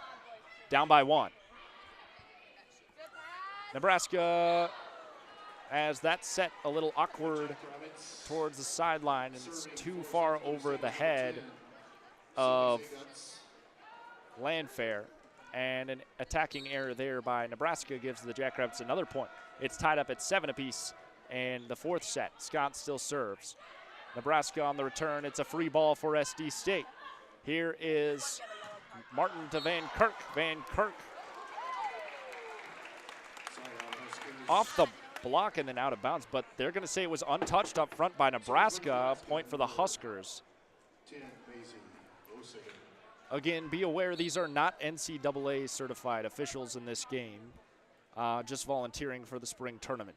down by 1. Nebraska has that set a little awkward towards the sideline, and it's too far over the head of Landfair. And an attacking error there by Nebraska gives the Jackrabbits another point. It's tied up at 7 apiece, and the 4th set. Scott still serves. Nebraska on the return. It's a free ball for SD State. Here is Martin to Van Kirk. Van Kirk off the block and then out of bounds, but they're going to say it was untouched up front by Nebraska. Point for the Huskers. Again, be aware these are not NCAA certified officials in this game, just volunteering for the spring tournament.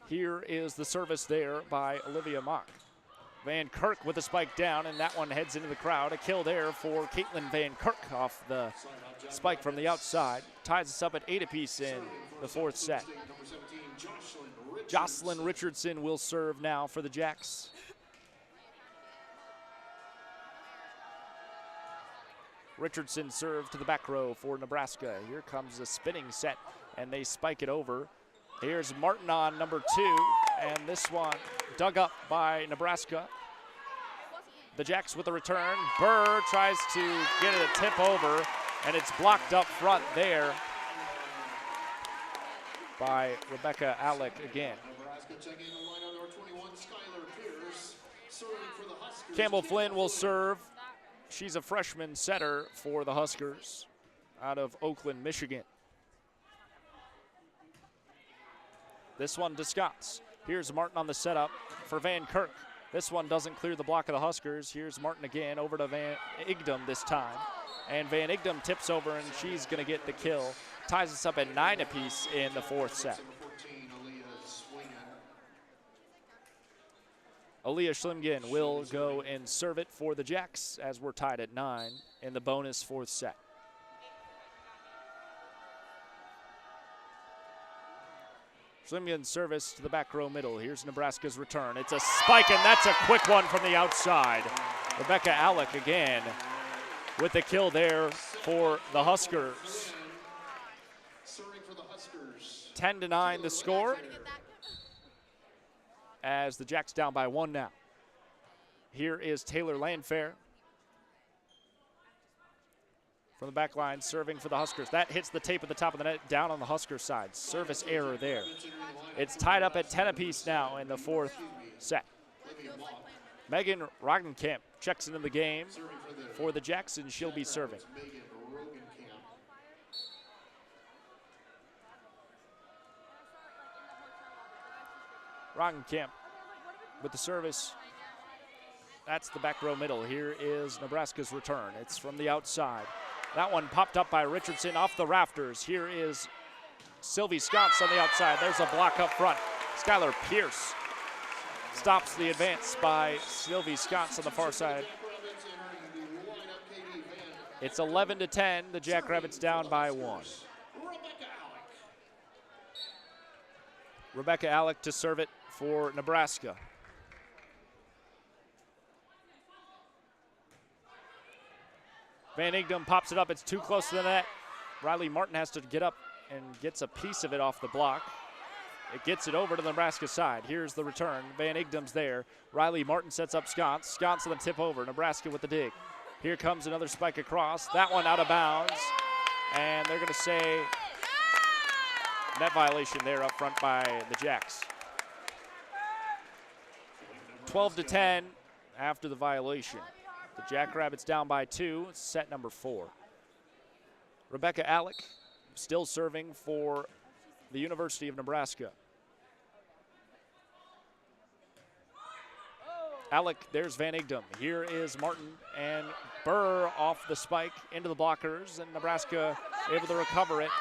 Here is the service there by Olivia Mock. Van Kirk with the spike down, and that one heads into the crowd. A kill there for Caitlin Van Kirk off the spike from the outside. Ties us up at 8 apiece in the fourth set. Jocelyn Richardson will serve now for the Jacks. Richardson served to the back row for Nebraska. Here comes a spinning set, and they spike it over. Here's Martin on number 2, and this one dug up by Nebraska. The Jacks with the return. Burr tries to get it a tip over, and it's blocked up front there by Rebecca Alec again. Campbell Flynn will serve. She's a freshman setter for the Huskers out of Oakland, Michigan. This one to Scots. Here's Martin on the setup for Van Kirk. This one doesn't clear the block of the Huskers. Here's Martin again over to Van Igdam this time. And Van Igdam tips over, and she's going to get the kill. Ties us up at 9 apiece in the fourth set. Aaliyah Schlimgen will go and serve it for the Jacks as we're tied at 9 in the bonus fourth set. Schlimgen's service to the back row middle. Here's Nebraska's return. It's a spike, and that's a quick one from the outside. Rebecca Alec again with the kill there for the Huskers. 10-9 the score, as the Jacks down by 1 now. Here is Taylor Landfair from the back line, serving for the Huskers. That hits the tape at the top of the net, down on the Husker side. Service error there. It's tied up at 10 apiece now in the fourth set. Megan Roggenkamp checks into the game for the Jacks, and she'll be serving. Roggenkamp with the service. That's the back row middle. Here is Nebraska's return. It's from the outside. That one popped up by Richardson off the rafters. Here is Sylvie Scots on the outside. There's a block up front. Skylar Pierce stops the advance by Sylvie Scots on the far side. It's 11-10. The Jackrabbits down by 1. Rebecca Alec to serve it for Nebraska. Van Igdam pops it up. It's too close to the net. Riley Martin has to get up and gets a piece of it off the block. It gets it over to the Nebraska side. Here's the return. Van Igdam's there. Riley Martin sets up Scots. Scots on the tip over. Nebraska with the dig. Here comes another spike across. That one out of bounds. And they're going to say net violation there up front by the Jacks. 12-10 after the violation. The Jackrabbits down by 2, set number 4. Rebecca Alec still serving for the University of Nebraska. Alec, there's Van Igdam. Here is Martin, and Burr off the spike into the blockers, and Nebraska able to recover it.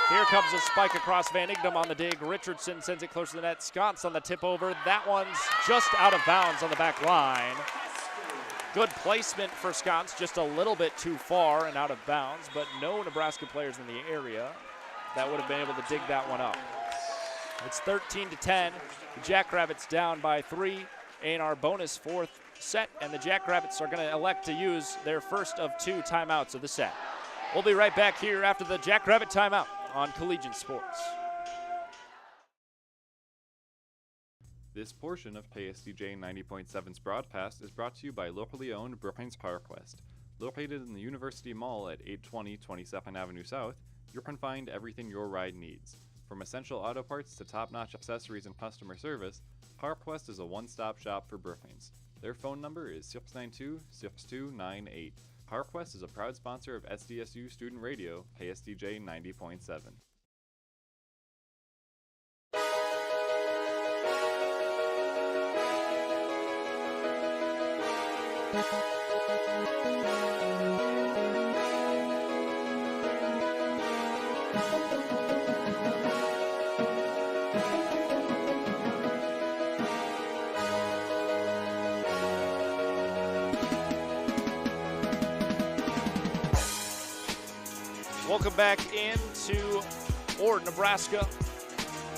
Here comes a spike across Van Igdam on the dig. Richardson sends it close to the net. Scots on the tip over. That one's just out of bounds on the back line. Good placement for Scots, just a little bit too far and out of bounds, but no Nebraska players in the area that would have been able to dig that one up. It's 13-10. The Jackrabbits down by 3 in our bonus fourth set, and the Jackrabbits are going to elect to use their first of 2 timeouts of the set. We'll be right back here after the Jackrabbit timeout on Collegiate Sports. This portion of KSDJ 90.7's broadcast is brought to you by locally owned Brookings PowerQuest. Located in the University Mall at 820 22nd Avenue South, you can find everything your ride needs. From essential auto parts to top-notch accessories and customer service, PowerQuest is a one-stop shop for Brookings. Their phone number is 692-6298. PowerQuest is a proud sponsor of SDSU Student Radio, KSDJ 90.7. Welcome back into Ord, Nebraska.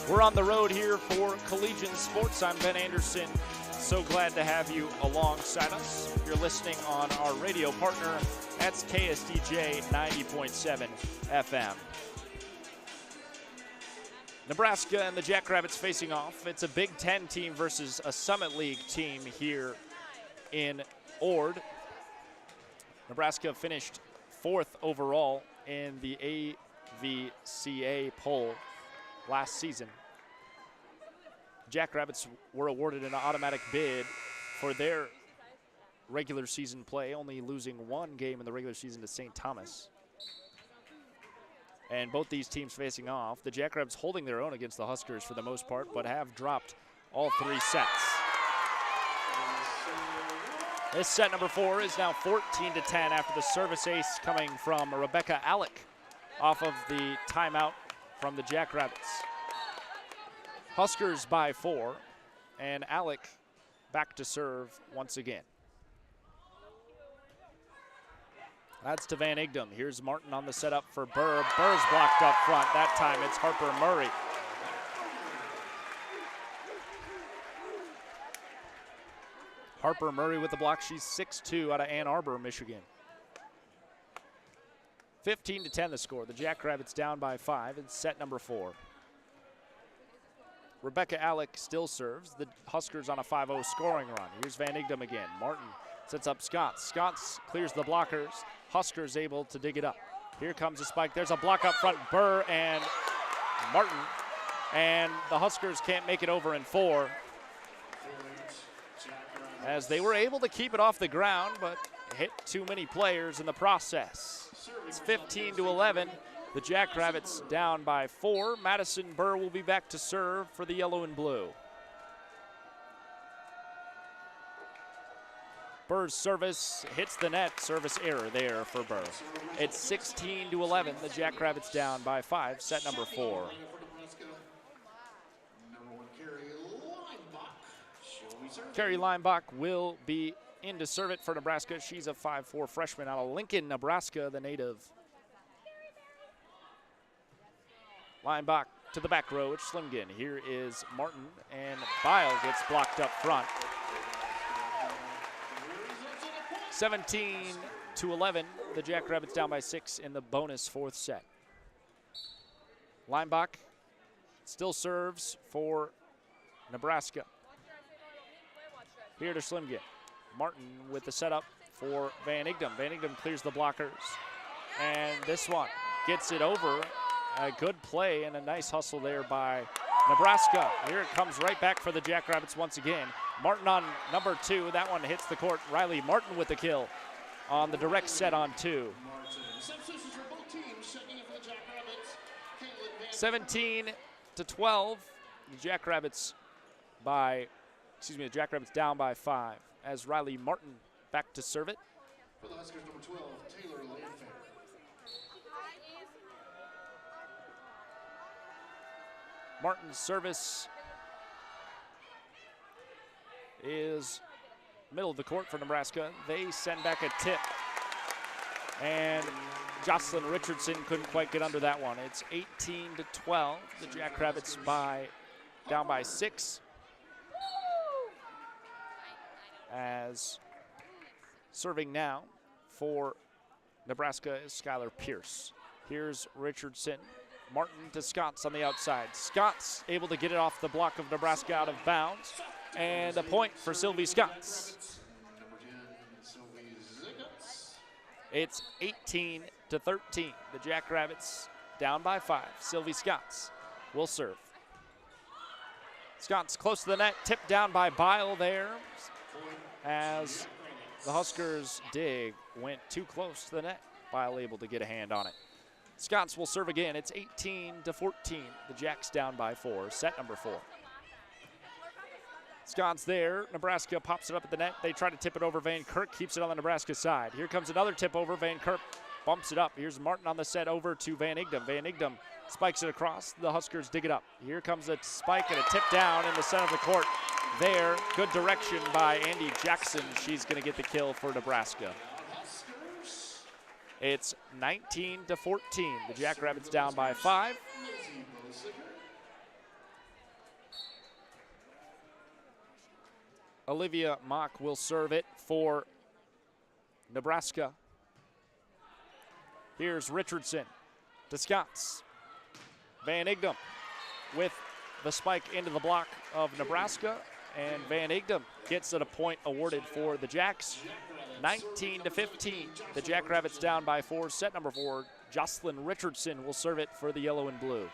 We're on the road here for Collegiate Sports. I'm Ben Anderson. So glad to have you alongside us. You're listening on our radio partner. That's KSDJ 90.7 FM. Nebraska and the Jackrabbits facing off. It's a Big Ten team versus a Summit League team here in Ord. Nebraska finished 4th overall in the AVCA poll last season. Jackrabbits were awarded an automatic bid for their regular season play, only losing one game in the regular season to St. Thomas. And both these teams facing off. The Jackrabbits holding their own against the Huskers for the most part, but have dropped all 3 sets. This set number 4 is now 14-10 after the service ace coming from Rebecca Alec off of the timeout from the Jackrabbits. Huskers by 4, and Alec back to serve once again. That's to Van Igdam. Here's Martin on the setup for Burr. Burr's blocked up front. That time it's Harper Murray. Harper Murray with the block. She's 6'2" out of Ann Arbor, Michigan. 15-10 the score. The Jackrabbits down by 5 in set number 4. Rebecca Alec still serves. The Huskers on a 5-0 scoring run. Here's Van Igdam again. Martin sets up Scotts. Scotts clears the blockers. Huskers able to dig it up. Here comes a spike. There's a block up front. Burr and Martin. And the Huskers can't make it over in 4. As they were able to keep it off the ground, but hit too many players in the process. It's 15-11. The Jackrabbits down by 4. Madison Burr will be back to serve for the yellow and blue. Burr's service hits the net. Service error there for Burr. It's 16-11. The Jackrabbits down by 5. Set number 4. Carrie Leinbach will be in to serve it for Nebraska. She's a 5'4" freshman out of Lincoln, Nebraska, the native. Leinbach to the back row. It's Slimgen. Here is Martin, and Bile gets blocked up front. 17-11. The Jackrabbits down by 6 in the bonus 4th set. Leinbach still serves for Nebraska. Here to Slimgen. Martin with the setup for Van Igdam. Van Igdam clears the blockers. And this one gets it over. A good play and a nice hustle there by Nebraska. Here it comes right back for the Jackrabbits once again. Martin on number 2. That one hits the court. Riley Martin with the kill on the direct set on 2. 17-12. The Jackrabbits down by 5 as Riley Martin back to serve it. For the Huskers, number 12, Taylor Landfair. Martin's service is middle of the court for Nebraska. They send back a tip, and Jocelyn Richardson couldn't quite get under that one. It's 18-12. The Jackrabbits down by 6. As serving now for Nebraska is Skylar Pierce. Here's Richardson. Martin to Scotts on the outside. Scotts able to get it off the block of Nebraska out of bounds. And a point for Sylvie Scotts. It's 18-13. The Jackrabbits down by 5. Sylvie Scotts will serve. Scotts close to the net, tipped down by Bile there as the Huskers' dig went too close to the net. Bile able to get a hand on it. Scotts will serve again. It's 18-14. The Jacks down by 4. Set number 4. Scott's there. Nebraska pops it up at the net. They try to tip it over. Van Kirk keeps it on the Nebraska side. Here comes another tip over. Van Kirk bumps it up. Here's Martin on the set over to Van Igdam. Van Igdam spikes it across. The Huskers dig it up. Here comes a spike and a tip down in the center of the court. There, good direction by Andy Jackson. She's going to get the kill for Nebraska. It's 19-14. The Jackrabbits down by 5. Olivia Mock will serve it for Nebraska. Here's Richardson to Scots. Van Igdam with the spike into the block of Nebraska, and Van Igdam gets it a point awarded for the Jacks. 19-15. The Jackrabbits down by 4. Set number 4, Jocelyn Richardson will serve it for the yellow and blue.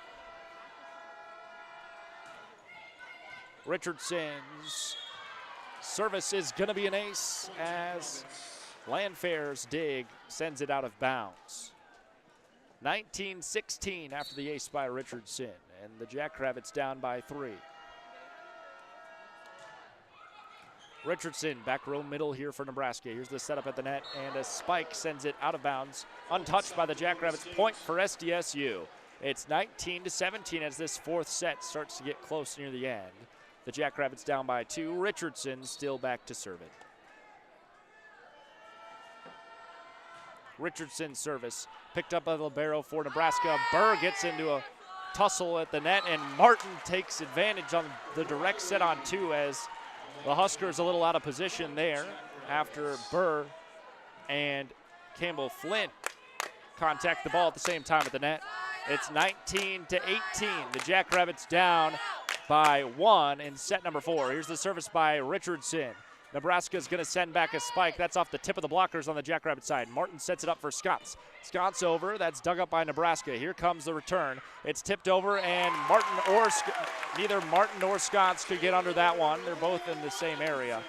Richardson's service is going to be an ace as Landfair's dig sends it out of bounds. 19-16 after the ace by Richardson, and the Jackrabbits down by 3. Richardson, back row middle here for Nebraska. Here's the setup at the net, and a spike sends it out of bounds, untouched by the Jackrabbits. Point for SDSU. It's 19-17 as this fourth set starts to get close near the end. The Jackrabbits down by 2. Richardson still back to serve it. Richardson's service picked up by the libero for Nebraska. Burr gets into a tussle at the net, and Martin takes advantage on the direct set on 2 as the Huskers a little out of position there after Burr and Campbell Flynn contact the ball at the same time at the net. It's 19-18. The Jackrabbits down by 1 in set number 4. Here's the service by Richardson. Nebraska's going to send back a spike. That's off the tip of the blockers on the Jackrabbit side. Martin sets it up for Scots. Scots over. That's dug up by Nebraska. Here comes the return. It's tipped over, and neither Martin nor Scots could get under that one. They're both in the same area.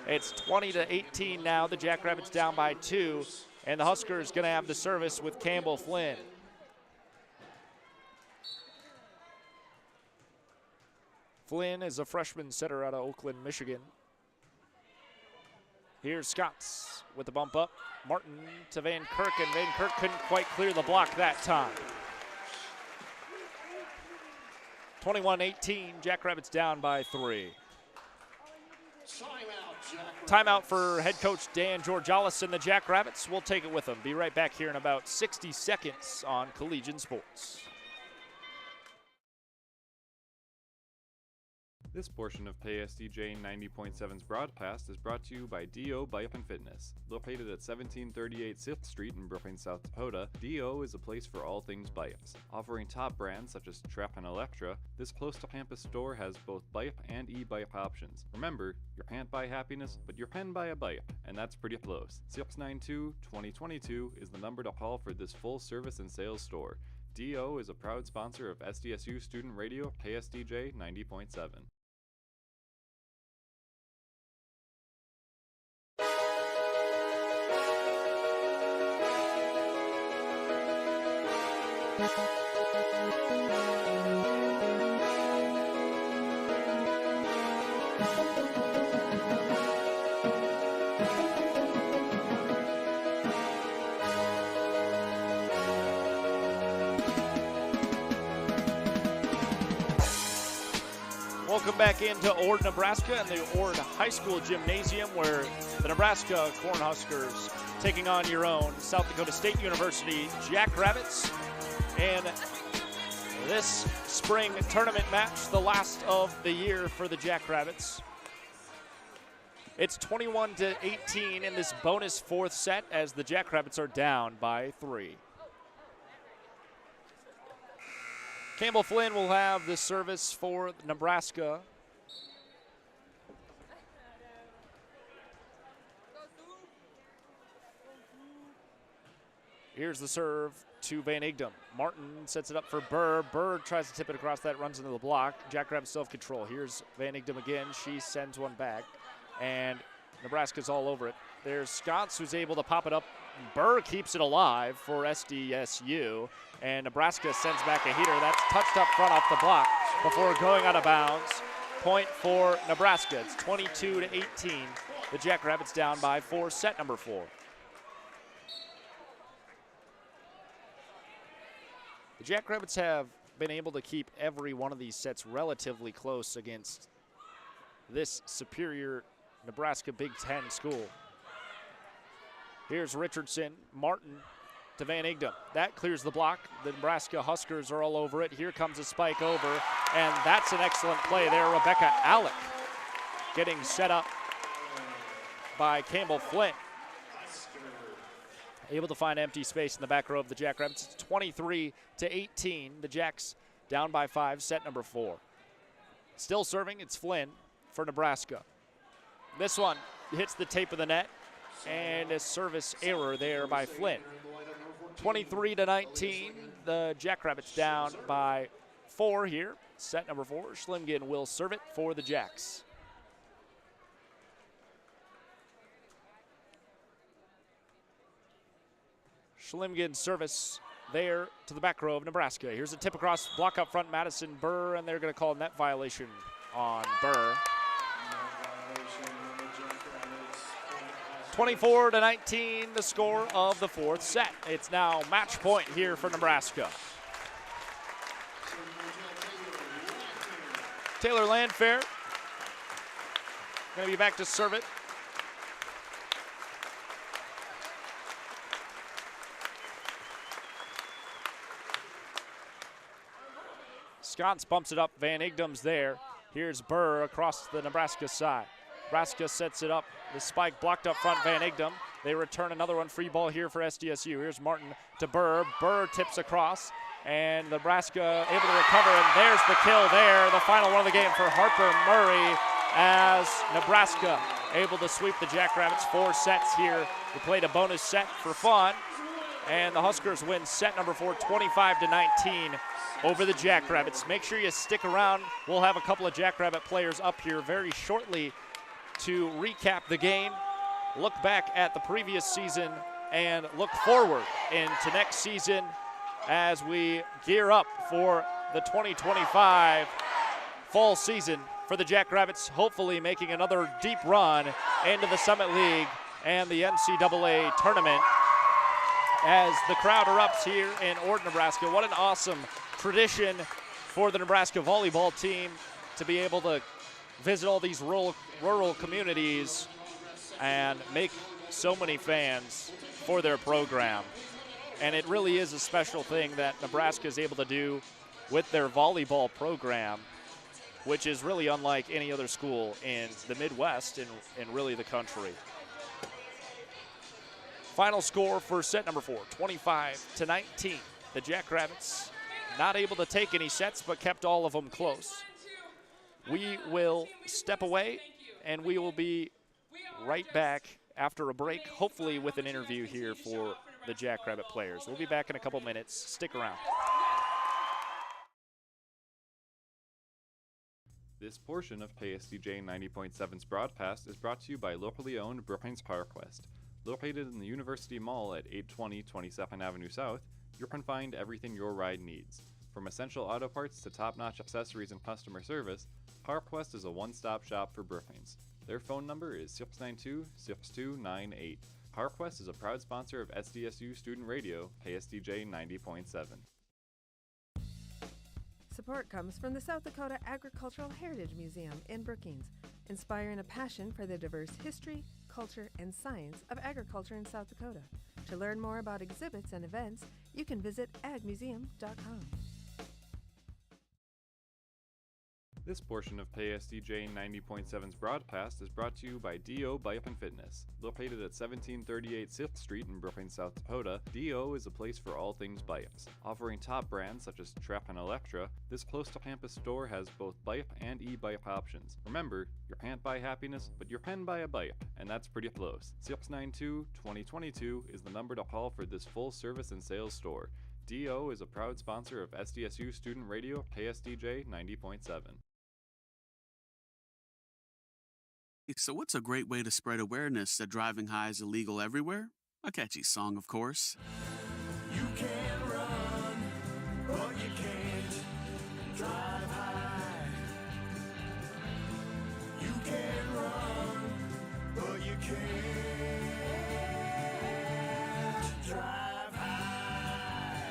It's 20-18 now. The Jackrabbits down by 2, and the Huskers going to have the service with Campbell Flynn. Flynn is a freshman setter out of Oakland, Michigan. Here's Scots with the bump up. Martin to Van Kirk, and Van Kirk couldn't quite clear the block that time. 21-18, Jackrabbits down by 3. Timeout for head coach Dan Georgalis and the Jackrabbits. We'll take it with them. Be right back here in about 60 seconds on Collegian Sports. This portion of KSDJ 90.7's broadcast is brought to you by D.O. Bike and Fitness. Located at 1738 6th Street in Brooklyn, South Dakota, D.O. is a place for all things bikes. Offering top brands such as Trap and Electra, this close-to-campus store has both bike and e-bike options. Remember, you can't buy happiness, but you can buy a bike, and that's pretty close. 692-2022 is the number to call for this full-service and sales store. D.O. is a proud sponsor of SDSU Student Radio KSDJ 90.7. Welcome back into Ord, Nebraska, and the Ord High School Gymnasium, where the Nebraska Cornhuskers taking on your own South Dakota State University Jackrabbits. And this spring tournament match, the last of the year for the Jackrabbits. It's 21-18 in this bonus fourth set as the Jackrabbits are down by 3. Campbell Flynn will have the service for Nebraska. Here's the serve to Van Igdam. Martin sets it up for Burr. Burr tries to tip it across that, runs into the block. Jackrabbits self-control. Here's Van Igdam again. She sends one back, and Nebraska's all over it. There's Scots who's able to pop it up. Burr keeps it alive for SDSU, and Nebraska sends back a heater. That's touched up front off the block before going out of bounds. point for Nebraska. It's 22-18. The Jackrabbits down by 4, set number 4. The Jackrabbits have been able to keep every one of these sets relatively close against this superior Nebraska Big Ten school. Here's Richardson, Martin to Van Igdam. That clears the block. The Nebraska Huskers are all over it. Here comes a spike over, and that's an excellent play there. Rebecca Alec getting set up by Campbell Flynn. Able to find empty space in the back row of the Jackrabbits. It's 23-18. The Jacks down by 5, set number 4. Still serving, it's Flynn for Nebraska. This one hits the tape of the net, and a service error there by Flynn. 23-19. The Jackrabbits down by 4 here. Set number 4. Schlimgen will serve it for the Jacks. Schlimgen service there to the back row of Nebraska. Here's a tip across, block up front, Madison Burr, and they're going to call a net violation on Burr. 24-19, the score of the 4th set. It's now match point here for Nebraska. Taylor Landfair going to be back to serve it. Sconce bumps it up. Van Igdam's there. Here's Burr across the Nebraska side. Nebraska sets it up. The spike blocked up front, Van Igdam. They return another one, free ball here for SDSU. Here's Martin to Burr. Burr tips across, and Nebraska able to recover, and there's the kill there. The final one of the game for Harper Murray as Nebraska able to sweep the Jackrabbits. 4 sets here. We played a bonus set for fun, and the Huskers win set number 4, 25-19 over the Jackrabbits. Make sure you stick around. We'll have a couple of Jackrabbit players up here very shortly to recap the game, look back at the previous season, and look forward into next season as we gear up for the 2025 fall season for the Jackrabbits, hopefully making another deep run into the Summit League and the NCAA tournament as the crowd erupts here in Ord, Nebraska. What an awesome tradition for the Nebraska volleyball team to be able to visit all these rural communities and make so many fans for their program. And it really is a special thing that Nebraska is able to do with their volleyball program, which is really unlike any other school in the Midwest and really the country. Final score for set number 4, 25-19. The Jackrabbits not able to take any sets, but kept all of them close. We will step away, and we will be right back after a break, hopefully with an interview here for the Jackrabbit players. We'll be back in a couple minutes. Stick around. This portion of KSDJ 90.7's broadcast is brought to you by locally owned Brookings PowerQuest. Located in the University Mall at 820 22nd Avenue South, you can find everything your ride needs. From essential auto parts to top-notch accessories and customer service, PowerQuest is a one-stop shop for Brookings. Their phone number is 692-6298. PowerQuest is a proud sponsor of SDSU Student Radio, KSDJ 90.7. Support comes from the South Dakota Agricultural Heritage Museum in Brookings, inspiring a passion for the diverse history, culture, and science of agriculture in South Dakota. To learn more about exhibits and events, you can visit agmuseum.com. This portion of KSDJ 90.7's broadcast is brought to you by D.O. Bike and Fitness. Located at 1738 6th Street in Brookings, South Dakota, D.O. is a place for all things bikes. Offering top brands such as Trek and Electra, this close-to-campus store has both bike and e-bike options. Remember, you can't buy happiness, but you can buy a bike, and that's pretty close. 692-2022 is the number to call for this full-service and sales store. D.O. is a proud sponsor of SDSU Student Radio, KSDJ 90.7. So what's a great way to spread awareness that driving high is illegal everywhere? A catchy song, of course. You can run, but you can't drive high. can't drive high.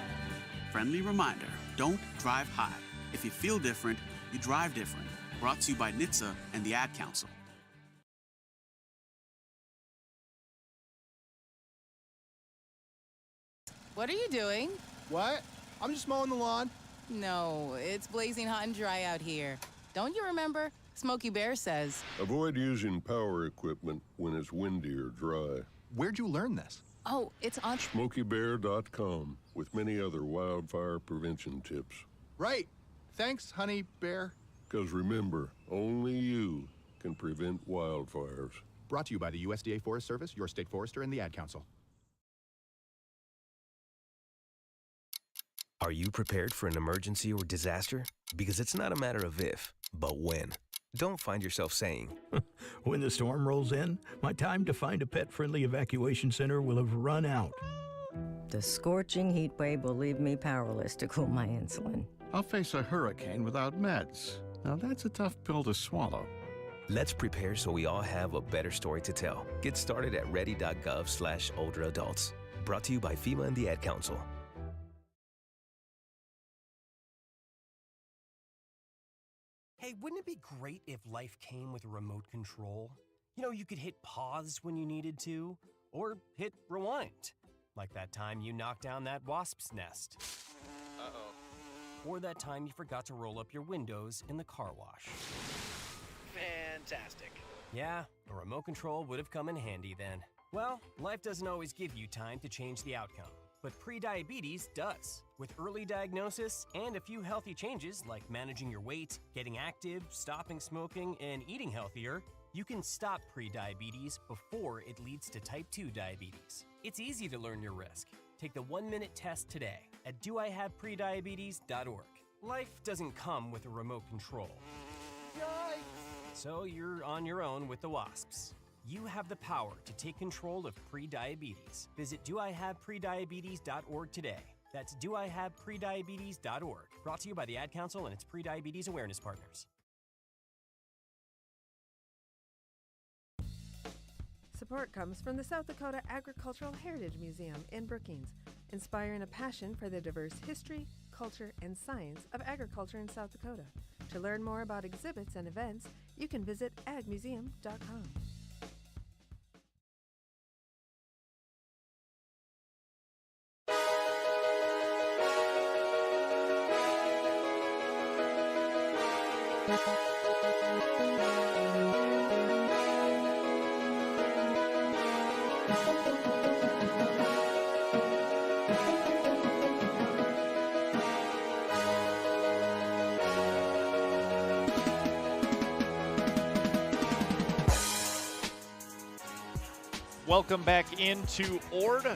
Friendly reminder, don't drive high. If you feel different, you drive different. Brought to you by NHTSA and the Ad Council. What are you doing? What? I'm just mowing the lawn. No, it's blazing hot and dry out here. Don't you remember? Smokey Bear says. Avoid using power equipment when it's windy or dry. Where'd you learn this? Oh, it's on SmokeyBear.com with many other wildfire prevention tips. Right. Thanks, honey bear. Because remember, only you can prevent wildfires. Brought to you by the USDA Forest Service, your state forester, and the Ad Council. Are you prepared for an emergency or disaster? Because it's not a matter of if, but when. Don't find yourself saying, when the storm rolls in, my time to find a pet-friendly evacuation center will have run out. The scorching heat wave will leave me powerless to cool my insulin. I'll face a hurricane without meds. Now that's a tough pill to swallow. let's prepare so we all have a better story to tell. Get started at ready.gov/older adults. Brought to you by FEMA and the Ad Council. Hey, wouldn't it be great if life came with a remote control? You know, you could hit pause when you needed to, or hit rewind. Like that time you knocked down that wasp's nest. Uh-oh. Or that time you forgot to roll up your windows in the car wash. Fantastic. Yeah, a remote control would have come in handy then. Well, life doesn't always give you time to change the outcome, but prediabetes does. With early diagnosis and a few healthy changes like managing your weight, getting active, stopping smoking, and eating healthier, you can stop prediabetes before it leads to type 2 diabetes. It's easy to learn your risk. Take the 1-minute test today at doihaveprediabetes.org. Life doesn't come with a remote control. Yikes! So you're on your own with the wasps. You have the power to take control of prediabetes. Visit doihaveprediabetes.org today. That's doihaveprediabetes.org. Brought to you by the Ad Council and its prediabetes awareness partners. Support comes from the South Dakota Agricultural Heritage Museum in Brookings, inspiring a passion for the diverse history, culture, and science of agriculture in South Dakota. To learn more about exhibits and events, you can visit agmuseum.com. Welcome back into Ord.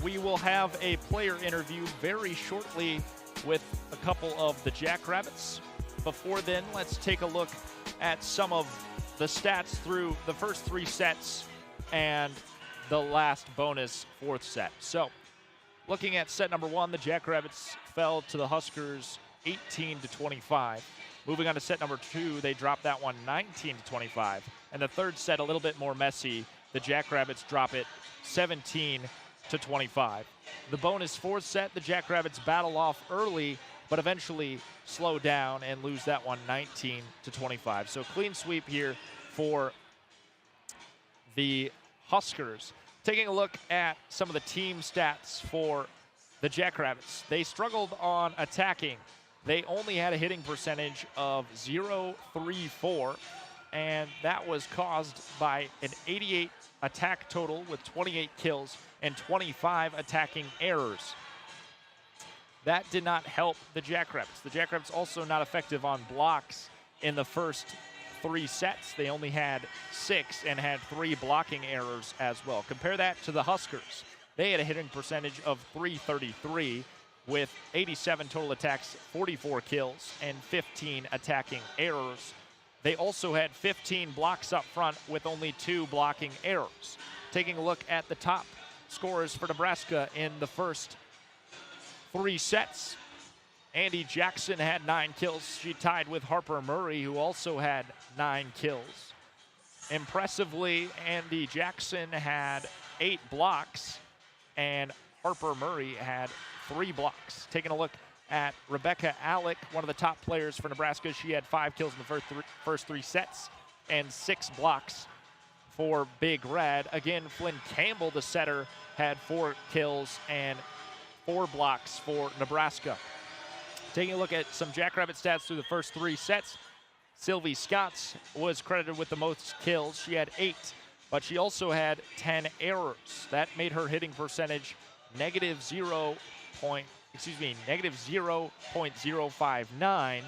We will have a player interview very shortly with a couple of the Jackrabbits. Before then, let's take a look at some of the stats through the first 3 sets and the last bonus 4th set. So, looking at set number 1, the Jackrabbits fell to the Huskers 18-25. Moving on to set number 2, they dropped that one 19-25. And the 3rd set, a little bit more messy. The Jackrabbits drop it 17-25. The bonus 4th set, the Jackrabbits battle off early, but eventually slow down and lose that one 19-25. So clean sweep here for the Huskers. Taking a look at some of the team stats for the Jackrabbits. They struggled on attacking. They only had a hitting percentage of .034, and that was caused by an 88 attack total with 28 kills and 25 attacking errors. That did not help the Jackrabbits. The Jackrabbits also not effective on blocks in the first 3 sets. They only had 6 and had 3 blocking errors as well. Compare that to the Huskers. They had a hitting percentage of .333 with 87 total attacks, 44 kills, and 15 attacking errors. They also had 15 blocks up front with only 2 blocking errors. Taking a look at the top scorers for Nebraska in the first 3 sets. Andy Jackson had 9 kills. She tied with Harper Murray, who also had 9 kills. Impressively, Andy Jackson had 8 blocks, and Harper Murray had 3 blocks. Taking a look at Rebecca Alec, one of the top players for Nebraska. She had 5 kills in the first 3 sets and 6 blocks for Big Red. Again, Flynn Campbell, the setter, had 4 kills and 4 blocks for Nebraska. Taking a look at some Jackrabbit stats through the first 3 sets, Sylvie Scotts was credited with the most kills. She had 8, but she also had 10 errors. That made her hitting percentage negative 0.059.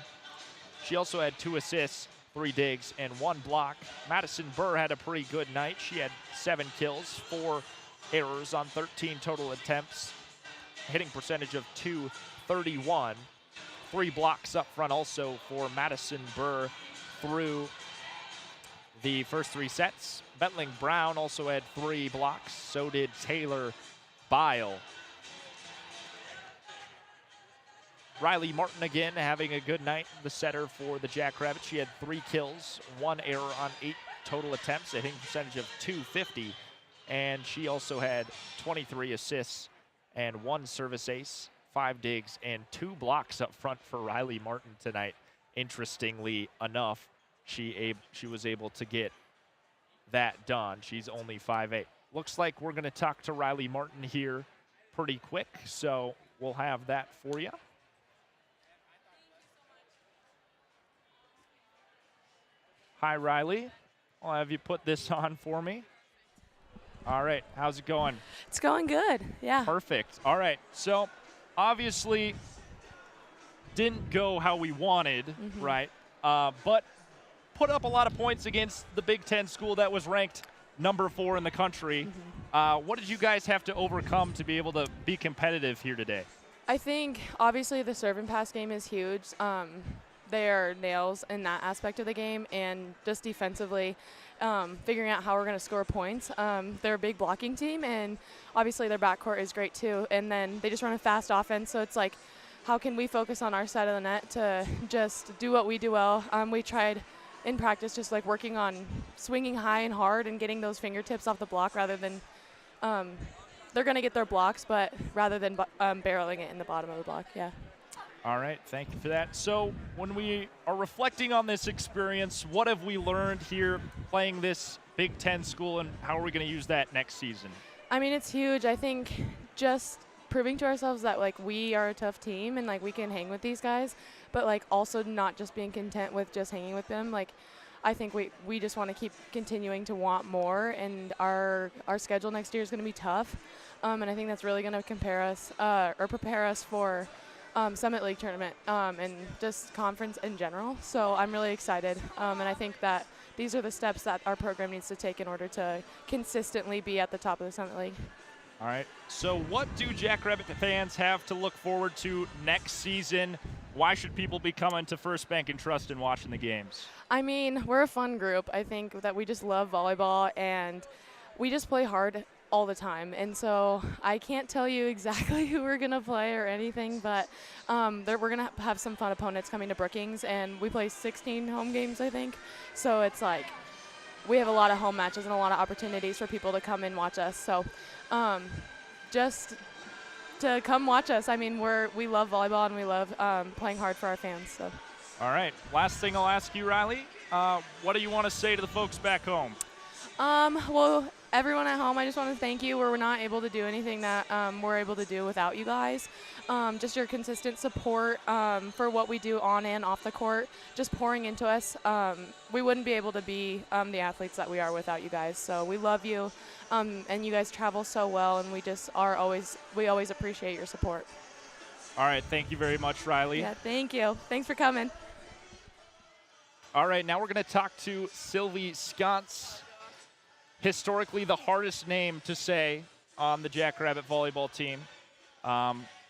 She also had 2 assists, 3 digs, and 1 block. Madison Burr had a pretty good night. She had 7 kills, 4 errors on 13 total attempts. Hitting percentage of .231. 3 blocks up front also for Madison Burr through the first 3 sets. Bentling Brown also had 3 blocks. So did Taylor Bile. Riley Martin again having a good night, the setter for the Jackrabbits. She had 3 kills, 1 error on 8 total attempts, a hitting percentage of .250. And she also had 23 assists and 1 service ace, 5 digs, and 2 blocks up front for Riley Martin tonight. Interestingly enough, she was able to get that done. She's only 5'8". Looks like we're going to talk to Riley Martin here pretty quick, so we'll have that for you. Hi, Riley. I'll have you put this on for me. All right, how's it going? It's going good, yeah. Perfect. All right, so obviously didn't go how we wanted, right? But put up a lot of points against the Big Ten school that was ranked number 4 in the country. What did you guys have to overcome to be able to be competitive here today? I think obviously the serve and pass game is huge. They are nails in that aspect of the game, and just defensively, figuring out how we're going to score points. They're a big blocking team, and obviously their backcourt is great too. And then they just run a fast offense, so it's like, how can we focus on our side of the net to just do what we do well? We tried in practice just like working on swinging high and hard and getting those fingertips off the block rather than they're going to get their blocks, but rather than barreling it in the bottom of the block, yeah. All right, thank you for that. So when we are reflecting on this experience, what have we learned here playing this Big Ten school, and how are we going to use that next season? I mean, it's huge. I think just proving to ourselves that, like, we are a tough team and, like, we can hang with these guys, but, like, also not just being content with just hanging with them. Like, I think we just want to keep continuing to want more, and our schedule next year is going to be tough, and I think that's really going to prepare us for Summit League tournament and just conference in general. So I'm really excited, and I think that these are the steps that our program needs to take in order to consistently be at the top of the Summit League. All right, so what do Jackrabbit fans have to look forward to next season? Why should people be coming to First Bank and Trust and watching the games? I mean, we're a fun group. I think that we just love volleyball, and we just play hard all the time. And so I can't tell you exactly who we're going to play or anything, but we're going to have some fun opponents coming to Brookings, and we play 16 home games, I think. So it's like we have a lot of home matches and a lot of opportunities for people to come and watch us. So just to come watch us. I mean, we love volleyball, and we love playing hard for our fans. So. All right, last thing I'll ask you, Riley, what do you want to say to the folks back home? Well, everyone at home, I just want to thank you. We're not able to do anything that we're able to do without you guys. Just your consistent support for what we do on and off the court, just pouring into us. We wouldn't be able to be the athletes that we are without you guys. So we love you, and you guys travel so well, and we always appreciate your support. All right, thank you very much, Riley. Yeah, thank you. Thanks for coming. All right, now we're going to talk to Sylvie Scotts. Historically, the hardest name to say on the Jackrabbit volleyball team.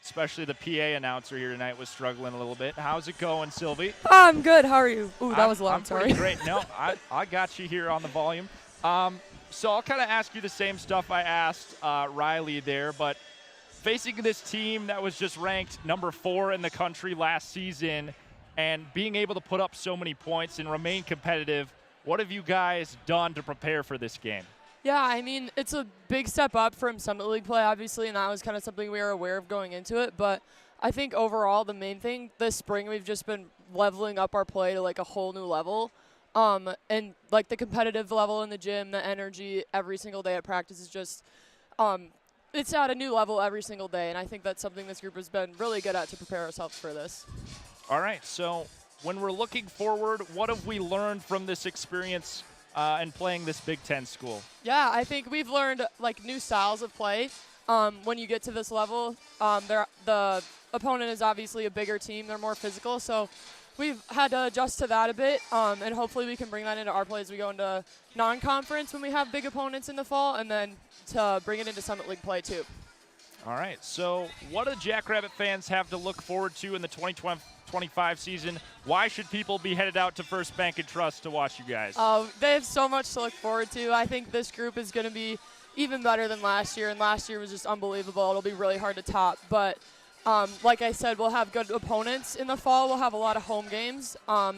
Especially the PA announcer here tonight was struggling a little bit. How's it going, Sylvie? I'm good. How are you? Ooh, that was long. I'm Sorry. pretty great. No, I got you here on the volume. So I'll kind of ask you the same stuff I asked Riley there, but facing this team that was just ranked number 4 in the country last season and being able to put up so many points and remain competitive, What have you guys done to prepare for this game? Yeah, I mean, it's a big step up from Summit League play, obviously, and that was kind of something we were aware of going into it. But I think overall, the main thing this spring, we've just been leveling up our play to like a whole new level. And like the competitive level in the gym, the energy every single day at practice is just, it's at a new level every single day. And I think that's something this group has been really good at to prepare ourselves for this. All right, so when we're looking forward, what have we learned from this experience and playing this Big Ten school? Yeah, I think we've learned like new styles of play. When you get to this level, the opponent is obviously a bigger team. They're more physical, so we've had to adjust to that a bit, and hopefully we can bring that into our play as we go into non-conference when we have big opponents in the fall, and then to bring it into Summit League play too. All right, so what do Jackrabbit fans have to look forward to in the 2025 season? Why should people be headed out to First Bank and Trust to watch you guys? They have so much to look forward to. I think this group is going to be even better than last year, and last year was just unbelievable. It'll be really hard to top, but like I said, we'll have good opponents in the fall. We'll have a lot of home games,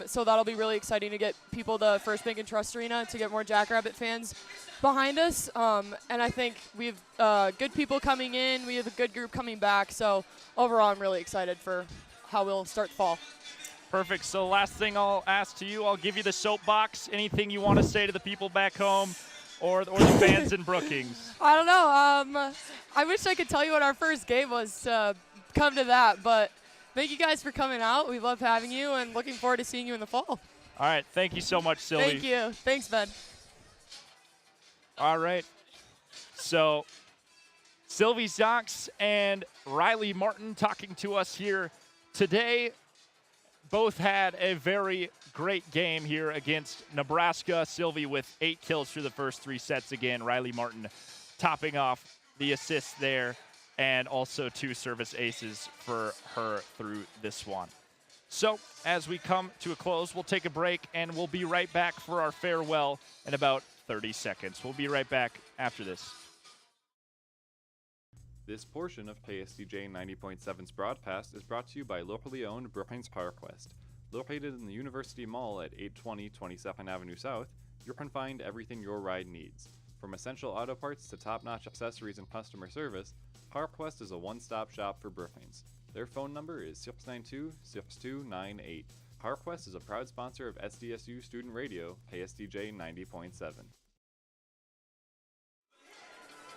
so that'll be really exciting to get people to First Bank and Trust Arena to get more Jackrabbit fans behind us. And I think we have good people coming in. We have a good group coming back. So overall, I'm really excited for how we'll start the fall. Perfect. So last thing I'll ask to you, I'll give you the soapbox. Anything you want to say to the people back home or the fans in Brookings? I don't know. I wish I could tell you what our first game was to come to that, but thank you guys for coming out. We love having you and looking forward to seeing you in the fall. All right. Thank you so much, Sylvie. Thank you. Thanks, Ben. All right. So Sylvie Zox and Riley Martin talking to us here today. Both had a very great game here against Nebraska. Sylvie with 8 kills through the first 3 sets again. Riley Martin topping off the assists there, and also 2 service aces for her through this one. So as we come to a close, we'll take a break, and we'll be right back for our farewell in about 30 seconds. We'll be right back after this. This portion of KSDJ 90.7's broadcast is brought to you by locally owned Brookings PowerQuest. Located in the University Mall at 820 22nd Avenue South, you can find everything your ride needs. From essential auto parts to top-notch accessories and customer service, PowerQuest is a one-stop shop for Brookings. Their phone number is 692-6298. PowerQuest is a proud sponsor of SDSU Student Radio, KSDJ 90.7.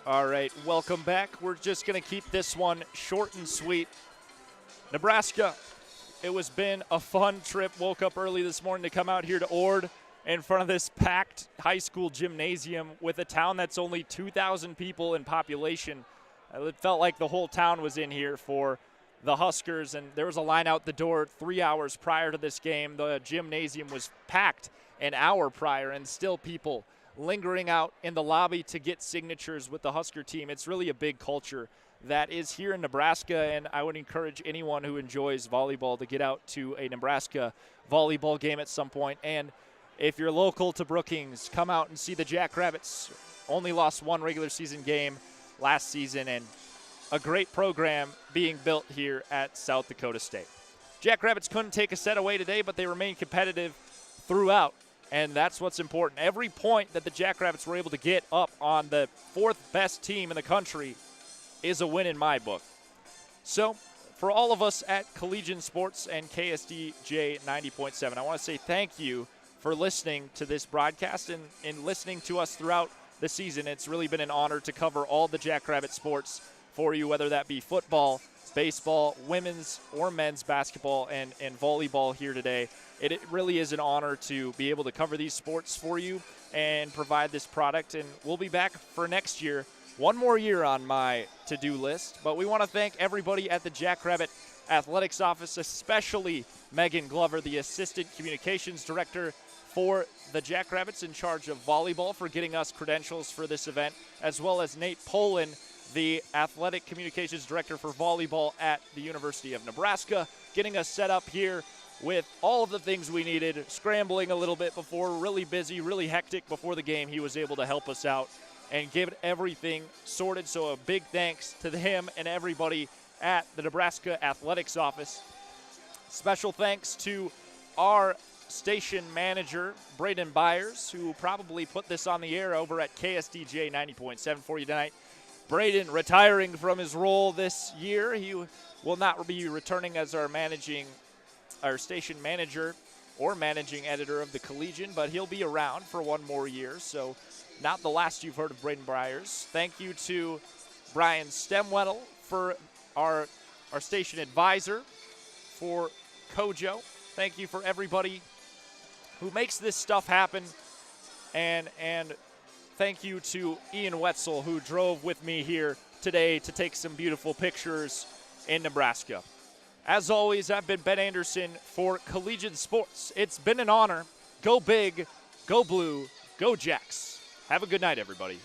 All right, welcome back. We're just going to keep this one short and sweet. Nebraska, it was been a fun trip. Woke up early this morning to come out here to Ord in front of this packed high school gymnasium with a town that's only 2,000 people in population. It felt like the whole town was in here for the Huskers, and there was a line out the door 3 hours prior to this game. The gymnasium was packed an hour prior, and still people lingering out in the lobby to get signatures with the Husker team. It's really a big culture that is here in Nebraska, and I would encourage anyone who enjoys volleyball to get out to a Nebraska volleyball game at some point. And if you're local to Brookings, come out and see the Jackrabbits. Only lost 1 regular season game last season, and a great program being built here at South Dakota State. Jackrabbits couldn't take a set away today, but they remained competitive throughout. And that's what's important. Every point that the Jackrabbits were able to get up on the 4th best team in the country is a win in my book. So for all of us at Collegiate Sports and KSDJ 90.7, I want to say thank you for listening to this broadcast and listening to us throughout the season. It's really been an honor to cover all the Jackrabbit sports for you, whether that be football, baseball, women's or men's basketball, and volleyball here today. It really is an honor to be able to cover these sports for you and provide this product. And we'll be back for next year. 1 more year on my to-do list. But we want to thank everybody at the Jackrabbit Athletics Office, especially Megan Glover, the Assistant Communications Director for the Jackrabbits in charge of volleyball, for getting us credentials for this event, as well as Nate Poland, the Athletic Communications Director for volleyball at the University of Nebraska, getting us set up here with all of the things we needed, scrambling a little bit before, really busy, really hectic before the game. He was able to help us out and get everything sorted. So a big thanks to him and everybody at the Nebraska Athletics Office. Special thanks to our station manager, Braden Byers, who probably put this on the air over at KSDJ 90.7 for you tonight. Braden retiring from his role this year. He will not be returning as our station manager or managing editor of the Collegian, but he'll be around for one more year, so not the last you've heard of Braden Byers. Thank you to Brian Stemwettel for our station advisor, for Kojo. Thank you for everybody who makes this stuff happen, and thank you to Ian Wetzel, who drove with me here today to take some beautiful pictures in Nebraska. As always, I've been Ben Anderson for Collegiate Sports. It's been an honor. Go big, go blue, go Jacks. Have a good night, everybody.